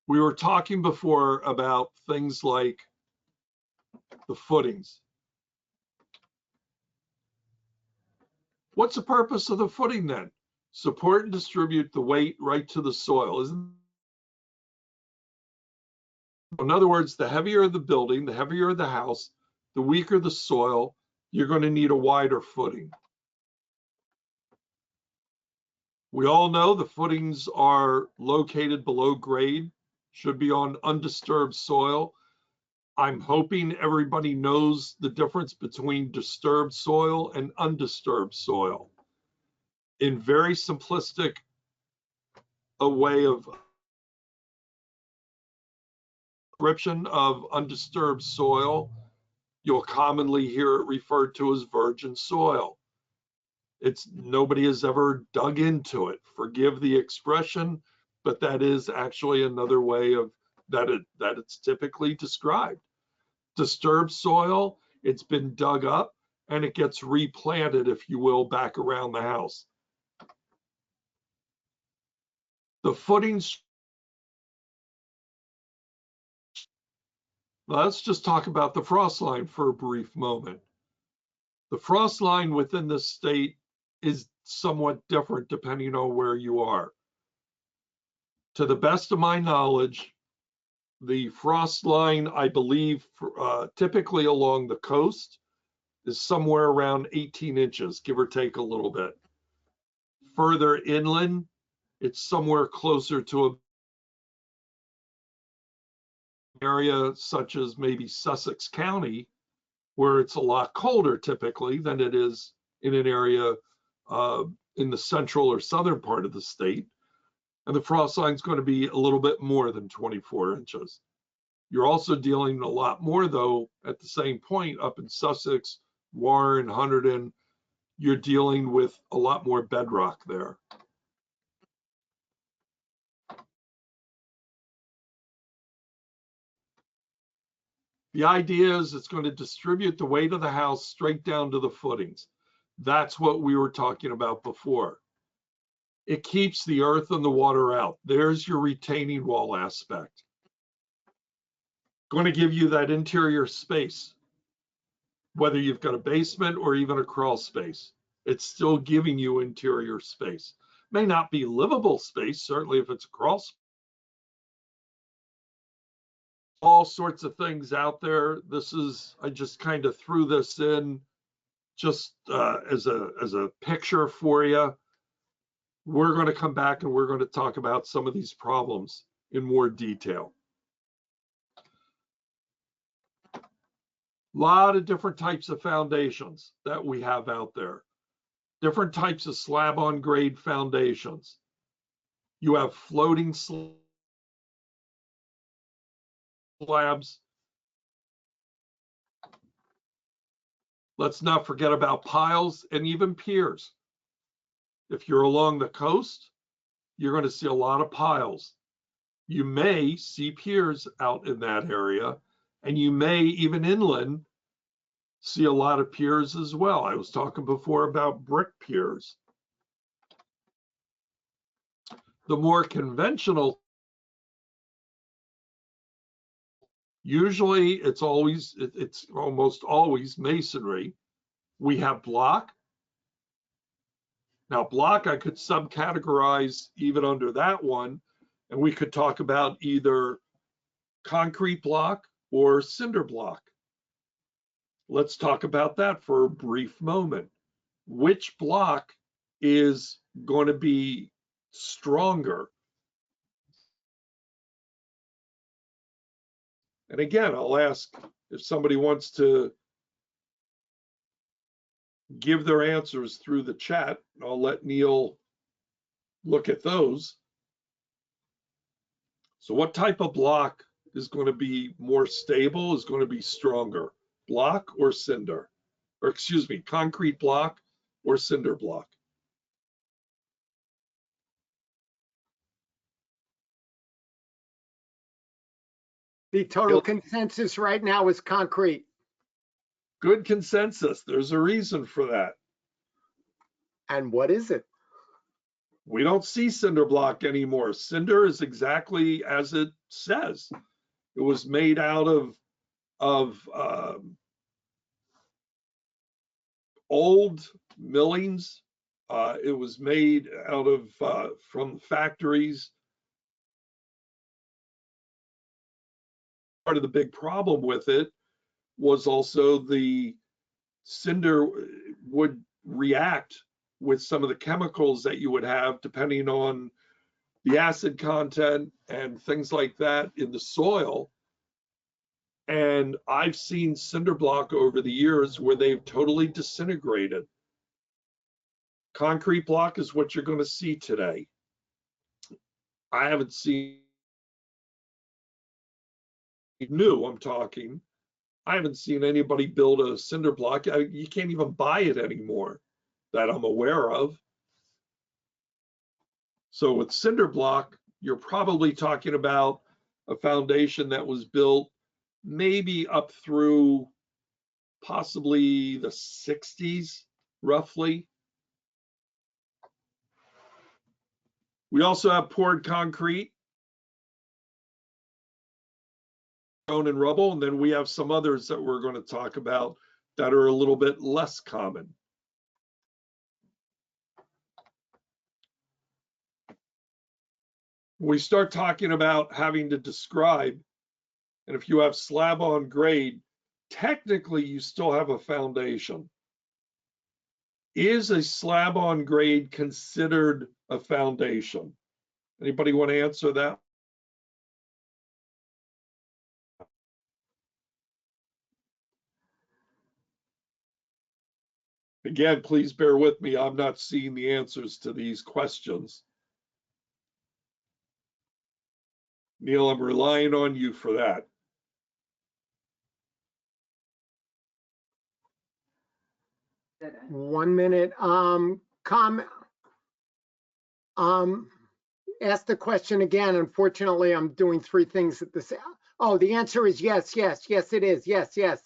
Speaker 4: We were talking before about things like the footings. What's the purpose of the footing then? Support and distribute the weight right to the soil. In other words, the heavier the building, the heavier the house, the weaker the soil, you're going to need a wider footing. We all know the footings are located below grade, should be on undisturbed soil. I'm hoping everybody knows the difference between disturbed soil and undisturbed soil. In very simplistic a way of description of undisturbed soil, you'll commonly hear it referred to as virgin soil. It's, nobody has ever dug into it. Forgive the expression, but that is actually another way of that it's typically described. Disturbed soil, it's been dug up and it gets replanted, if you will, back around the house. The footings, let's just talk about the frost line for a brief moment. The frost line within the state is somewhat different depending on where you are. To the best of my knowledge, the frost line, I believe, typically along the coast is somewhere around 18 inches, give or take a little bit. Further inland, it's somewhere closer to an area such as maybe Sussex County, where it's a lot colder typically than it is in an area in the central or southern part of the state. And the frost line is going to be a little bit more than 24 inches. You're also dealing a lot more, though, at the same point up in Sussex, Warren, Hunterdon, you're dealing with a lot more bedrock there. The idea is it's going to distribute the weight of the house straight down to the footings. That's what we were talking about before. It keeps the earth and the water out. There's your retaining wall aspect. Going to give you that interior space, whether you've got a basement or even a crawl space. It's still giving you interior space. May not be livable space, certainly if it's a crawl space. All sorts of things out there. I just kind of threw this in just as a picture for you. We're going to come back and we're going to talk about some of these problems in more detail. A lot of different types of foundations that we have out there. Different types of slab on grade foundations. You have floating slabs. Let's not forget about piles and even piers. If you're along the coast, you're going to see a lot of piles. You may see piers out in that area, and you may even inland see a lot of piers as well. I was talking before about brick piers. The more conventional, usually it's almost always masonry. We have block. Now block I could subcategorize even under that one, and we could talk about either concrete block or cinder block. Let's talk about that for a brief moment. Which block is going to be stronger? And again, I'll ask if somebody wants to give their answers through the chat. I'll let Neil look at those. So what type of block is going to be more stable, is going to be stronger? Block or cinder? Or excuse me, concrete block or cinder block?
Speaker 1: The total consensus right now is concrete.
Speaker 4: Good consensus. There's a reason for that.
Speaker 1: And what is it?
Speaker 4: We don't see cinder block anymore. Cinder is exactly as it says. It was made out of old millings. It was made out of from factories. Part of the big problem with it was also the cinder would react with some of the chemicals that you would have depending on the acid content and things like that in the soil. And I've seen cinder block over the years where they've totally disintegrated. Concrete block is what you're going to see today. I haven't seen new, I'm talking. I haven't seen anybody build a cinder block. You can't even buy it anymore that I'm aware of. So with cinder block, you're probably talking about a foundation that was built maybe up through possibly the 60s, roughly. We also have poured concrete, stone and rubble, and then we have some others that we're going to talk about that are a little bit less common. We start talking about having to describe, and if you have slab on grade, technically you still have a foundation. Is a slab on grade considered a foundation? Anybody want to answer that? Again, please bear with me. I'm not seeing the answers to these questions. Neil, I'm relying on you for that.
Speaker 1: One minute. Ask the question again. Unfortunately, I'm doing three things at the same. Oh, the answer is yes, yes, yes, it is. Yes, yes.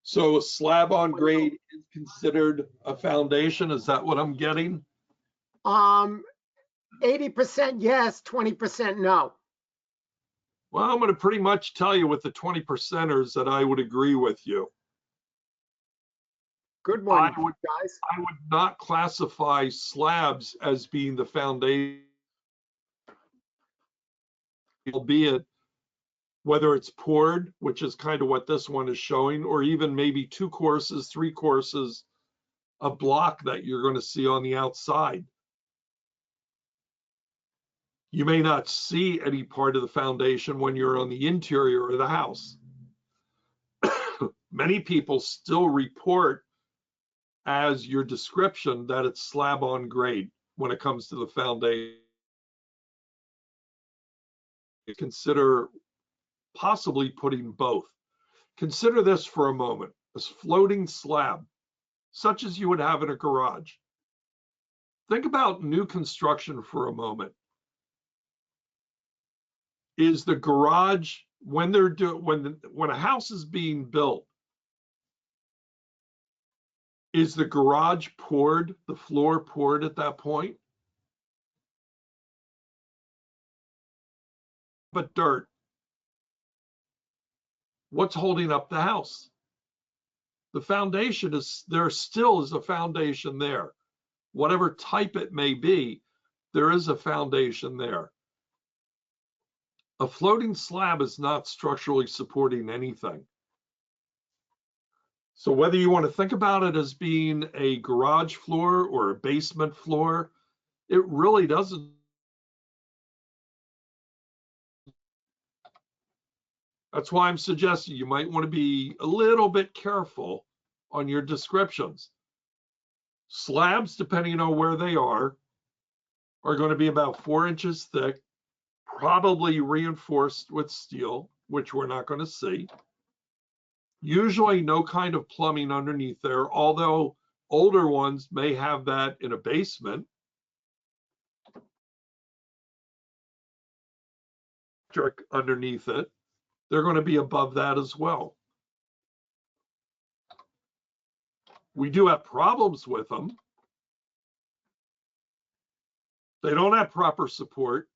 Speaker 4: So a slab on grade is considered a foundation? Is that what I'm getting?
Speaker 1: 80% yes, 20% no.
Speaker 4: Well, I'm going to pretty much tell you with the 20%ers that I would agree with you.
Speaker 1: Good one,
Speaker 4: I would
Speaker 1: guys.
Speaker 4: not classify slabs as being the foundation, albeit whether it's poured, which is kind of what this one is showing, or even maybe 2 courses, 3 courses of block that you're going to see on the outside. You may not see any part of the foundation when you're on the interior of the house. Many people still report as your description that it's slab on grade when it comes to the foundation. Consider possibly putting both. Consider this for a moment, a floating slab, such as you would have in a garage. Think about new construction for a moment. Is the garage, when they're when a house is being built, is the garage poured, the floor poured at that point? But dirt. What's holding up the house? The foundation is, there still is a foundation there. Whatever type it may be, there is a foundation there. A floating slab is not structurally supporting anything. So whether you want to think about it as being a garage floor or a basement floor, it really doesn't. That's why I'm suggesting you might want to be a little bit careful on your descriptions. Slabs, depending on where they are going to be about 4 inches thick, probably reinforced with steel, which we're not going to see. Usually no kind of plumbing underneath there, although older ones may have that in a basement. Underneath it, they're going to be above that as well. We do have problems with them. They don't have proper support.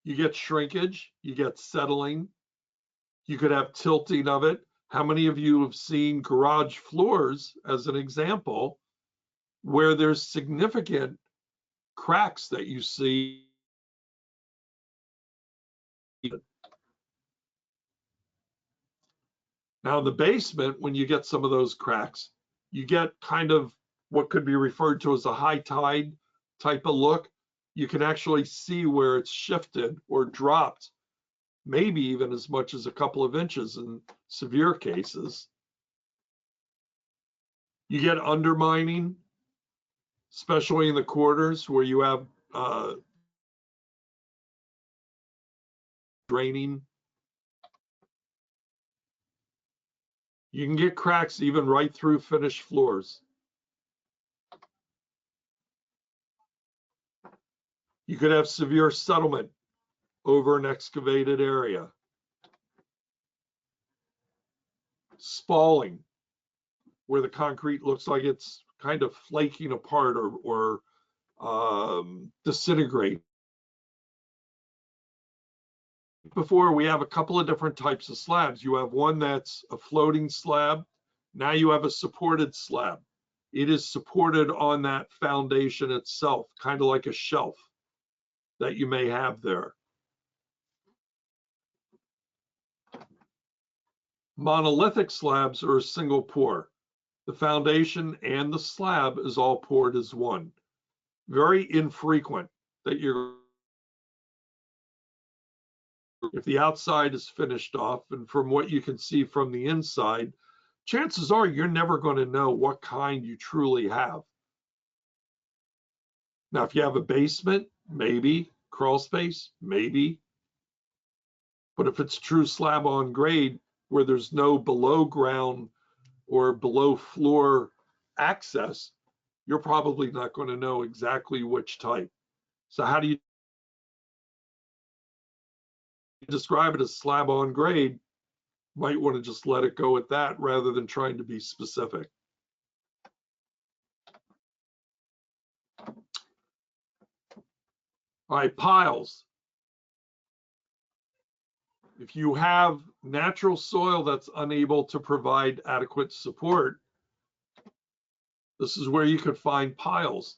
Speaker 4: You get shrinkage, you get settling, you could have tilting of it. How many of you have seen garage floors, as an example, where there's significant cracks that you see? Now, in the basement, when you get some of those cracks, you get kind of what could be referred to as a high tide type of look. You can actually see where it's shifted or dropped, maybe even as much as a couple of inches in severe cases. You get undermining, especially in the quarters where you have draining. You can get cracks even right through finished floors. You could have severe settlement over an excavated area. Spalling, where the concrete looks like it's kind of flaking apart or disintegrate. Before, we have a couple of different types of slabs. You have one that's a floating slab. Now you have a supported slab. It is supported on that foundation itself, kind of like a shelf that you may have there. Monolithic slabs are a single pour. The foundation and the slab is all poured as one. Very infrequent that if the outside is finished off, and from what you can see from the inside, chances are you're never going to know what kind you truly have. Now, if you have a basement, maybe. Crawl space, maybe. But if it's true slab on grade, where there's no below ground or below floor access, you're probably not going to know exactly which type. So how do you describe it as slab on grade, might want to just let it go at that rather than trying to be specific. All right, piles. If you have natural soil that's unable to provide adequate support, this is where you could find piles.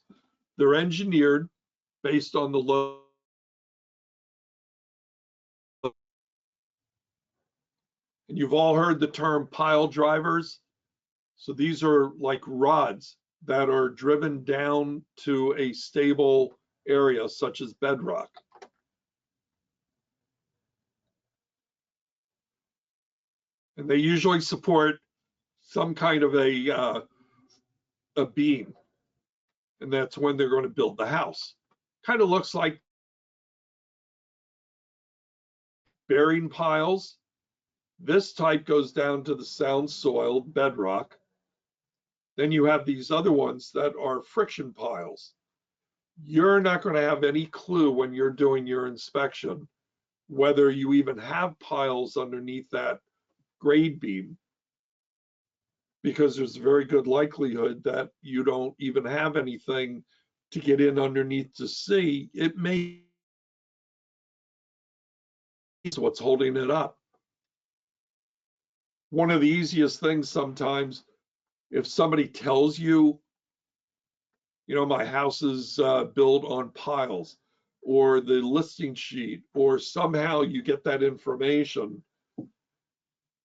Speaker 4: They're engineered based on the low. And you've all heard the term pile drivers. So these are like rods that are driven down to a stable area such as bedrock. And they usually support some kind of a beam. And that's when they're going to build the house. Kind of looks like bearing piles. This type goes down to the sound soil, bedrock. Then you have these other ones that are friction piles. You're not going to have any clue when you're doing your inspection whether you even have piles underneath that grade beam, because there's a very good likelihood that you don't even have anything to get in underneath to see. It may be what's holding it up. One of the easiest things sometimes, if somebody tells you, you know, my house is built on piles, or the listing sheet, or somehow you get that information,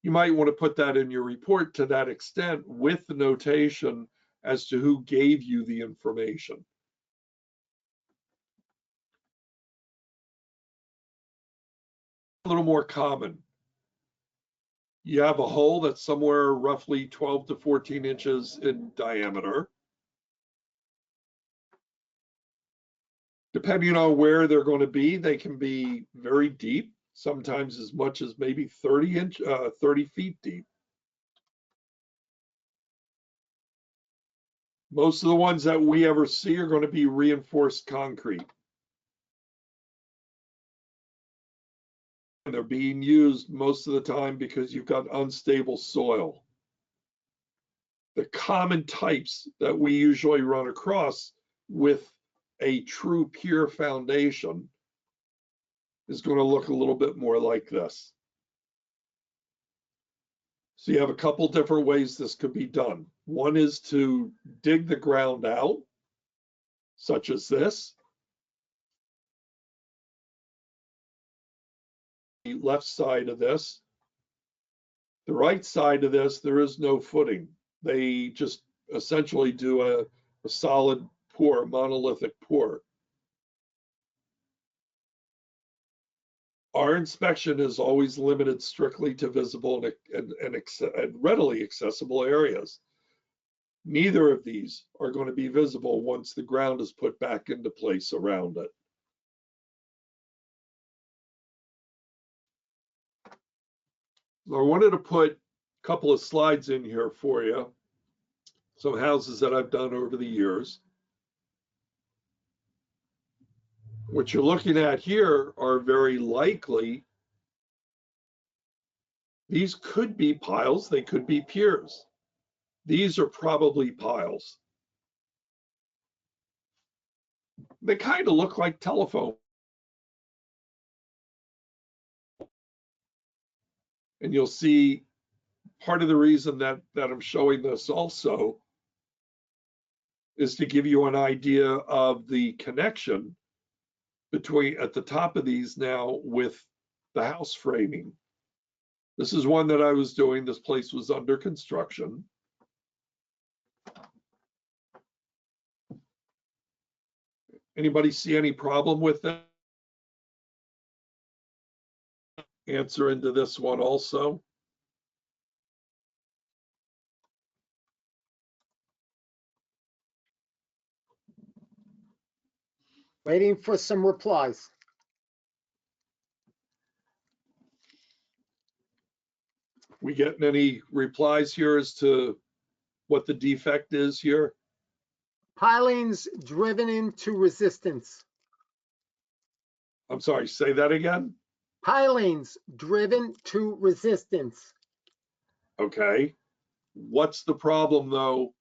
Speaker 4: you might want to put that in your report to that extent with the notation as to who gave you the information. A little more common. You have a hole that's somewhere roughly 12 to 14 inches in diameter. Depending on where they're going to be, they can be very deep, sometimes as much as maybe 30 feet deep. Most of the ones that we ever see are going to be reinforced concrete. And they're being used most of the time because you've got unstable soil. The common types that we usually run across with a true pure foundation is going to look a little bit more like this. So you have a couple different ways this could be done. One is to dig the ground out, such as this. The left side of this. The right side of this, there is no footing. They just essentially do a solid pour, monolithic pour. Our inspection is always limited strictly to visible and readily accessible areas. Neither of these are going to be visible once the ground is put back into place around it. So I wanted to put a couple of slides in here for you, some houses that I've done over the years. What you're looking at here are very likely, these could be piles, they could be piers. These are probably piles. They kind of look like telephone. And you'll see part of the reason that I'm showing this also is to give you an idea of the connection between at the top of these now with the house framing. This is one that I was doing. This place was under construction. Anybody see any problem with that? Answer into this one also.
Speaker 1: Waiting for some replies.
Speaker 4: We getting any replies here as to what the defect is here?
Speaker 1: Pilings driven into resistance.
Speaker 4: I'm sorry, say that again.
Speaker 1: pilings driven to resistance.
Speaker 7: Okay. What's the problem though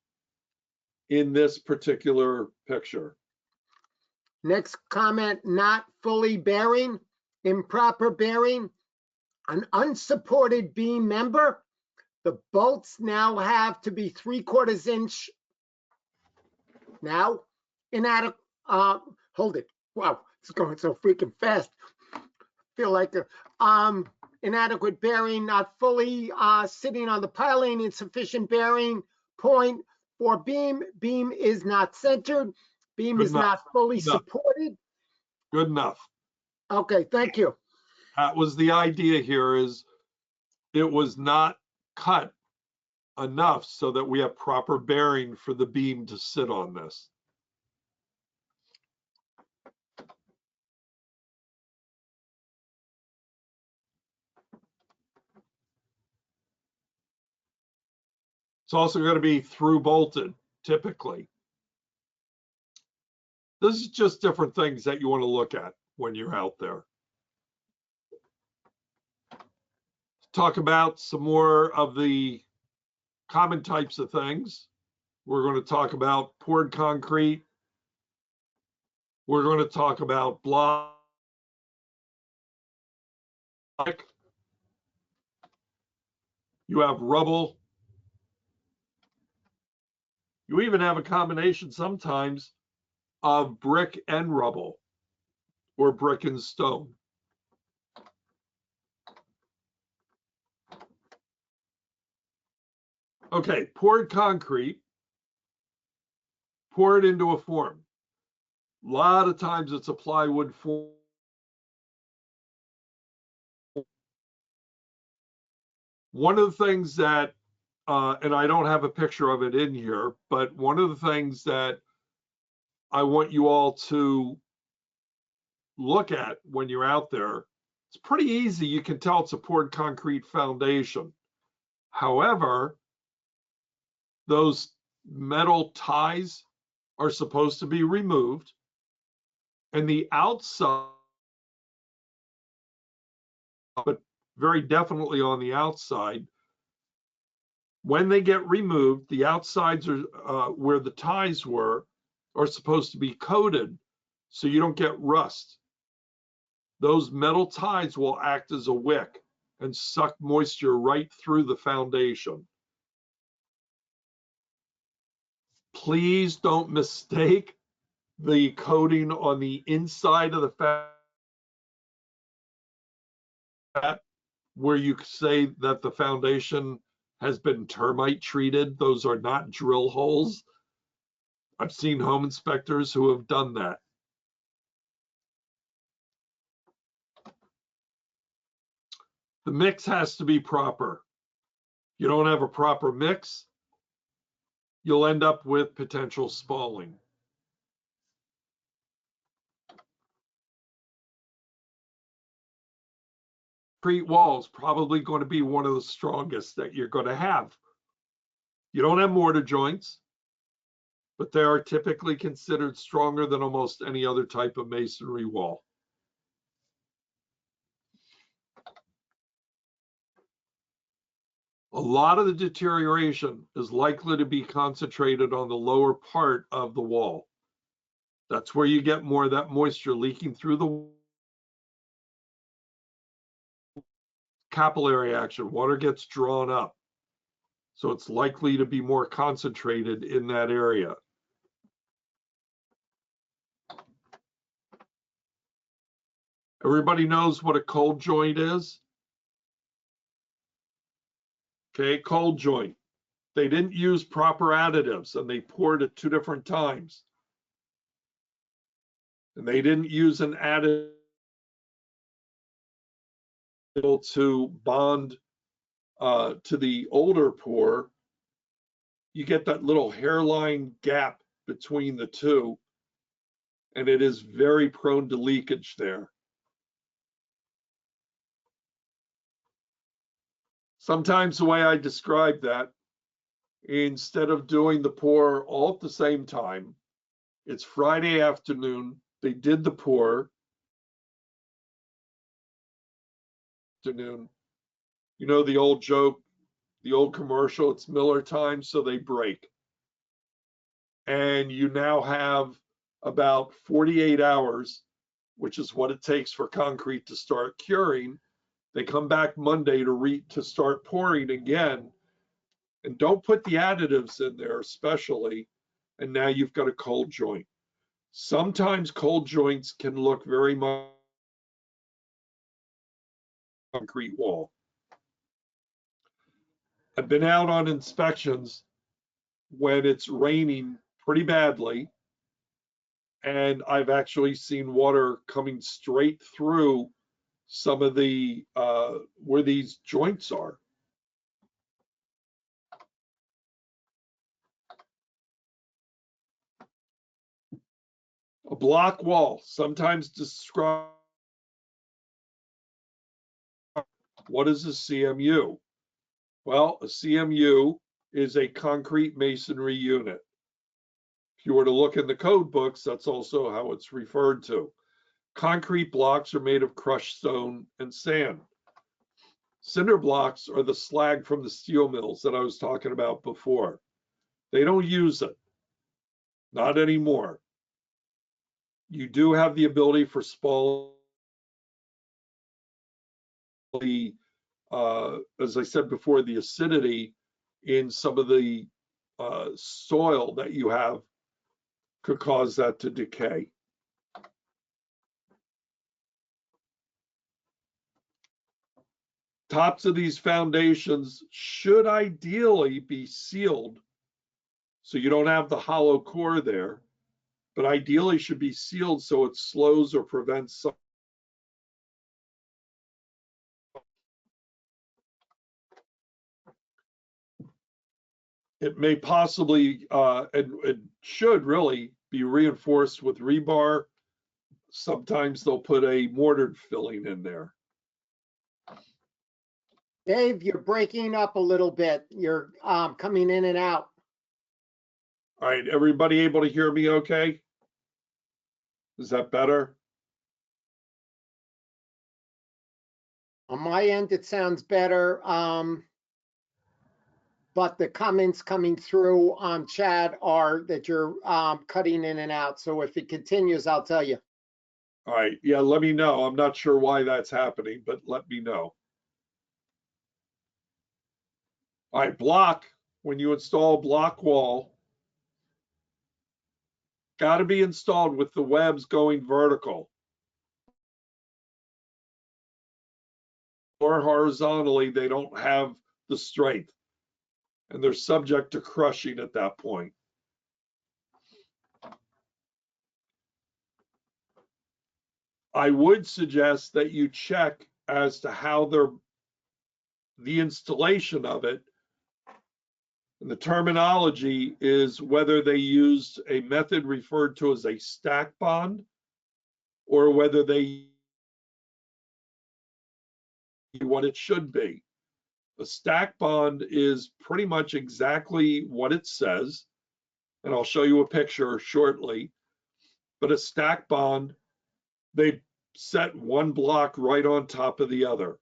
Speaker 7: in this particular picture?
Speaker 1: Next comment, not fully bearing, improper bearing, an unsupported beam member. The bolts now have to be 3/4 inch. Now, inadequate, hold it. Wow, it's going so freaking fast. Feel like inadequate bearing, not fully sitting on the piling, insufficient bearing point for beam. Beam is not centered. Beam
Speaker 7: Good
Speaker 1: is
Speaker 7: enough.
Speaker 1: not fully
Speaker 7: Good enough.
Speaker 1: supported.
Speaker 7: Good enough.
Speaker 1: Okay, thank you.
Speaker 7: That was the idea here, is it was not cut enough so that we have proper bearing for the beam to sit on this. It's also going to be through bolted typically. This is just different things that you want to look at when you're out there. Talk about some more of the common types of things. We're going to talk about poured concrete. We're going to talk about block. You have rubble. You even have a combination sometimes of brick and rubble, or brick and stone. Okay, poured concrete, pour it into a form. A lot of times it's a plywood form. One of the things that, and I don't have a picture of it in here, but one of the things that I want you all to look at when you're out there, it's pretty easy. You can tell it's a poured concrete foundation. However, those metal ties are supposed to be removed, and the outside, but very definitely on the outside, when they get removed, the outsides are where the ties were are supposed to be coated so you don't get rust. Those metal ties will act as a wick and suck moisture right through the foundation. Please don't mistake the coating on the inside of the where you say that the foundation has been termite treated. Those are not drill holes. I've seen home inspectors who have done that. The mix has to be proper. You don't have a proper mix, you'll end up with potential spalling. Concrete walls probably going to be one of the strongest that you're going to have. You don't have mortar joints, but they are typically considered stronger than almost any other type of masonry wall. A lot of the deterioration is likely to be concentrated on the lower part of the wall. That's where you get more of that moisture leaking through the capillary action. Water gets drawn up. So it's likely to be more concentrated in that area. Everybody knows what a cold joint is? Okay, cold joint. They didn't use proper additives and they poured at 2 different times. And they didn't use an additive to bond to the older pour. You get that little hairline gap between the two, and it is very prone to leakage there. Sometimes the way I describe that, instead of doing the pour all at the same time, it's Friday afternoon, they did the pour, afternoon. You know the old joke, the old commercial, it's Miller time, so they break. And you now have about 48 hours, which is what it takes for concrete to start curing. They come back Monday to start pouring again. And don't put the additives in there, especially. And now you've got a cold joint. Sometimes cold joints can look very much like a concrete wall. I've been out on inspections when it's raining pretty badly, and I've actually seen water coming straight through some of the where these joints are. A block wall, sometimes described. What is a CMU? Well, a CMU is a concrete masonry unit. If you were to look in the code books, that's also how it's referred to. Concrete blocks are made of crushed stone and sand. Cinder blocks are the slag from the steel mills that I was talking about before. They don't use it, not anymore. You do have the ability for small, as I said before, the acidity in some of the soil that you have could cause that to decay. Tops of these foundations should ideally be sealed so you don't have the hollow core there, but ideally should be sealed so it slows or prevents some. It may possibly, it should really be reinforced with rebar. Sometimes they'll put a mortared filling in there.
Speaker 1: Dave, you're breaking up a little bit. You're coming in and out.
Speaker 7: All right, everybody able to hear me okay? Is that better?
Speaker 1: On my end, it sounds better. But the comments coming through on chat are that you're cutting in and out. So if it continues, I'll tell you.
Speaker 7: All right, yeah, let me know. I'm not sure why that's happening, but let me know. All right, block, when you install a block wall, got to be installed with the webs going vertical. Or horizontally, they don't have the strength, and they're subject to crushing at that point. I would suggest that you check as to how the installation of it, and the terminology is whether they used a method referred to as a stack bond or whether they what it should be. A stack bond is pretty much exactly what it says, and I'll show you a picture shortly. But a stack bond, they set one block right on top of the other,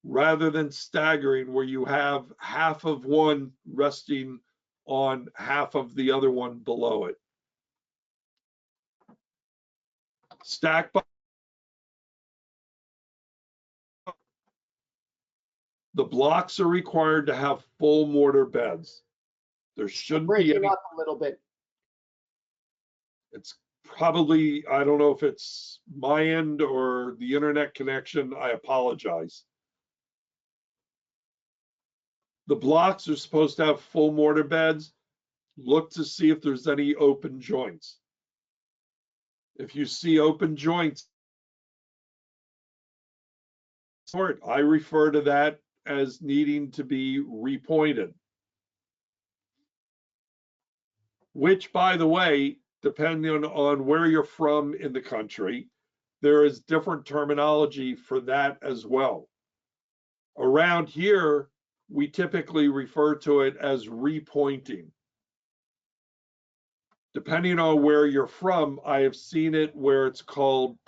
Speaker 7: rather than staggering where you have half of one resting on half of the other one below it. Stack bond. The blocks are required to have full mortar beds. There shouldn't be
Speaker 1: Breaking
Speaker 7: any.
Speaker 1: up a little bit.
Speaker 7: It's probably, I don't know if it's my end or the internet connection. I apologize. The blocks are supposed to have full mortar beds. Look to see if there's any open joints. If you see open joints, I refer to that as needing to be repointed. Which, by the way, depending on where you're from in the country, there is different terminology for that as well. Around here, we typically refer to it as repointing. Depending on where you're from, I have seen it where it's called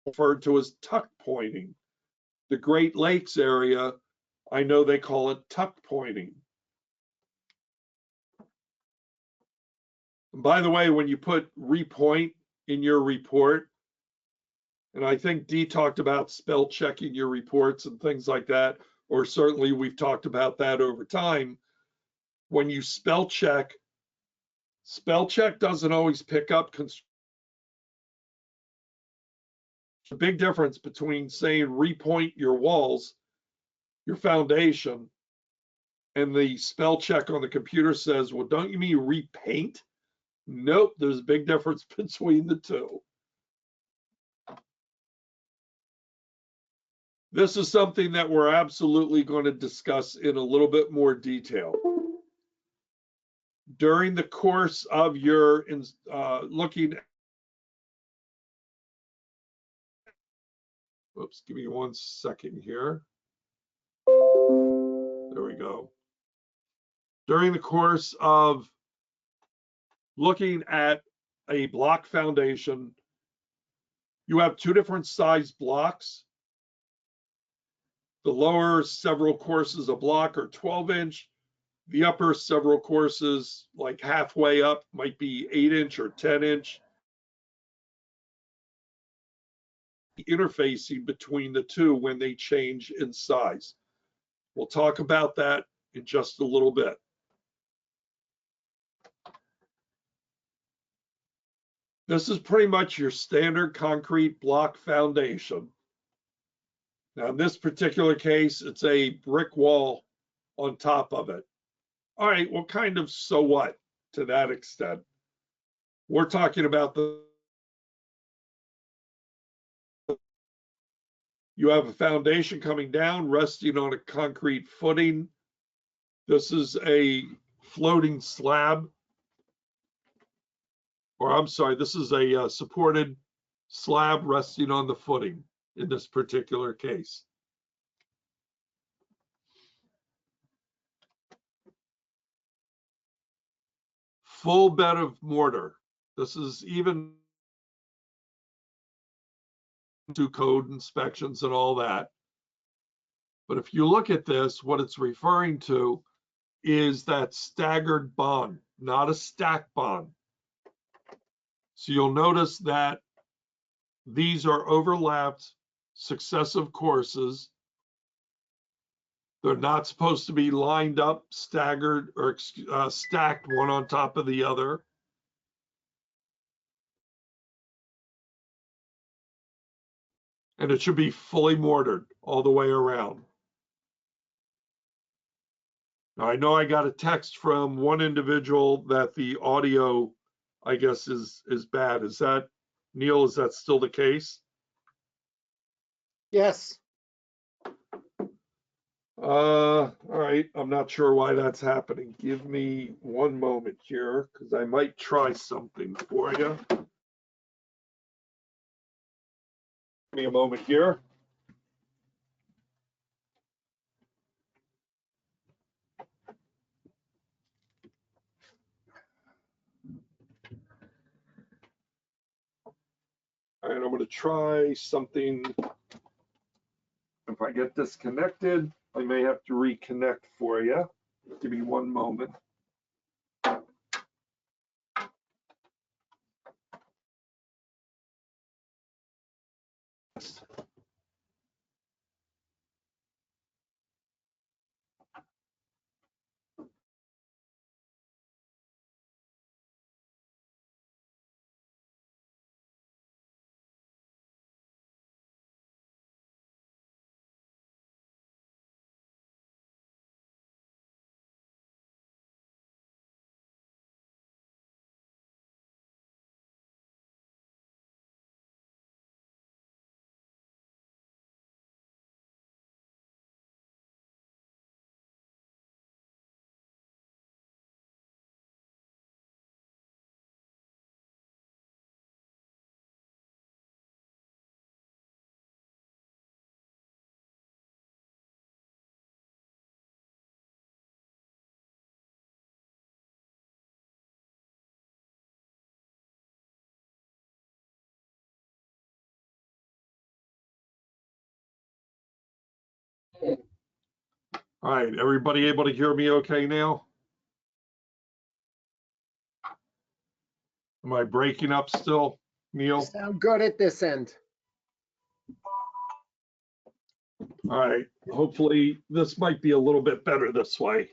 Speaker 7: referred to as tuck pointing. The Great Lakes area, I know they call it tuck pointing. And by the way, when you put repoint in your report, and I think Dee talked about spell checking your reports and things like that, or certainly we've talked about that over time. When you spell check doesn't always pick up. A big difference between saying repoint your walls, your foundation, and the spell check on the computer says, well, don't you mean repaint? Nope, there's a big difference between the two. This is something that we're absolutely going to discuss in a little bit more detail. During the course of your looking, oops, give me 1 second here. There we go. During the course of looking at a block foundation, you have 2 different size blocks. The lower several courses a block are 12-inch. The upper several courses, like halfway up, might be 8-inch or 10-inch. Interfacing between the two when they change in size. We'll talk about that in just a little bit. This is pretty much your standard concrete block foundation. Now, in this particular case, it's a brick wall on top of it. All right, well, kind of so what to that extent. We're talking about you have a foundation coming down, resting on a concrete footing. This is a floating slab, or I'm sorry, this is a supported slab resting on the footing in this particular case. Full bed of mortar. This is even to code inspections and all that. But if you look at this, what it's referring to is that staggered bond, not a stack bond. So you'll notice that these are overlapped successive courses. They're not supposed to be lined up, staggered, or stacked one on top of the other. And it should be fully mortared all the way around. Now, I know I got a text from one individual that the audio, I guess, is bad. Is that, Neil, is that still the case?
Speaker 1: Yes.
Speaker 7: All right, I'm not sure why that's happening. Give me 1 moment here, because I might try something for you. Give me a moment here. All right, I'm going to try something. If I get disconnected, I may have to reconnect for you. Give me 1 moment. All right, everybody able to hear me okay now? Am I breaking up still, Neil?
Speaker 1: Sound good at this end.
Speaker 7: All right, hopefully this might be a little bit better this way.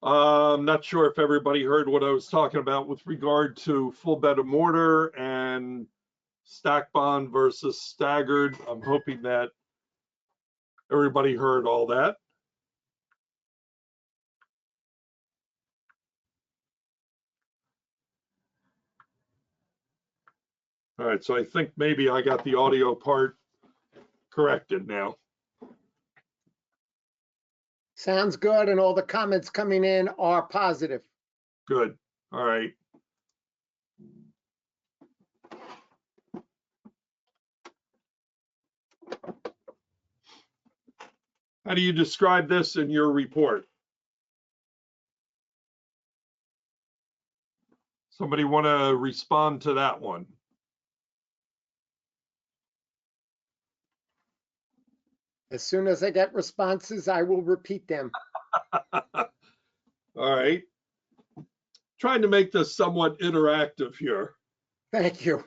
Speaker 7: I'm not sure if everybody heard what I was talking about with regard to full bed of mortar and stack bond versus staggered. I'm hoping that everybody heard all that. All right, so I think maybe I got the audio part corrected now.
Speaker 1: Sounds good, and all the comments coming in are positive.
Speaker 7: Good. All right. How do you describe this in your report? Somebody want to respond to that one?
Speaker 1: As soon as I get responses, I will repeat them.
Speaker 7: All right. Trying to make this somewhat interactive here.
Speaker 1: Thank you.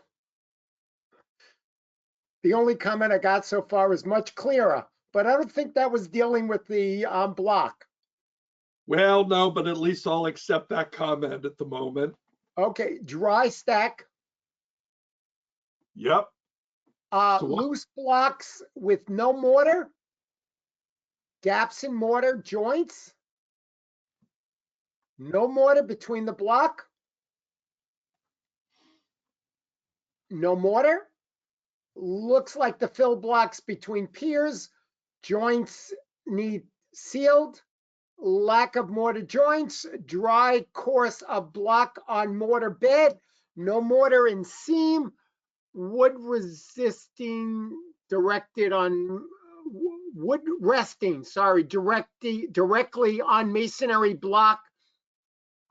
Speaker 1: The only comment I got so far is much clearer, but I don't think that was dealing with the block.
Speaker 7: Well, no, but at least I'll accept that comment at the moment.
Speaker 1: Okay, dry stack,
Speaker 7: Yep. So what-
Speaker 1: loose blocks with no mortar, gaps in mortar joints, no mortar between the block, no mortar. Looks like the fill blocks between piers, joints need sealed, lack of mortar joints, dry course of block on mortar bed, no mortar in seam, wood resisting directed on wood resting, sorry, directly on masonry block.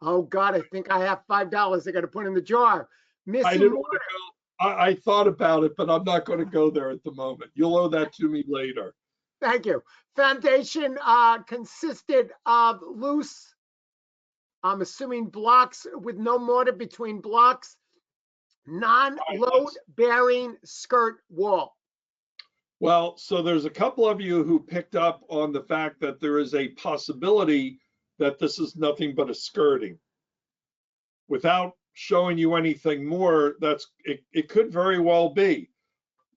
Speaker 1: Oh God, I think I have $5 I got to put in the jar.
Speaker 7: I
Speaker 1: Missing
Speaker 7: didn't
Speaker 1: mortar.
Speaker 7: want to go. I thought about it, but I'm not going to go there at the moment. You'll owe that to me later.
Speaker 1: Thank you. Foundation consisted of loose, I'm assuming blocks with no mortar between blocks, non-load bearing skirt wall.
Speaker 7: Well, so there's a couple of you who picked up on the fact that there is a possibility that this is nothing but a skirting. Without showing you anything more, it could very well be.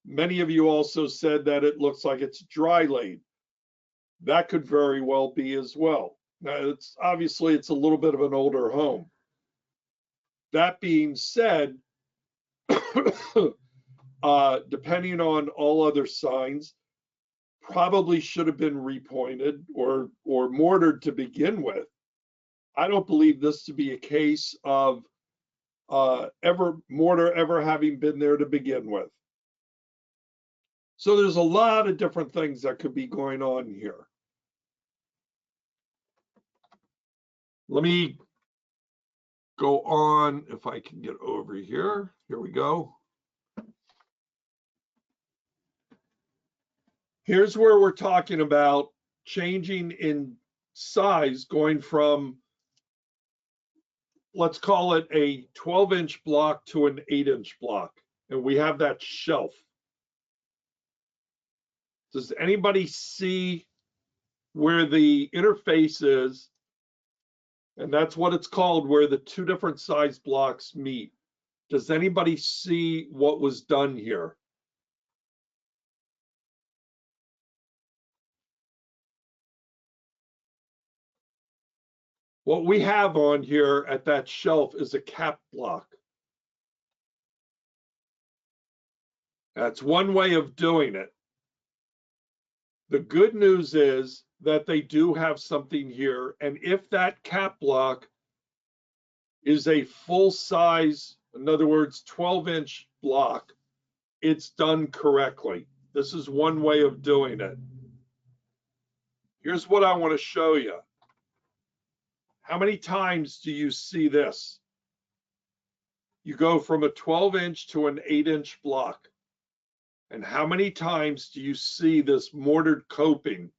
Speaker 7: Many of you also said that it looks like it's dry laid. That could very well be as well. Now, it's obviously it's a little bit of an older home. That being said, depending on all other signs, probably should have been repointed or mortared to begin with. I don't believe this to be a case of mortar ever having been there to begin with. So there's a lot of different things that could be going on here. Let me go on if I can get over here. Here we go. Here's where we're talking about changing in size, going from, let's call it a 12-inch block to an 8-inch block. And we have that shelf. Does anybody see where the interface is? And that's what it's called, where the two different size blocks meet. Does anybody see what was done here? What we have on here at that shelf is a cap block. That's one way of doing it. The good news is that they do have something here, and if that cap block is a full size, in other words, 12-inch block, it's done correctly. This is one way of doing it. Here's what I want to show you. How many times do you see this? you go from a 12-inch to an 8-inch block. And how many times do you see this mortared coping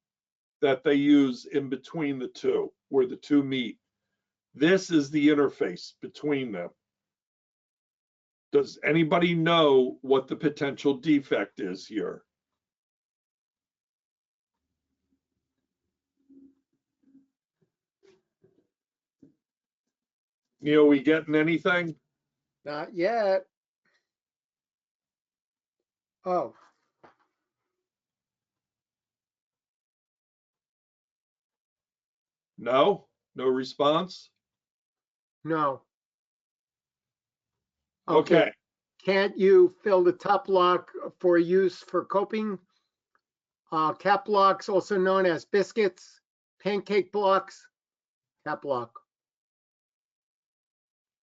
Speaker 7: that they use in between the two, where the two meet? This is the interface between them. Does anybody know what the potential defect is here? Neil, we getting anything?
Speaker 1: Not yet. Oh,
Speaker 7: No? No response?
Speaker 1: no.
Speaker 7: Okay.
Speaker 1: Can't you fill the top block for use for coping? Cap blocks, also known as biscuits, pancake blocks, cap block.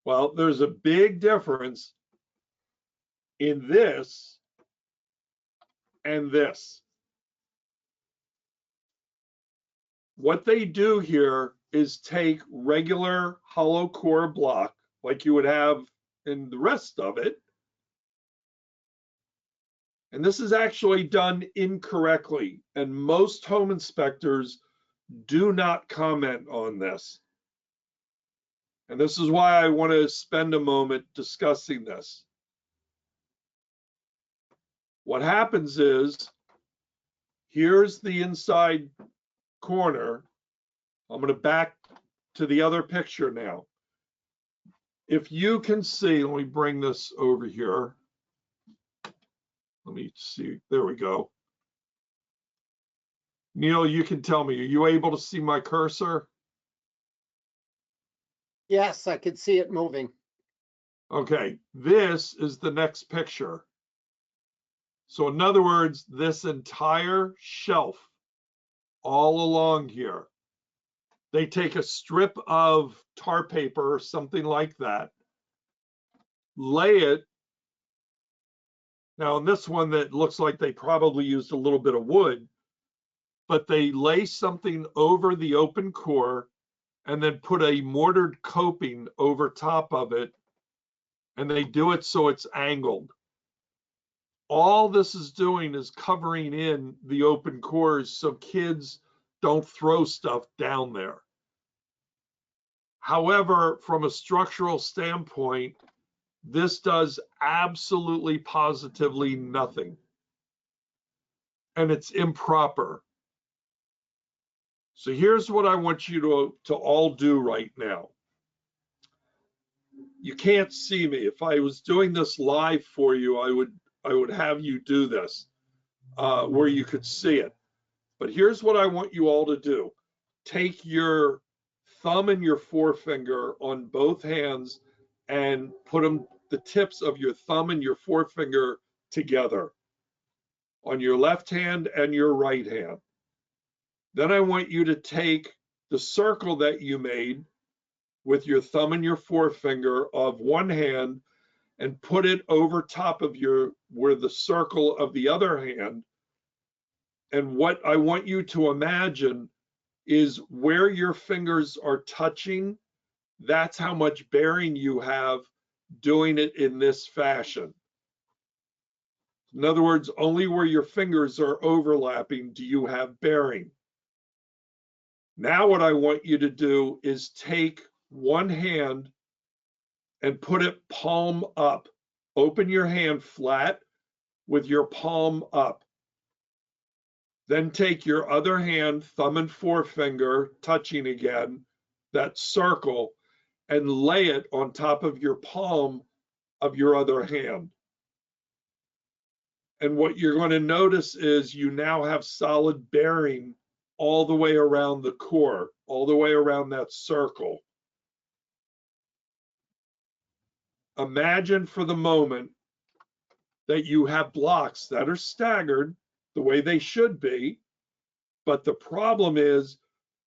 Speaker 7: Well, there's a big difference in this and this. What they do here is take regular hollow core block, like you would have in the rest of it, and this is actually done incorrectly, and most home inspectors do not comment on this. And this is why I want to spend a moment discussing this. What happens is, here's the inside corner. I'm going to back to the other picture now. If you can see, let me bring this over here. Let me see, there we go. Neil, you can tell me, are you able to see my cursor?
Speaker 1: Yes, I could see it moving.
Speaker 7: Okay, this is the next picture. So in other words, this entire shelf all along here, they take a strip of tar paper or something like that, lay it. Now in this one that looks like they probably used a little bit of wood, but they lay something over the open core and then put a mortared coping over top of it, and they do it so it's angled. All this is doing is covering in the open cores so kids don't throw stuff down there. However, from a structural standpoint, this does absolutely positively nothing. And it's improper. So here's what I want you to all do right now. You can't see me. If I was doing this live for you, I would have you do this where you could see it. But here's what I want you all to do. Take your thumb and your forefinger on both hands and put them, the tips of your thumb and your forefinger together on your left hand and your right hand. Then I want you to take the circle that you made with your thumb and your forefinger of one hand and put it over top of where the circle of the other hand. And what I want you to imagine is where your fingers are touching, that's how much bearing you have doing it in this fashion. In other words, only where your fingers are overlapping do you have bearing. Now what I want you to do is take one hand and put it palm up. Open your hand flat with your palm up. Then take your other hand, thumb and forefinger touching again, that circle, and lay it on top of your palm of your other hand. And what you're going to notice is you now have solid bearing all the way around the core, all the way around that circle. Imagine for the moment that you have blocks that are staggered the way they should be, but the problem is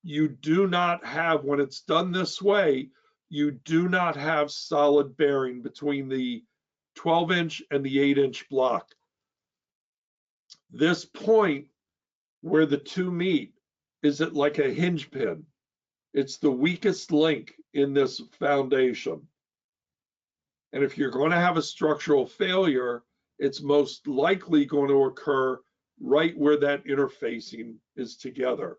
Speaker 7: you do not have, when it's done this way, you do not have solid bearing between the 12-inch and the 8-inch block. This point where the two meet is it like a hinge pin. It's the weakest link in this foundation. And if you're going to have a structural failure, it's most likely going to occur right where that interfacing is together.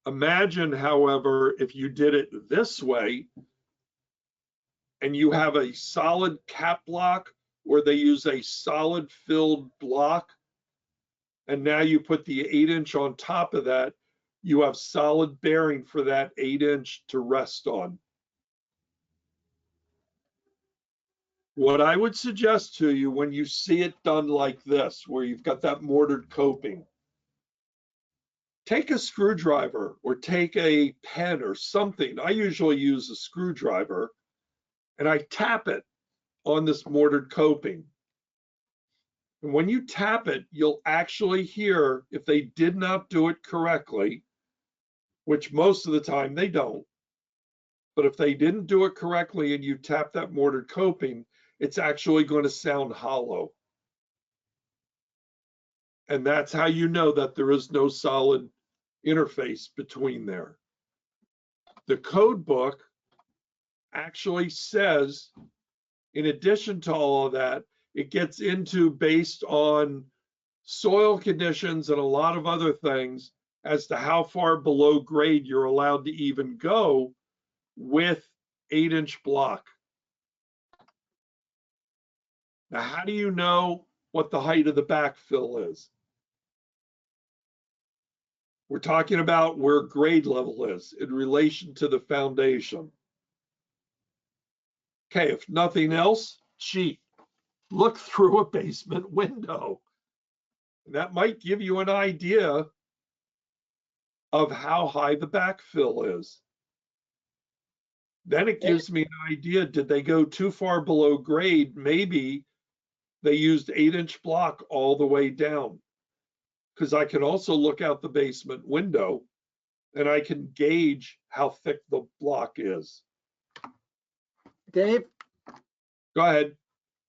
Speaker 7: Imagine, however, if you did it this way and you have a solid cap block or they use a solid filled block, and now you put the 8-inch on top of that, you have solid bearing for that 8-inch to rest on. What I would suggest to you when you see it done like this, where you've got that mortared coping, take a screwdriver or take a pen or something. I usually use a screwdriver and I tap it on this mortared coping. And when you tap it, you'll actually hear if they did not do it correctly, which most of the time they don't. But if they didn't do it correctly and you tap that mortared coping, it's actually going to sound hollow. And that's how you know that there is no solid interface between there. The code book actually says, in addition to all of that, it gets into based on soil conditions and a lot of other things as to how far below grade you're allowed to even go with 8-inch block. Now, how do you know what the height of the backfill is? We're talking about where grade level is in relation to the foundation. Okay, if nothing else, cheat. Look through a basement window. That might give you an idea of how high the backfill is. Then it gives me an idea, did they go too far below grade? Maybe they used 8-inch block all the way down. Because I can also look out the basement window and I can gauge how thick the block is.
Speaker 1: Dave,
Speaker 7: Go ahead.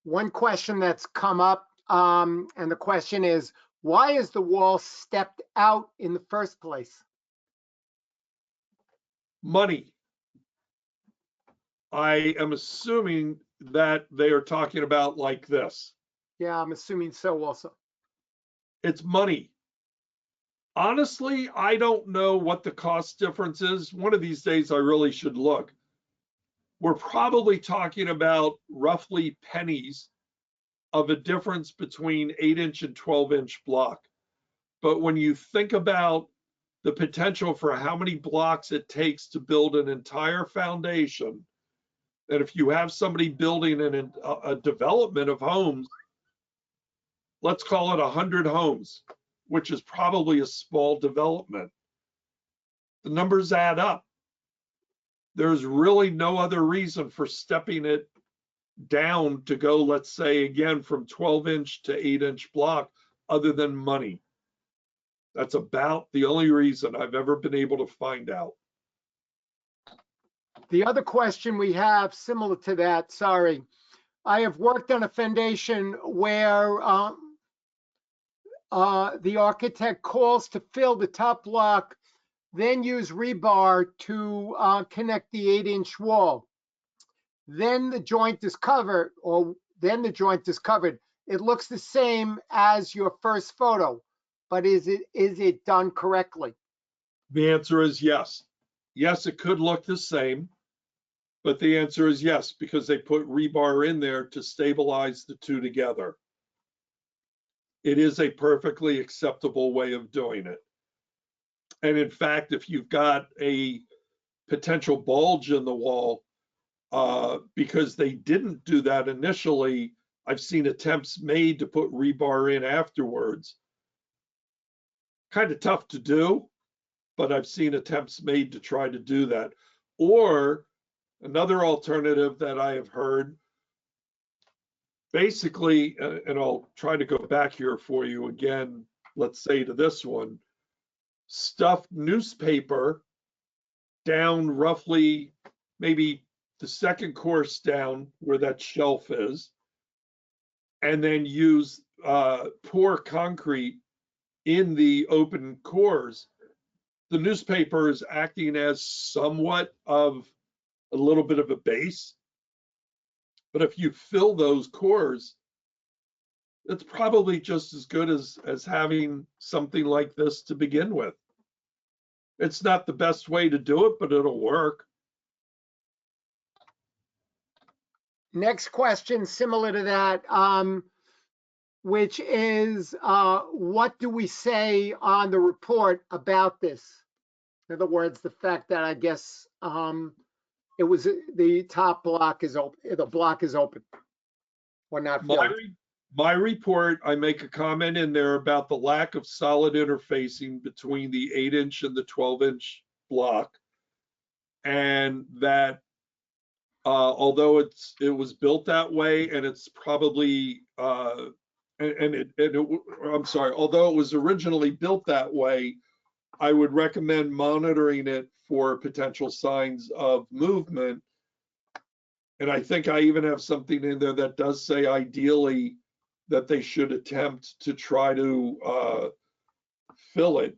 Speaker 1: one question that's come up, and the question is, why is the wall stepped out in the first place?
Speaker 7: Money. I am assuming that they are talking about like this.
Speaker 1: Yeah, I'm assuming so also.
Speaker 7: It's money. Honestly, I don't know what the cost difference is. One of these days, I really should look. We're probably talking about roughly pennies of a difference between 8-inch and 12-inch block. But when you think about the potential for how many blocks it takes to build an entire foundation, and if you have somebody building a development of homes, let's call it 100 homes, which is probably a small development, the numbers add up. There's really no other reason for stepping it down to go, let's say, again, from 12-inch to 8-inch block other than money. That's about the only reason I've ever been able to find out.
Speaker 1: The other question we have similar to that, sorry, I have worked on a foundation where the architect calls to fill the top block, then use rebar to connect the 8-inch wall. Then the joint is covered, It looks the same as your first photo, but is it done correctly?
Speaker 7: The answer is yes. Yes, it could look the same, but the answer is yes, because they put rebar in there to stabilize the two together. It is a perfectly acceptable way of doing it. And in fact, if you've got a potential bulge in the wall, because they didn't do that initially, I've seen attempts made to put rebar in afterwards. Kind of tough to do, but I've seen attempts made to try to do that. Or another alternative that I have heard, basically, and I'll try to go back here for you again, let's say to this one, stuffed newspaper down roughly maybe the second course down where that shelf is, and then use pour concrete in the open cores. The newspaper is acting as somewhat of a little bit of a base. But if you fill those cores, it's probably just as good as having something like this to begin with. It's not the best way to do it, but it'll work.
Speaker 1: Next question, similar to that, which is, what do we say on the report about this? In other words, the fact that I guess it was the top block is open, the block is open or not filled.
Speaker 7: My report, I make a comment in there about the lack of solid interfacing between the 8-inch and the 12-inch block, and that although it was built that way, and it's probably I'm sorry, although it was originally built that way, I would recommend monitoring it for potential signs of movement. And I think I even have something in there that does say ideally that they should attempt to try to fill it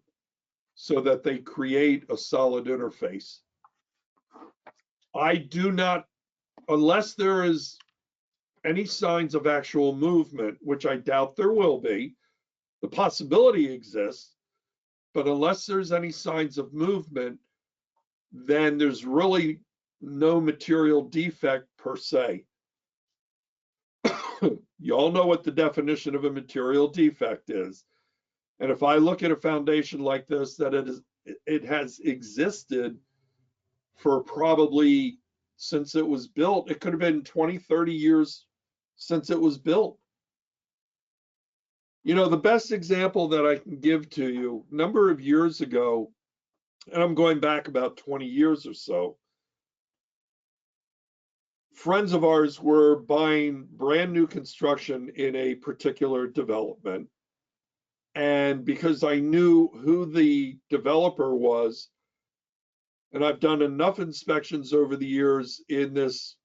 Speaker 7: so that they create a solid interface. I do not, unless there is any signs of actual movement, which I doubt there will be, the possibility exists, but unless there's any signs of movement, then there's really no material defect per se. You all know what the definition of a material defect is. And if I look at a foundation like this, that it has existed for probably since it was built, it could have been 20, 30 years since it was built. You know, the best example that I can give to you, a number of years ago, and I'm going back about 20 years or so, friends of ours were buying brand new construction in a particular development. And because I knew who the developer was, and I've done enough inspections over the years in this,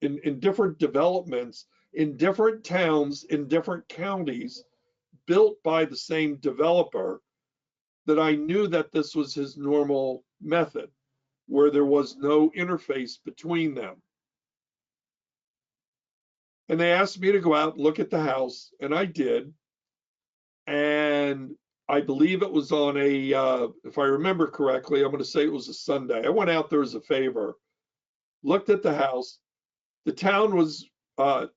Speaker 7: in different developments, in different towns, in different counties, built by the same developer, that I knew that this was his normal method, where there was no interface between them. And they asked me to go out and look at the house, and I did. And I believe it was on a, if I remember correctly, I'm going to say it was a Sunday. I went out there as a favor, looked at the house. The town was,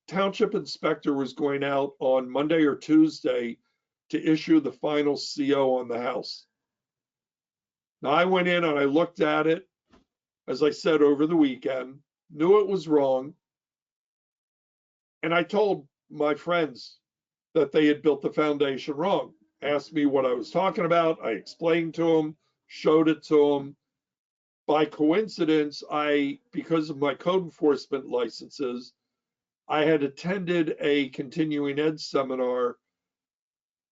Speaker 7: township inspector was going out on Monday or Tuesday to issue the final CO on the house. Now I went in and I looked at it, as I said, over the weekend, knew it was wrong. And I told my friends that they had built the foundation wrong. Asked me what I was talking about. I explained to them, showed it to them. By coincidence, because of my code enforcement licenses, I had attended a continuing ed seminar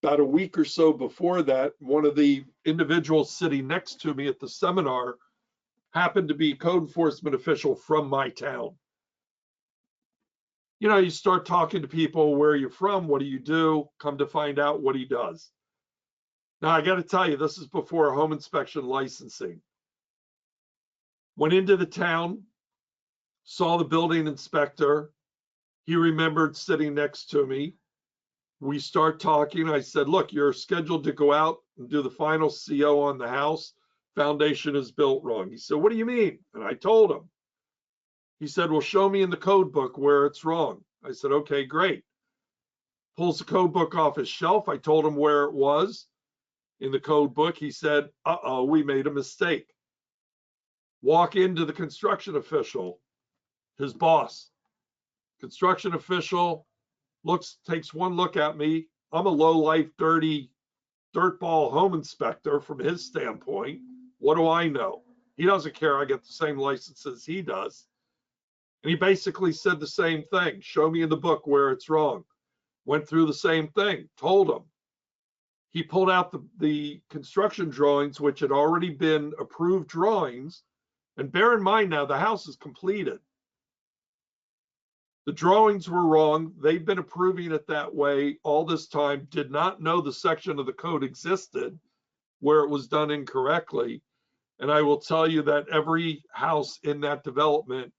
Speaker 7: about a week or so before that. One of the individuals sitting next to me at the seminar happened to be a code enforcement official from my town. You know, you start talking to people, where you're from, what do you do? Come to find out what he does. Now, I got to tell you, this is before home inspection licensing. Went into the town, saw the building inspector. He remembered sitting next to me. We start talking. I said, look, you're scheduled to go out and do the final CO on the house. Foundation is built wrong. He said, what do you mean? And I told him. He said, well, show me in the code book where it's wrong. I said, okay, great. Pulls the code book off his shelf. I told him where it was in the code book. He said, uh-oh, we made a mistake. Walk into the construction official, his boss. Construction official takes one look at me. I'm a low-life, dirty, dirtball home inspector from his standpoint. What do I know? He doesn't care. I get the same license as he does. And he basically said the same thing. Show me in the book where it's wrong. Went through the same thing, told him. He pulled out the construction drawings, which had already been approved drawings. And bear in mind now, the house is completed. The drawings were wrong. They've been approving it that way all this time, did not know the section of the code existed where it was done incorrectly. And I will tell you that every house in that development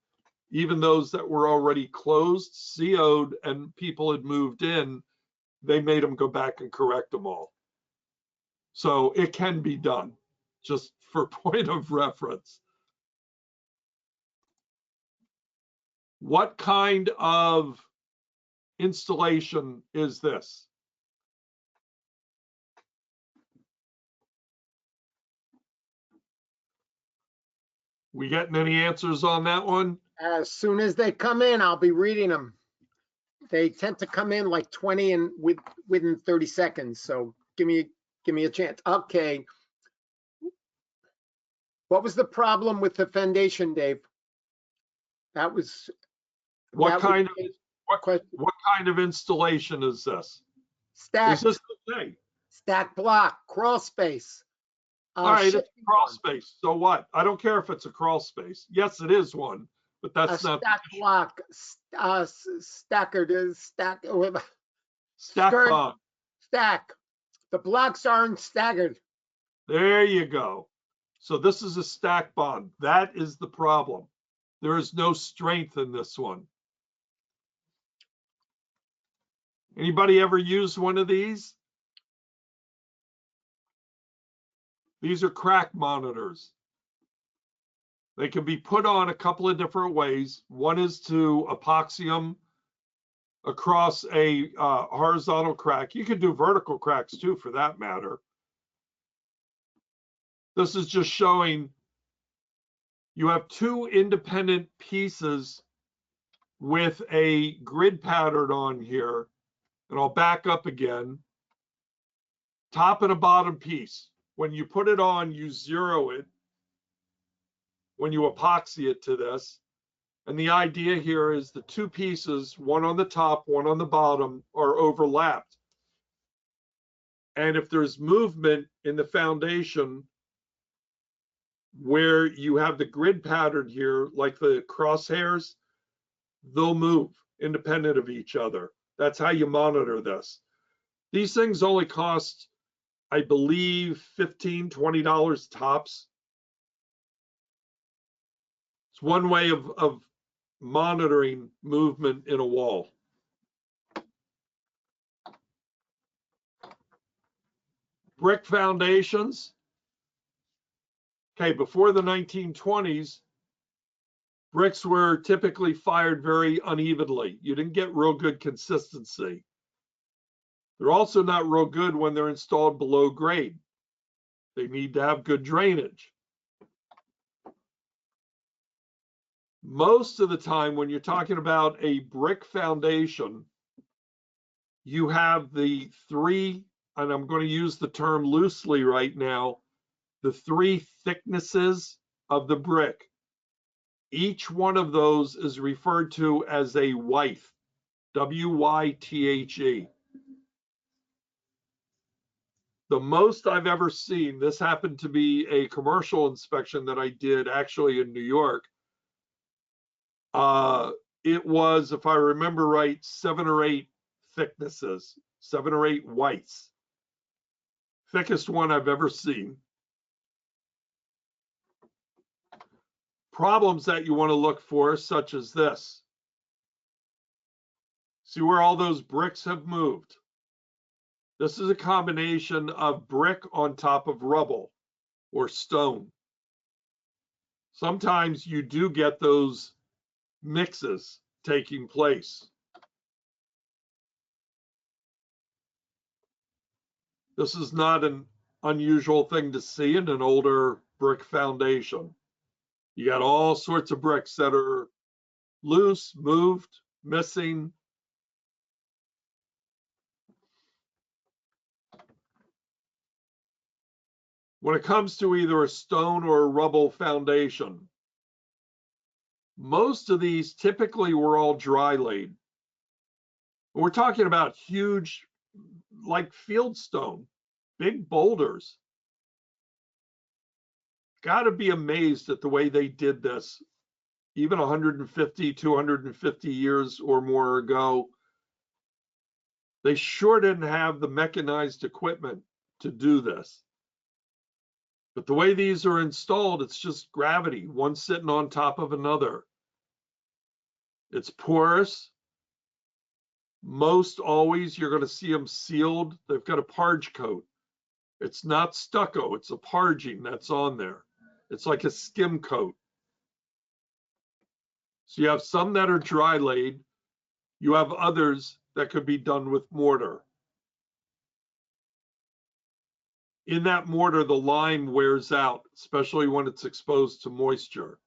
Speaker 7: even those that were already closed, CO'd, and people had moved in, they made them go back and correct them all. So it can be done, just for point of reference. What kind of installation is this? We getting any answers on that one?
Speaker 1: As soon as they come in, I'll be reading them. They tend to come in like 20 and within 30 seconds. So give me a chance. Okay. What was the problem with the foundation, Dave? That was.
Speaker 7: What
Speaker 1: that
Speaker 7: kind
Speaker 1: was
Speaker 7: of
Speaker 1: a question.
Speaker 7: what kind of installation is this?
Speaker 1: Stack,
Speaker 7: Is this okay?
Speaker 1: stack block, crawl space.
Speaker 7: All right, it's
Speaker 1: shifting
Speaker 7: crawl
Speaker 1: one,
Speaker 7: space. So what? I don't care if it's a crawl space. Yes, it is one, but
Speaker 1: a
Speaker 7: that's not the
Speaker 1: stack
Speaker 7: issue.
Speaker 1: block, stacker, stack,
Speaker 7: Stack
Speaker 1: skirt.
Speaker 7: bond.
Speaker 1: stack. The blocks aren't staggered.
Speaker 7: There you go. So this is a stack bond. That is the problem. There is no strength in this one. Anybody ever use one of these? These are crack monitors. They can be put on a couple of different ways. One is to epoxy them across a horizontal crack. You can do vertical cracks too, for that matter. This is just showing you have two independent pieces with a grid pattern on here. And I'll back up again. Top and a bottom piece. When you put it on, you zero it. When you epoxy it to this. And the idea here is the two pieces, one on the top, one on the bottom, are overlapped. And if there's movement in the foundation where you have the grid pattern here, like the crosshairs, they'll move independent of each other. That's how you monitor this. These things only cost, I believe, $15, $20 tops. It's one way of monitoring movement in a wall. Brick foundations. Okay, before the 1920s, bricks were typically fired very unevenly. You didn't get real good consistency. They're also not real good when they're installed below grade. They need to have good drainage. Most of the time, when you're talking about a brick foundation, you have the three, and I'm going to use the term loosely right now, the three thicknesses of the brick. Each one of those is referred to as a wythe, W-Y-T-H-E. The most I've ever seen, this happened to be a commercial inspection that I did actually in New York. It was, if I remember right, 7 or 8 thicknesses, 7 or 8 wythes. Thickest one I've ever seen. Problems that you want to look for, such as this. See where all those bricks have moved? This is a combination of brick on top of rubble or stone. Sometimes you do get those mixes taking place. This is not an unusual thing to see in an older brick foundation. You got all sorts of bricks that are loose, moved, missing. When it comes to either a stone or a rubble foundation, most of these typically were all dry laid. We're talking about huge, like fieldstone, big boulders. Got to be amazed at the way they did this, even 150, 250 years or more ago. They sure didn't have the mechanized equipment to do this. But the way these are installed, it's just gravity, one sitting on top of another. It's porous. Most always you're going to see them sealed. They've got a parge coat. It's not stucco, it's a parging that's on there. It's like a skim coat. So you have some that are dry laid. You have others that could be done with mortar. In that mortar, the lime wears out, especially when it's exposed to moisture.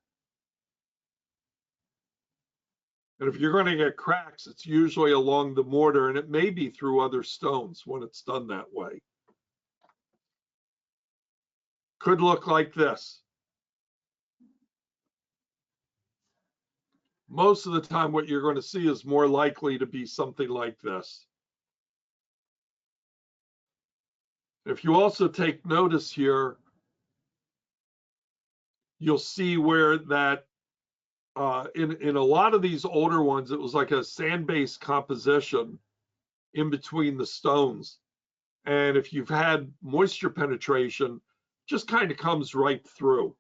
Speaker 7: And if you're going to get cracks, it's usually along the mortar, and it may be through other stones when it's done that way. Could look like this. Most of the time, what you're going to see is more likely to be something like this. If you also take notice here, you'll see where that in a lot of these older ones, it was like a sand-based composition in between the stones. And if you've had moisture penetration, just kind of comes right through.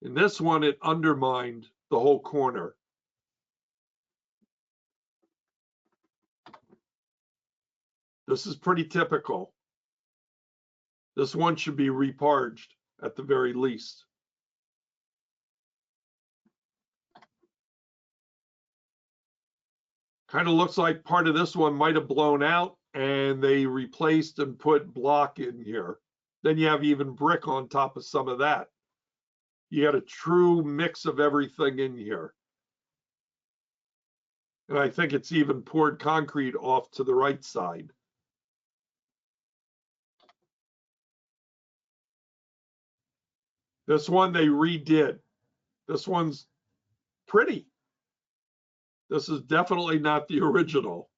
Speaker 7: In this one, it undermined the whole corner. This is pretty typical. This one should be reparged at the very least. Kind of looks like part of this one might have blown out and they replaced and put block in here. Then you have even brick on top of some of that. You got a true mix of everything in here. And I think it's even poured concrete off to the right side. This one they redid. This one's pretty. This is definitely not the original.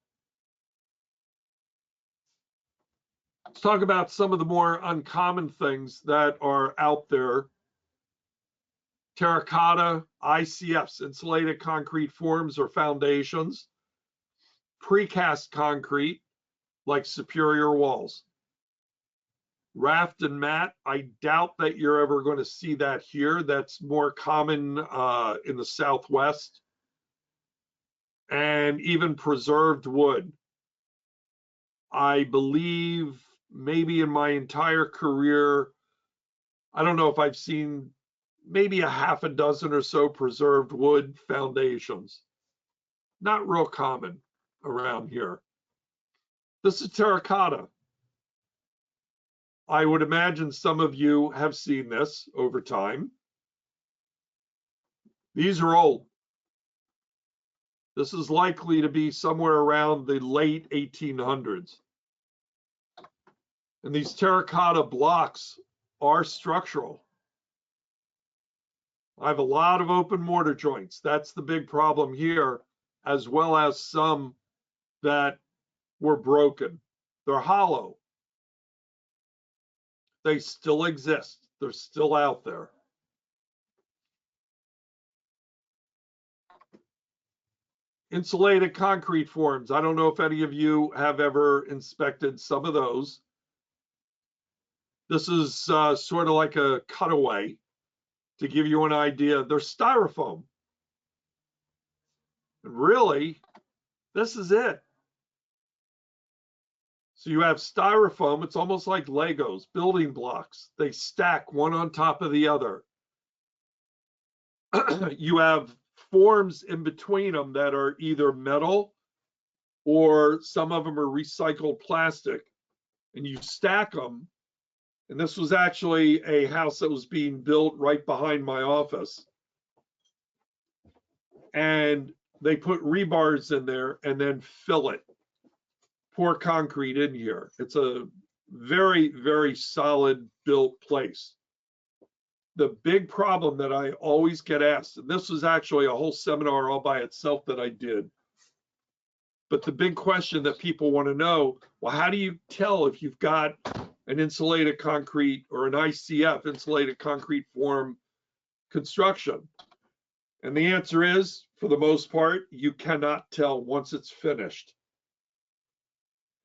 Speaker 7: Let's talk about some of the more uncommon things that are out there. Terracotta, ICFs, insulated concrete forms or foundations. Precast concrete, like Superior Walls. Raft and mat, I doubt that you're ever going to see that here. That's more common in the Southwest. And even preserved wood. I believe maybe in my entire career, I don't know if I've seen maybe a half a dozen or so preserved wood foundations. Not real common around here. This is terracotta. I would imagine some of you have seen this over time. These are old. This is likely to be somewhere around the late 1800s. And these terracotta blocks are structural. I have a lot of open mortar joints. That's the big problem here, as well as some that were broken. They're hollow. They still exist. They're still out there. Insulated concrete forms. I don't know if any of you have ever inspected some of those. This is sort of like a cutaway to give you an idea. They're styrofoam. Really, this is it. So you have styrofoam. It's almost like Legos, building blocks. They stack one on top of the other. You have forms in between them that are either metal or some of them are recycled plastic, and you stack them. And this was actually a house that was being built right behind my office. And they put rebars in there and then fill it, pour concrete in here. It's a very, very solid built place. The big problem that I always get asked, and this was actually a whole seminar all by itself that I did, but the big question that people want to know, well, how do you tell if you've got an insulated concrete or an ICF, insulated concrete form construction? And the answer is, for the most part, you cannot tell once it's finished.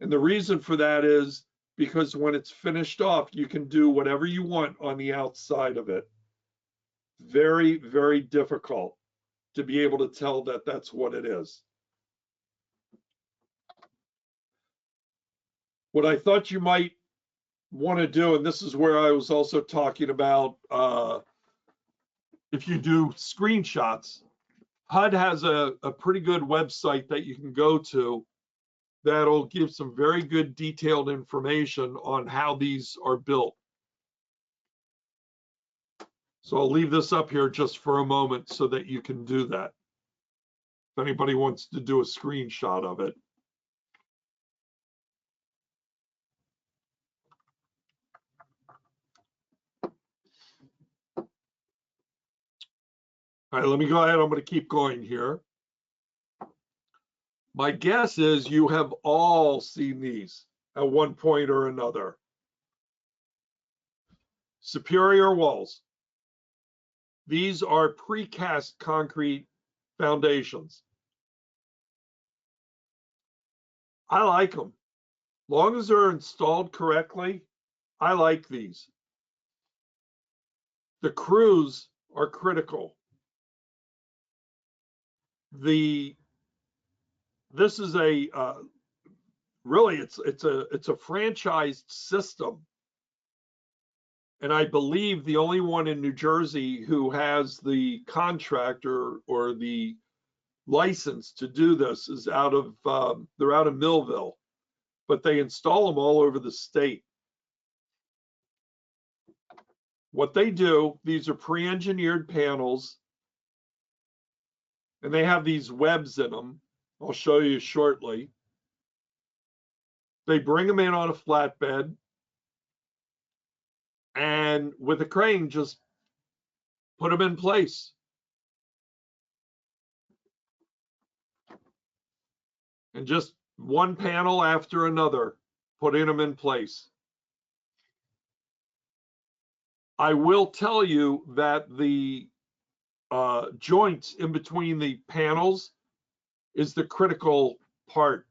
Speaker 7: And the reason for that is because when it's finished off, you can do whatever you want on the outside of it. Very, very difficult. to be able to tell that that's what it is. What I thought you might want to do, and this is where I was also talking about, if you do screenshots, HUD has a pretty good website that you can go to that'll give some very good detailed information on how these are built. So I'll leave this up here just for a moment so that you can do that. If anybody wants to do a screenshot of it. All right, let me go ahead. I'm going to keep going here. My guess is you have all seen these at one point or another. Superior walls. These are precast concrete foundations. I like them. Long as they're installed correctly, I like these. The crews are critical. This is a really it's a franchised system, and I believe the only one in New Jersey who has the contractor or the license to do this is they're out of Millville, but they install them all over the state. What they do, these are pre-engineered panels, and they have these webs in them. I'll show you shortly. They bring them in on a flatbed, and with a crane, just put them in place. And just one panel after another, putting them in place. I will tell you that the joints in between the panels is the critical part.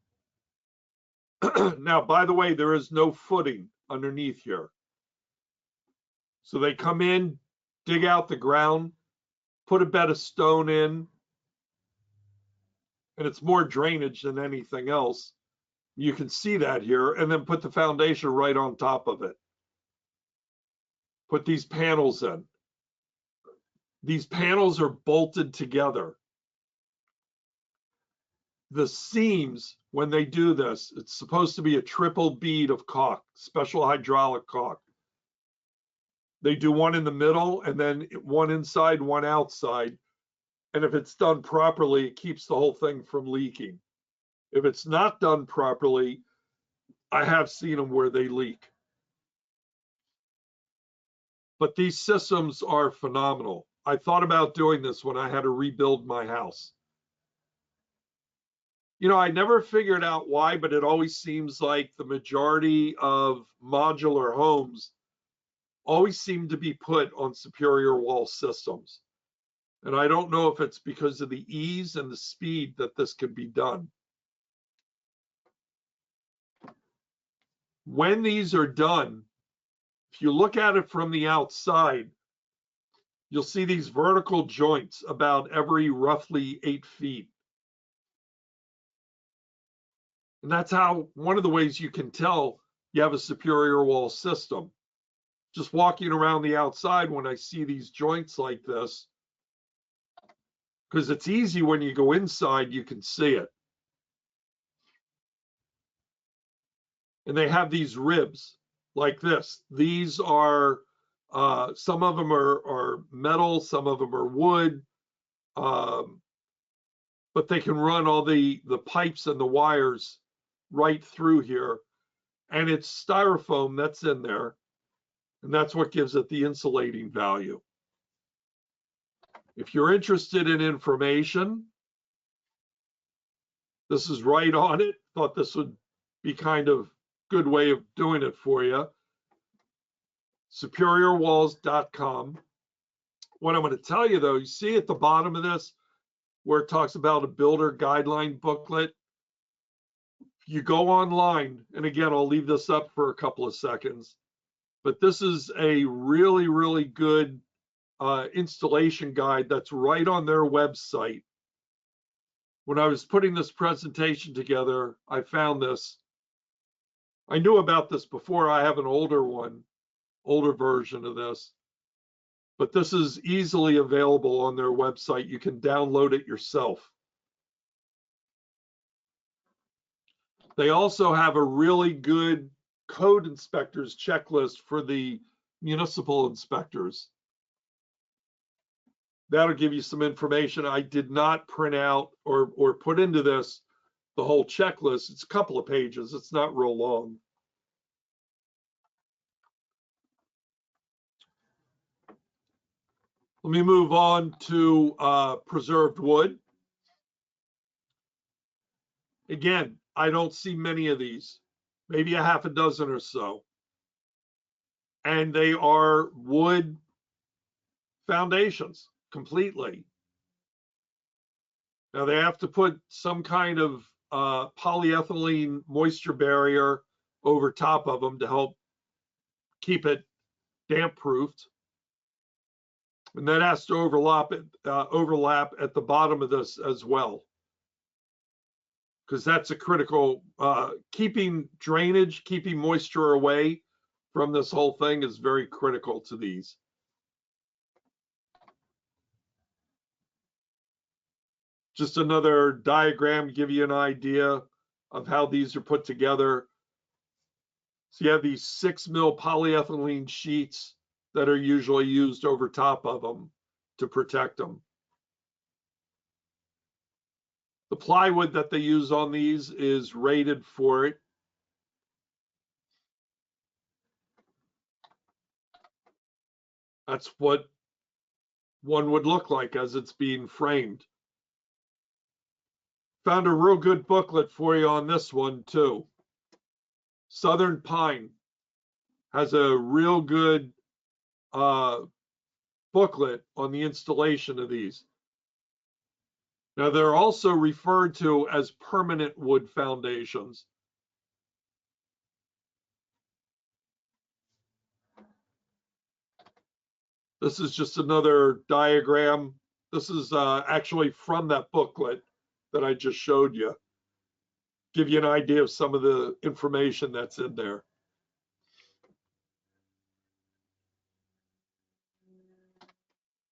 Speaker 7: Now, by the way, there is no footing underneath here. So they come in, dig out the ground, put a bed of stone in, and it's more drainage than anything else. You can see that here, and then put the foundation right on top of it. Put these panels in. These panels are bolted together. The seams, when they do this, it's supposed to be a triple bead of caulk, special hydraulic caulk. They do one in the middle and then one inside, one outside. And if it's done properly, it keeps the whole thing from leaking. If it's not done properly, I have seen them where they leak. But these systems are phenomenal. I thought about doing this when I had to rebuild my house. You know, I never figured out why, but it always seems like the majority of modular homes always seem to be put on superior wall systems. And I don't know if it's because of the ease and the speed that this can be done. When these are done, if you look at it from the outside, you'll see these vertical joints about every roughly 8 feet. And that's how, one of the ways you can tell you have a superior wall system. Just walking around the outside when I see these joints like this, because it's easy when you go inside, you can see it. And they have these ribs like this. These are, some of them are metal, some of them are wood, but they can run all the pipes and the wires right through here. And it's styrofoam that's in there. And that's what gives it the insulating value. If you're interested in information, this is right on it. Thought this would be kind of good way of doing it for you. superiorwalls.com. What I'm going to tell you though, you see at the bottom of this where it talks about a builder guideline booklet. You go online, and again, I'll leave this up for a couple of seconds, but this is a really, really good installation guide that's right on their website. When I was putting this presentation together, I found this. I knew about this before. I have an older version of this, but this is easily available on their website. You can download it yourself. They also have a really good code inspectors checklist for the municipal inspectors. That'll give you some information. I did not print out or put into this the whole checklist. It's a couple of pages. It's not real long. Let me move on to preserved wood. Again, I don't see many of these, maybe a half a dozen or so. And they are wood foundations completely. Now they have to put some kind of polyethylene moisture barrier over top of them to help keep it damp proofed. And that has to overlap at the bottom of this as well, because that's a critical, keeping drainage, keeping moisture away from this whole thing is very critical to these. Just another diagram to give you an idea of how these are put together. So you have these 6 mil polyethylene sheets that are usually used over top of them to protect them. The plywood that they use on these is rated for it. That's what one would look like as it's being framed. Found a real good booklet for you on this one too. Southern Pine has a real good booklet on the installation of these. Now they're also referred to as permanent wood foundations. This is just another diagram. This is actually from that booklet that I just showed you. Give you an idea of some of the information that's in there.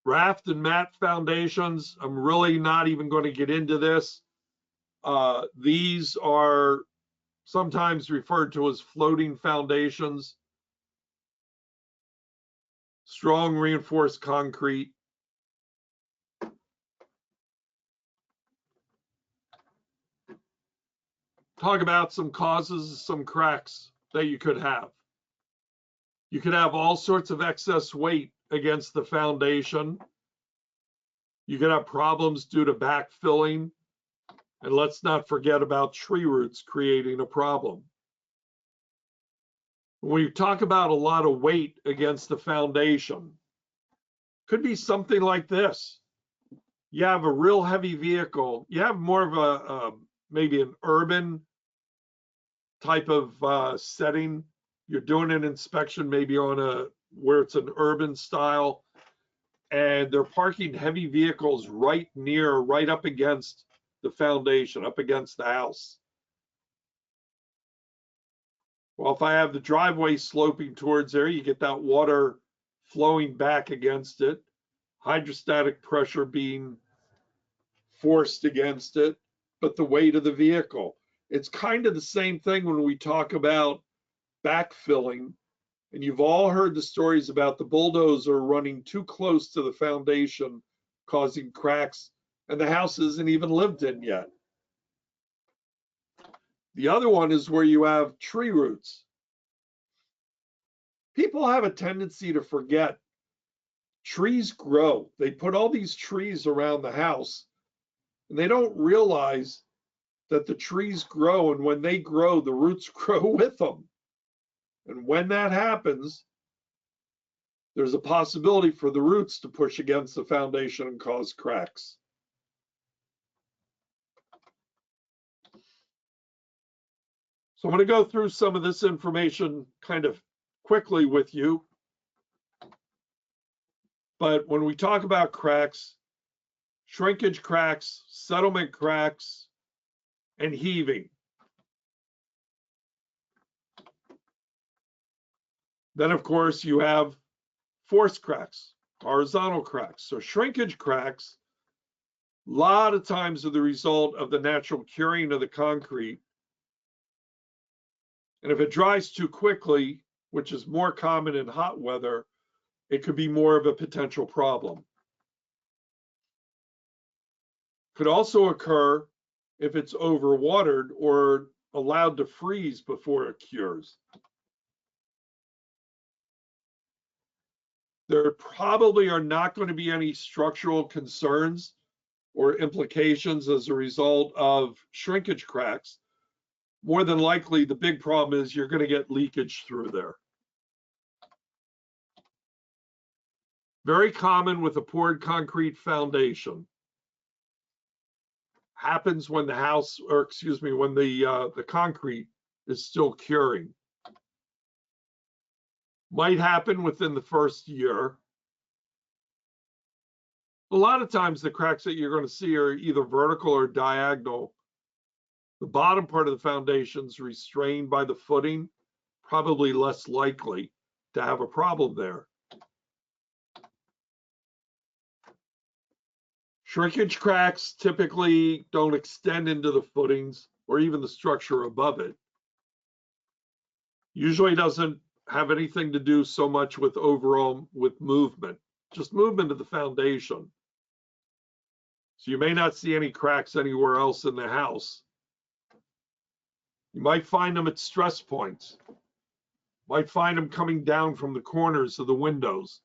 Speaker 7: Raft and mat foundations, I'm really not even going to get into this. These are sometimes referred to as floating foundations. Strong reinforced concrete. Talk about some causes, some cracks that you could have. You could have all sorts of excess weight against the foundation. You could have problems due to backfilling. And let's not forget about tree roots creating a problem. When we talk about a lot of weight against the foundation, could be something like this. You have a real heavy vehicle. You have more of a maybe an urban type of setting. You're doing an inspection maybe on where it's an urban style, and they're parking heavy vehicles right up against the foundation, up against the house. Well, if I have the driveway sloping towards there, you get that water flowing back against it, hydrostatic pressure being forced against it, but the weight of the vehicle. It's kind of the same thing when we talk about backfilling. And you've all heard the stories about the bulldozer running too close to the foundation, causing cracks, and the house isn't even lived in yet. The other one is where you have tree roots. People have a tendency to forget trees grow. They put all these trees around the house, and they don't realize that the trees grow, and when they grow, the roots grow with them. And when that happens, there's a possibility for the roots to push against the foundation and cause cracks. So I'm going to go through some of this information kind of quickly with you. But when we talk about cracks, shrinkage cracks, settlement cracks, and heaving. Then, of course, you have force cracks, horizontal cracks. So shrinkage cracks, a lot of times are the result of the natural curing of the concrete. And if it dries too quickly, which is more common in hot weather, it could be more of a potential problem. Could also occur if it's overwatered or allowed to freeze before it cures. There probably are not going to be any structural concerns or implications as a result of shrinkage cracks. More than likely, the big problem is you're going to get leakage through there. Very common with a poured concrete foundation. Happens when the house, or excuse me, when the concrete is still curing. Might happen within the first year. A lot of times the cracks that you're going to see are either vertical or diagonal. The bottom part of the foundation is restrained by the footing, probably less likely to have a problem there. Shrinkage cracks typically don't extend into the footings or even the structure above it. Usually doesn't have anything to do so much with with movement, just movement of the foundation. So you may not see any cracks anywhere else in the house. You might find them at stress points. Might find them coming down from the corners of the windows.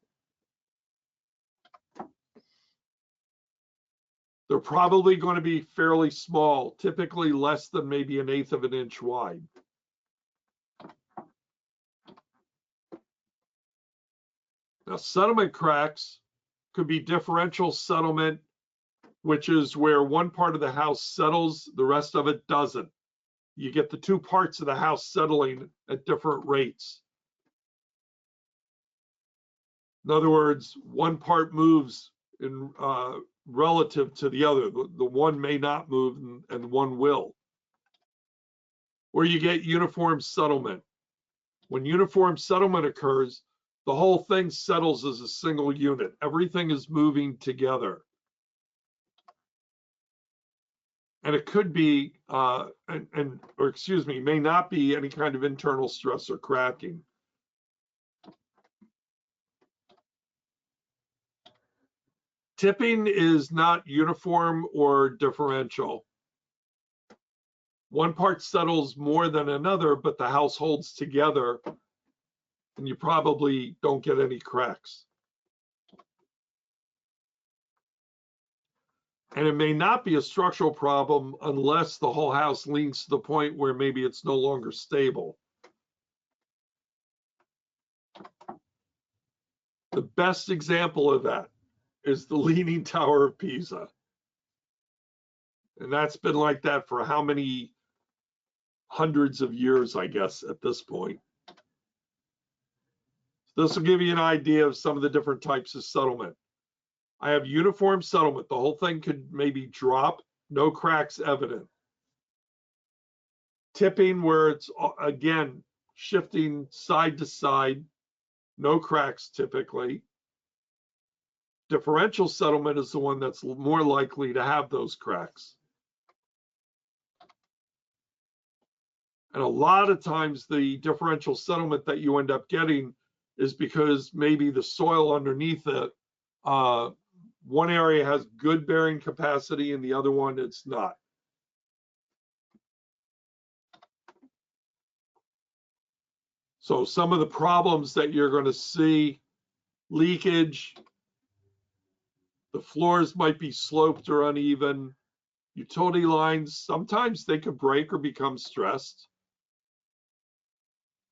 Speaker 7: They're probably going to be fairly small, typically less than maybe 1/8 of an inch wide. Now, settlement cracks could be differential settlement, which is where one part of the house settles, the rest of it doesn't. You get the two parts of the house settling at different rates. In other words, one part moves in relative to the other. The one may not move and one will. Or you get uniform settlement. When uniform settlement occurs, the whole thing settles as a single unit. Everything is moving together. And it could be, or excuse me, may not be any kind of internal stress or cracking. Tipping is not uniform or differential. One part settles more than another, but the house holds together and you probably don't get any cracks. And it may not be a structural problem unless the whole house leans to the point where maybe it's no longer stable. The best example of that is the Leaning Tower of Pisa. And that's been like that for how many hundreds of years, I guess, at this point. This will give you an idea of some of the different types of settlement. I have uniform settlement. The whole thing could maybe drop, no cracks evident. Tipping, where it's, again, shifting side to side, no cracks typically. Differential settlement is the one that's more likely to have those cracks. And a lot of times the differential settlement that you end up getting is because maybe the soil underneath it, one area has good bearing capacity and the other one it's not. So some of the problems that you're going to see, leakage, the floors might be sloped or uneven, utility lines, sometimes they could break or become stressed.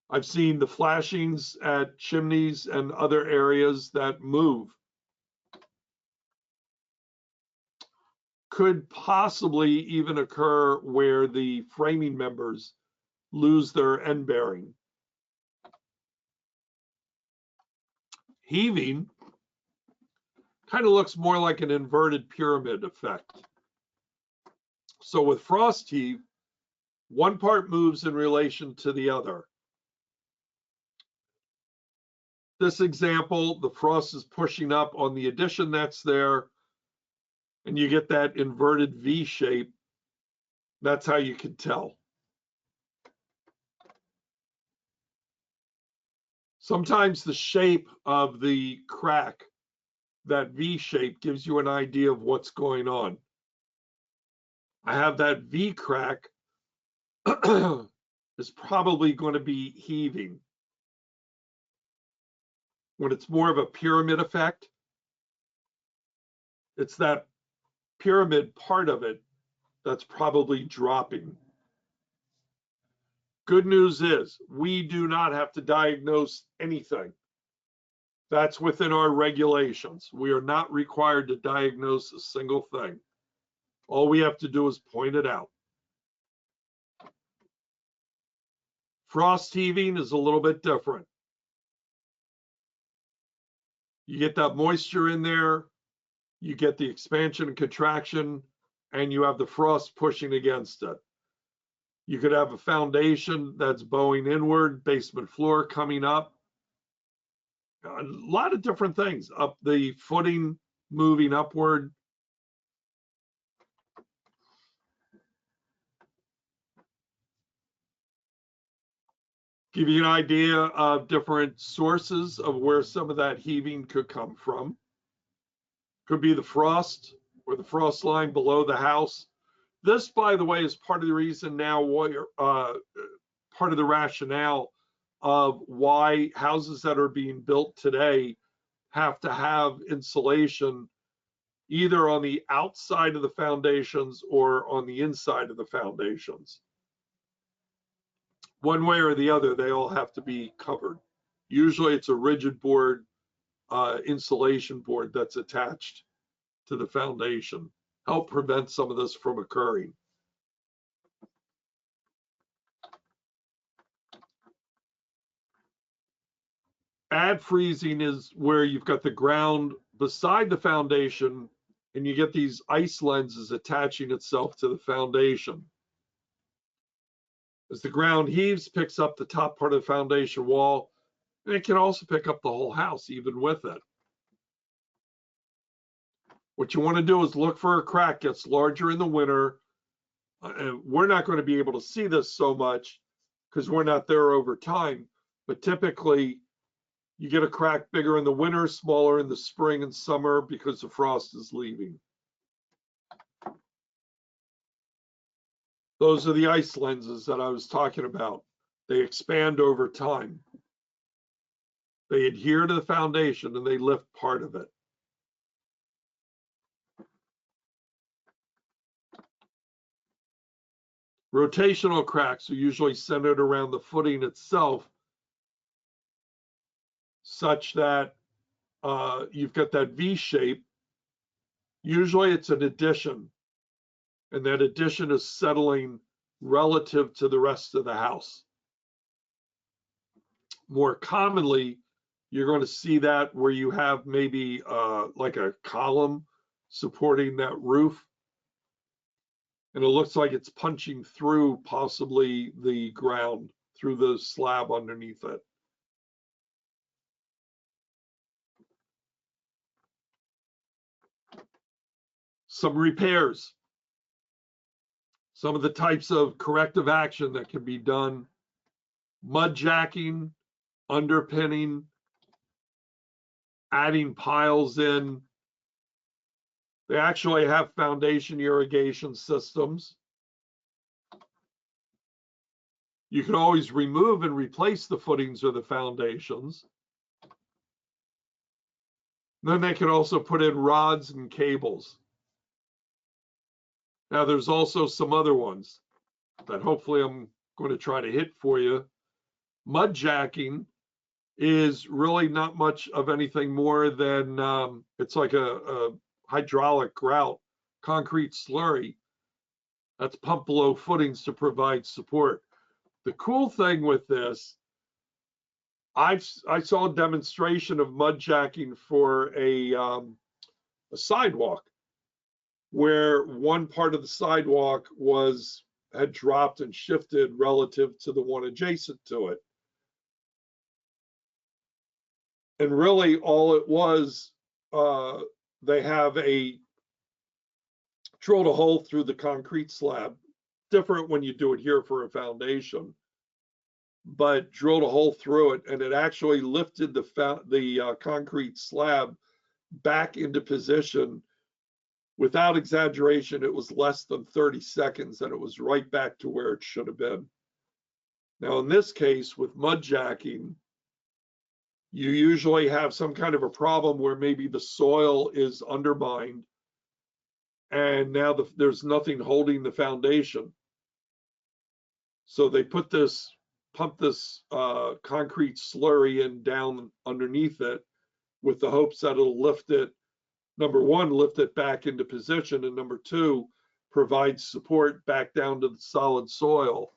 Speaker 7: I've seen the flashings at chimneys and other areas that move. Could possibly even occur where the framing members lose their end bearing. Heaving kind of looks more like an inverted pyramid effect. So with frost heave, one part moves in relation to the other. This example, the frost is pushing up on the addition that's there, and you get that inverted V shape. That's how you can tell. Sometimes the shape of the crack, that V shape, gives you an idea of what's going on. I have that V crack is probably going to be heaving. When it's more of a pyramid effect, it's that pyramid part of it that's probably dropping. Good news is we do not have to diagnose anything. That's within our regulations. We are not required to diagnose a single thing. All we have to do is point it out. Frost heaving is a little bit different. You get that moisture in there, you get the expansion and contraction, and you have the frost pushing against it. You could have a foundation that's bowing inward, basement floor coming up. A lot of different things. Up the footing, moving upward. Give you an idea of different sources of where some of that heaving could come from. Could be the frost or the frost line below the house. This, by the way, is part of the reason now, part of the rationale of why houses that are being built today have to have insulation either on the outside of the foundations or on the inside of the foundations. One way or the other, they all have to be covered. Usually it's a rigid board, insulation board that's attached to the foundation. Help prevent some of this from occurring. Ad freezing is where you've got the ground beside the foundation and you get these ice lenses attaching itself to the foundation. As the ground heaves, picks up the top part of the foundation wall, and it can also pick up the whole house even with it. What you want to do is look for a crack gets larger in the winter. And we're not going to be able to see this so much because we're not there over time, but typically you get a crack bigger in the winter, smaller in the spring and summer because the frost is leaving. Those are the ice lenses that I was talking about. They expand over time. They adhere to the foundation and they lift part of it. Rotational cracks are usually centered around the footing itself, such that you've got that V shape. Usually it's an addition, and that addition is settling relative to the rest of the house. More commonly, you're going to see that where you have maybe like a column supporting that roof, and it looks like it's punching through possibly the ground, through the slab underneath it. Some repairs. Some of the types of corrective action that can be done: mud jacking, underpinning, adding piles in. They actually have foundation irrigation systems. You can always remove and replace the footings or the foundations. Then they can also put in rods and cables. Now there's also some other ones that hopefully I'm going to try to hit for you. Mud jacking is really not much of anything more than it's like a hydraulic grout, concrete slurry that's pumped below footings to provide support. The cool thing with this, I saw a demonstration of mud jacking for a a sidewalk where one part of the sidewalk had dropped and shifted relative to the one adjacent to it. And really all it was, they have drilled a hole through the concrete slab, different when you do it here for a foundation, but drilled a hole through it, and it actually lifted the concrete slab back into position. Without exaggeration, it was less than 30 seconds and it was right back to where it should have been. Now, in this case, with mud jacking, you usually have some kind of a problem where maybe the soil is undermined and now there's nothing holding the foundation. So they pump this concrete slurry in down underneath it with the hopes that it'll lift it. Number one, lift it back into position, and number two, provide support back down to the solid soil.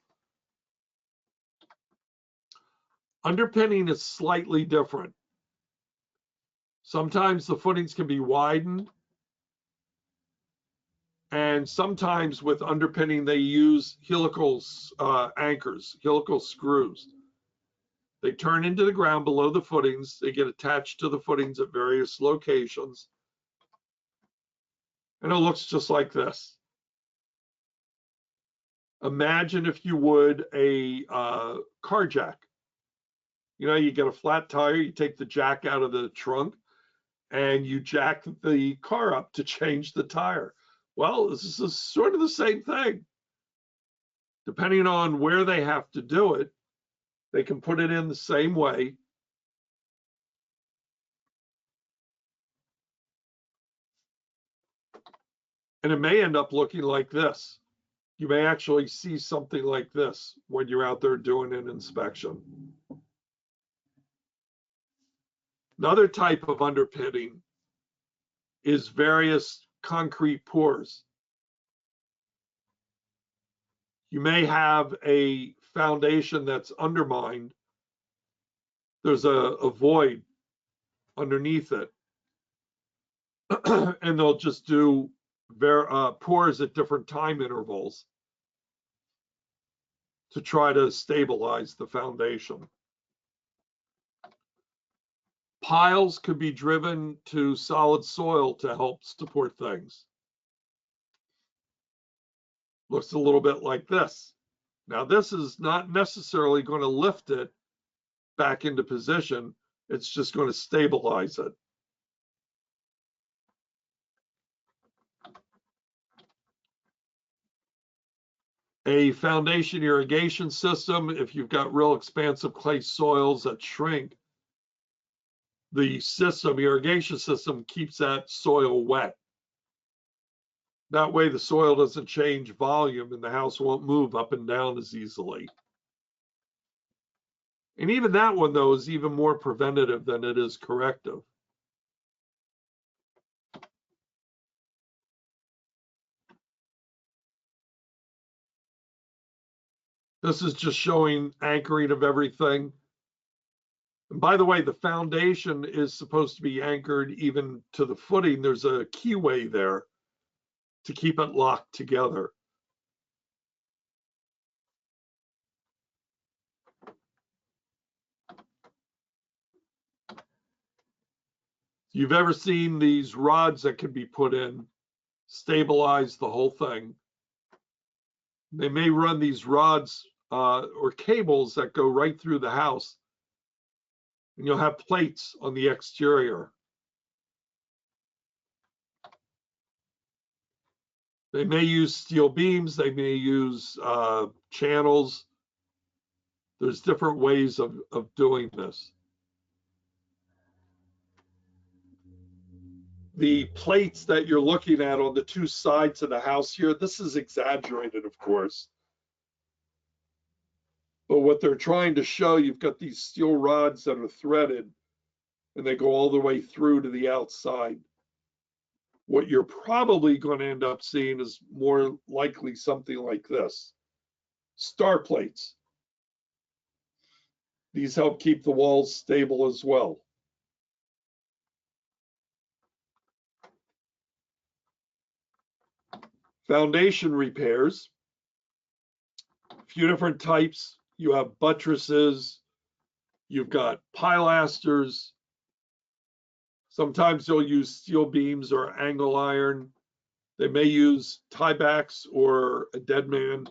Speaker 7: Underpinning is slightly different. Sometimes the footings can be widened, and sometimes with underpinning they use helical anchors, helical screws. They turn into the ground below the footings. They get attached to the footings at various locations. And it looks just like this. Imagine, if you would, a car jack. You know, you get a flat tire, you take the jack out of the trunk, and you jack the car up to change the tire. Well, this is sort of the same thing. Depending on where they have to do it, they can put it in the same way. And it may end up looking like this. You may actually see something like this when you're out there doing an inspection. Another type of underpinning is various concrete pours. You may have a foundation that's undermined. There's a void underneath it. And they'll just do pours at different time intervals to try to stabilize the foundation. Piles could be driven to solid soil to help support things. Looks a little bit like this. Now, this is not necessarily going to lift it back into position. It's just going to stabilize it. A foundation irrigation system, if you've got real expansive clay soils that shrink, the irrigation system keeps that soil wet. That way the soil doesn't change volume and the house won't move up and down as easily. And even that one, though, is even more preventative than it is corrective. This is just showing anchoring of everything. And by the way, the foundation is supposed to be anchored even to the footing. There's a keyway there to keep it locked together. You've ever seen these rods that can be put in, stabilize the whole thing. They may run these rods or cables that go right through the house, and you'll have plates on the exterior. They may use steel beams, they may use channels. There's different ways of doing this. The plates that you're looking at on the two sides of the house here, this is exaggerated, of course. But what they're trying to show, you've got these steel rods that are threaded and they go all the way through to the outside. What you're probably going to end up seeing is more likely something like this. Star plates. These help keep the walls stable as well. Foundation repairs. A few different types. You have buttresses, you've got pilasters. Sometimes they'll use steel beams or angle iron. They may use tiebacks or a dead man.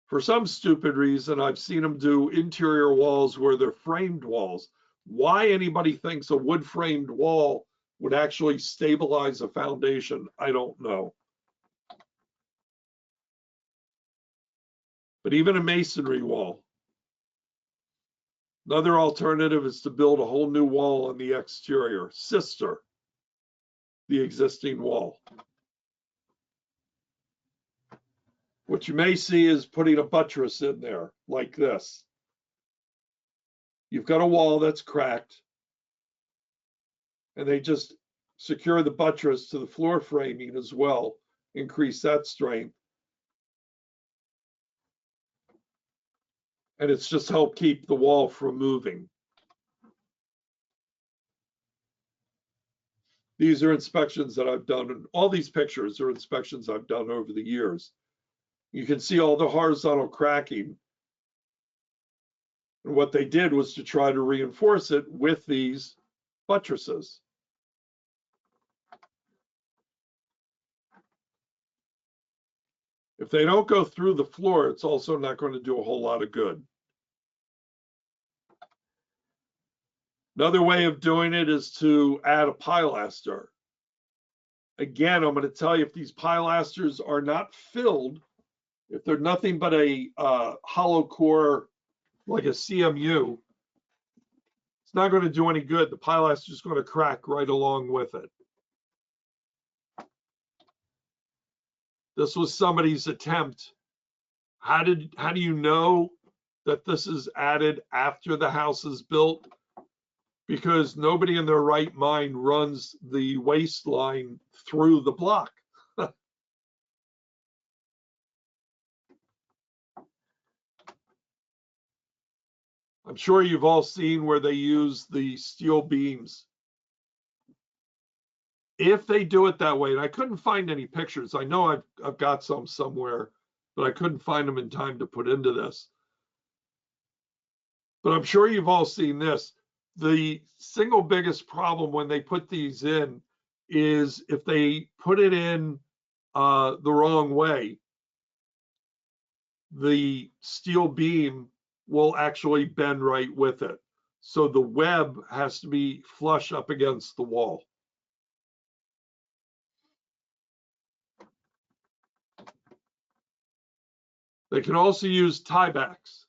Speaker 7: For some stupid reason, I've seen them do interior walls where they're framed walls. Why anybody thinks a wood framed wall would actually stabilize a foundation, I don't know. But even a masonry wall. Another alternative is to build a whole new wall on the exterior, sister the existing wall. What you may see is putting a buttress in there like this. You've got a wall that's cracked, and they just secure the buttress to the floor framing as well, increase that strength. And it's just helped keep the wall from moving. These are inspections that I've done, and all these pictures are inspections I've done over the years. You can see all the horizontal cracking. And what they did was to try to reinforce it with these buttresses. If they don't go through the floor, it's also not going to do a whole lot of good. Another way of doing it is to add a pilaster. Again, I'm going to tell you, if these pilasters are not filled, if they're nothing but a hollow core, like a CMU, it's not going to do any good. The pilaster is going to crack right along with it. This was somebody's attempt. How do you know that this is added after the house is built? Because nobody in their right mind runs the waistline through the block. I'm sure you've all seen where they use the steel beams. If they do it that way, and I couldn't find any pictures. I know I've got some somewhere, but I couldn't find them in time to put into this. But I'm sure you've all seen this. The single biggest problem when they put these in is if they put it in the wrong way, the steel beam will actually bend right with it. So the web has to be flush up against the wall. They can also use tiebacks.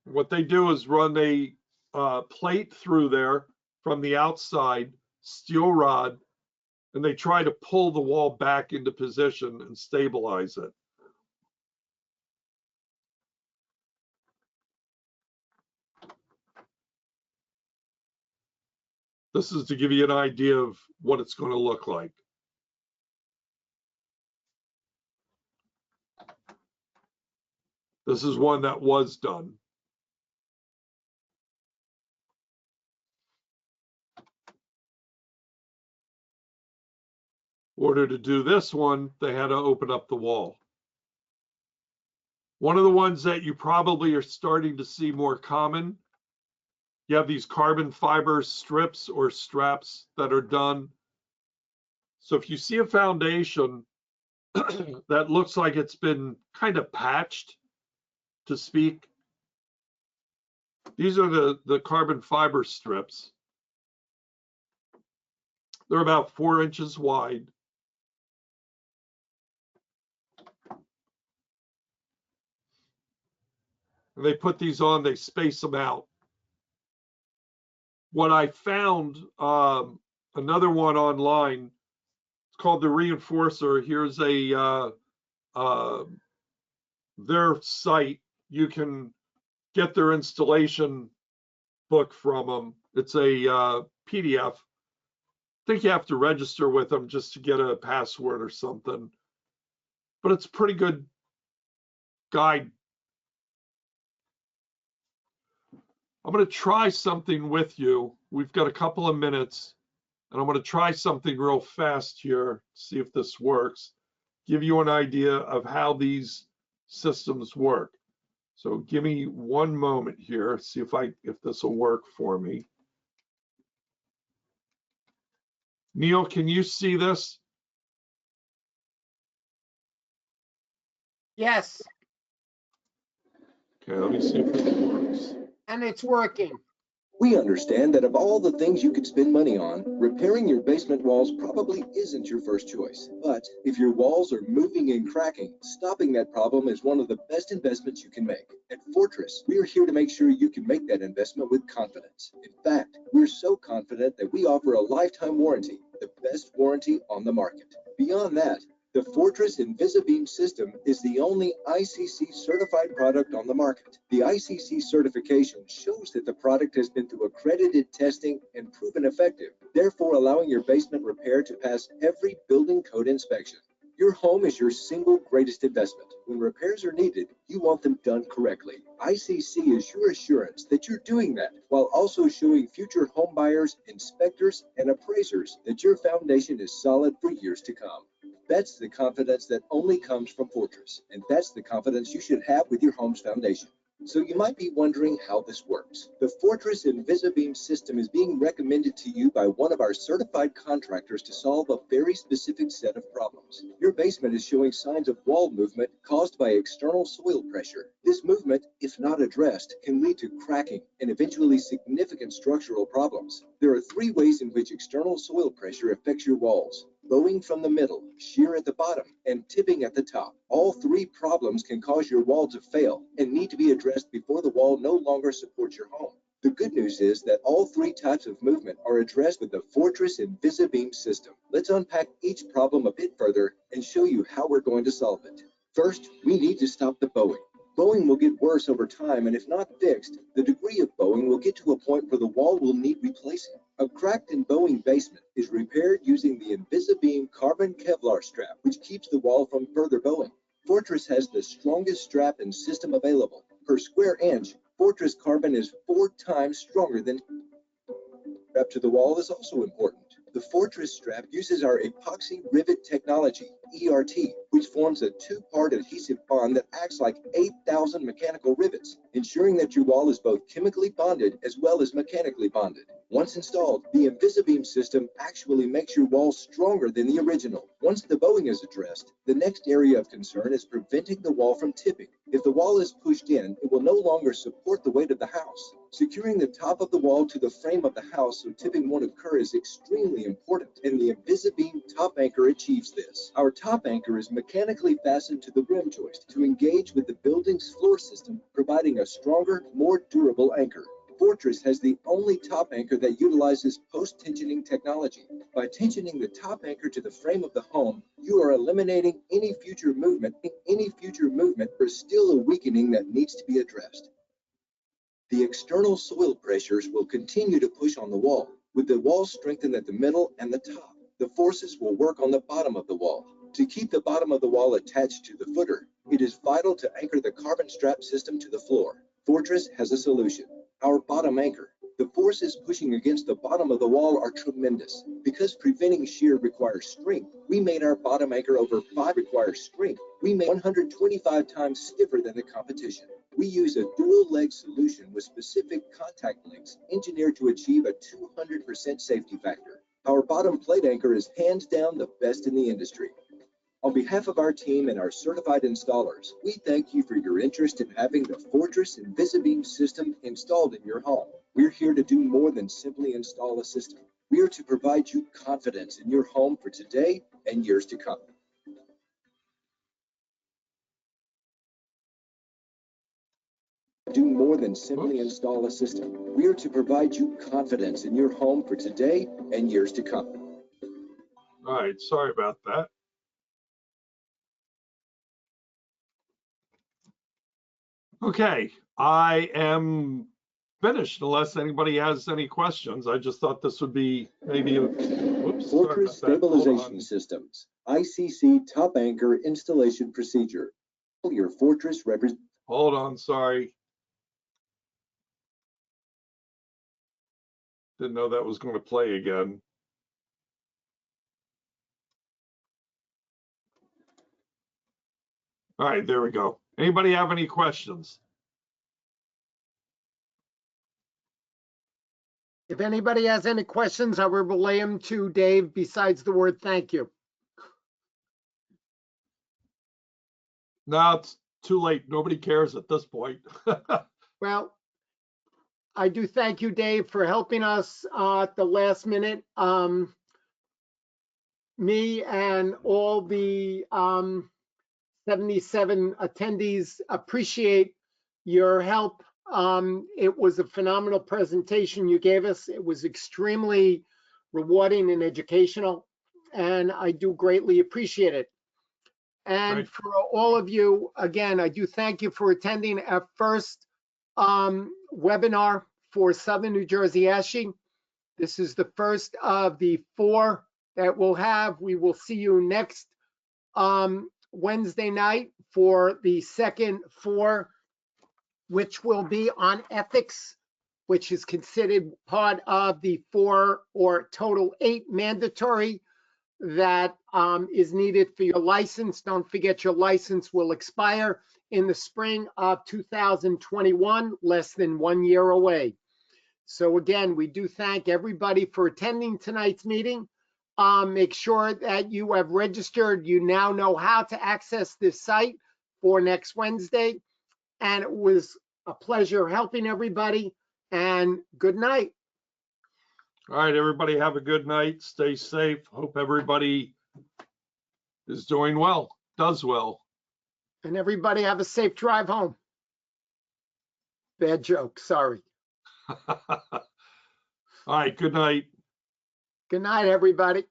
Speaker 7: What they do is run a plate through there from the outside, steel rod, and they try to pull the wall back into position and stabilize it. This is to give you an idea of what it's going to look like. This is one that was done. In order to do this one, they had to open up the wall. One of the ones that you probably are starting to see more common, you have these carbon fiber strips or straps that are done. So if you see a foundation that looks like it's been kind of patched, to speak, these are the carbon fiber strips. They're about 4 inches wide. And they put these on, they space them out. What I found, another one online, it's called the Reinforcer. Here's their site. You can get their installation book from them. It's a PDF. I think you have to register with them just to get a password or something. But it's a pretty good guide. I'm going to try something with you we've got a couple of minutes, and I'm going to try something real fast here, see if this works. Give you an idea of how these systems work. So give me one moment here, see if this will work for me. Neil, can you see this?
Speaker 1: Yes,
Speaker 7: Okay, let me see if it works.
Speaker 1: and it's working.
Speaker 8: We understand that of all the things you could spend money on, repairing your basement walls probably isn't your first choice. But if your walls are moving and cracking, stopping that problem is one of the best investments you can make. At Fortress, we are here to make sure you can make that investment with confidence. In fact, we're so confident that we offer a lifetime warranty, the best warranty on the market. Beyond that, the Fortress InvisiBeam system is the only ICC certified product on the market. The ICC certification shows that the product has been through accredited testing and proven effective, therefore allowing your basement repair to pass every building code inspection. Your home is your single greatest investment. When repairs are needed, you want them done correctly. ICC is your assurance that you're doing that, while also showing future home buyers, inspectors, and appraisers that your foundation is solid for years to come. That's the confidence that only comes from Fortress, and that's the confidence you should have with your home's foundation. So you might be wondering how this works. The Fortress InvisiBeam system is being recommended to you by one of our certified contractors to solve a very specific set of problems. Your basement is showing signs of wall movement caused by external soil pressure. This movement, if not addressed, can lead to cracking and eventually significant structural problems. There are three ways in which external soil pressure affects your walls: bowing from the middle, shear at the bottom, and tipping at the top. All three problems can cause your wall to fail and need to be addressed before the wall no longer supports your home. The good news is that all three types of movement are addressed with the Fortress InvisiBeam system. Let's unpack each problem a bit further and show you how we're going to solve it. First, we need to stop the bowing. Bowing will get worse over time, and if not fixed, the degree of bowing will get to a point where the wall will need replacing. A cracked and bowing basement is repaired using the InvisiBeam carbon Kevlar strap, which keeps the wall from further bowing. Fortress has the strongest strap and system available. Per square inch, Fortress carbon is 4 times stronger than strap to the wall is also important. The Fortress strap uses our epoxy rivet technology, ERT, which forms a two-part adhesive bond that acts like 8,000 mechanical rivets, ensuring that your wall is both chemically bonded as well as mechanically bonded. Once installed, the InvisiBeam system actually makes your wall stronger than the original. Once the bowing is addressed, the next area of concern is preventing the wall from tipping. If the wall is pushed in, it will no longer support the weight of the house. Securing the top of the wall to the frame of the house so tipping won't occur is extremely important, and the InvisiBeam top anchor achieves this. Our top anchor is mechanically fastened to the rim joist to engage with the building's floor system, providing a stronger, more durable anchor. Fortress has the only top anchor that utilizes post-tensioning technology. By tensioning the top anchor to the frame of the home, you are eliminating any future movement. There's still a weakening that needs to be addressed. The external soil pressures will continue to push on the wall. With the wall strengthened at the middle and the top, the forces will work on the bottom of the wall. To keep the bottom of the wall attached to the footer, it is vital to anchor the carbon strap system to the floor. Fortress has a solution: our bottom anchor. The forces pushing against the bottom of the wall are tremendous. Because preventing shear requires strength, we made our bottom anchor over 5 requires strength. We made 125 times stiffer than the competition. We use a dual leg solution with specific contact links engineered to achieve a 200% safety factor. Our bottom plate anchor is hands down the best in the industry. On behalf of our team and our certified installers, we thank you for your interest in having the Fortress InvisiBeam system installed in your home. We're here to do more than simply install a system. We are to provide you confidence in your home for today and years to come. Do more than simply install a system. We are to provide you confidence in your home for today and years to come.
Speaker 7: All right, sorry about that. Okay, I am finished unless anybody has any questions. I just thought this would be maybe a whoops, sorry
Speaker 8: Fortress
Speaker 7: about that. Hold
Speaker 8: Stabilization
Speaker 7: on.
Speaker 8: Systems, ICC top anchor installation procedure. Your Fortress
Speaker 7: Hold on, sorry. Didn't know that was going to play again. All right, there we go. Anybody have any questions?
Speaker 1: If anybody has any questions, I will relay them to Dave besides the word thank you.
Speaker 7: No, it's too late. Nobody cares at this point.
Speaker 1: Well, I do thank you, Dave, for helping us at the last minute. Me and all the 77 attendees appreciate your help. It was a phenomenal presentation you gave us. It was extremely rewarding and educational, and I do greatly appreciate it. And
Speaker 7: Right.
Speaker 1: for all of you, again, I do thank you for attending our first webinar for Southern New Jersey ASHE. This is the first of the 4 that we'll have. We will see you next Wednesday night for the second 4, which will be on ethics, which is considered part of the 4 or total 8 mandatory that is needed for your license. Don't forget your license will expire in the spring of 2021, less than 1 year away. So again, we do thank everybody for attending tonight's meeting. Make sure that you have registered. You now know how to access this site for next Wednesday. And it was a pleasure helping everybody, and good night.
Speaker 7: All right, everybody have a good night. Stay safe. Hope everybody is doing well, does well.
Speaker 1: And everybody have a safe drive home. Bad joke, sorry.
Speaker 7: All right, good night.
Speaker 1: Good night, everybody.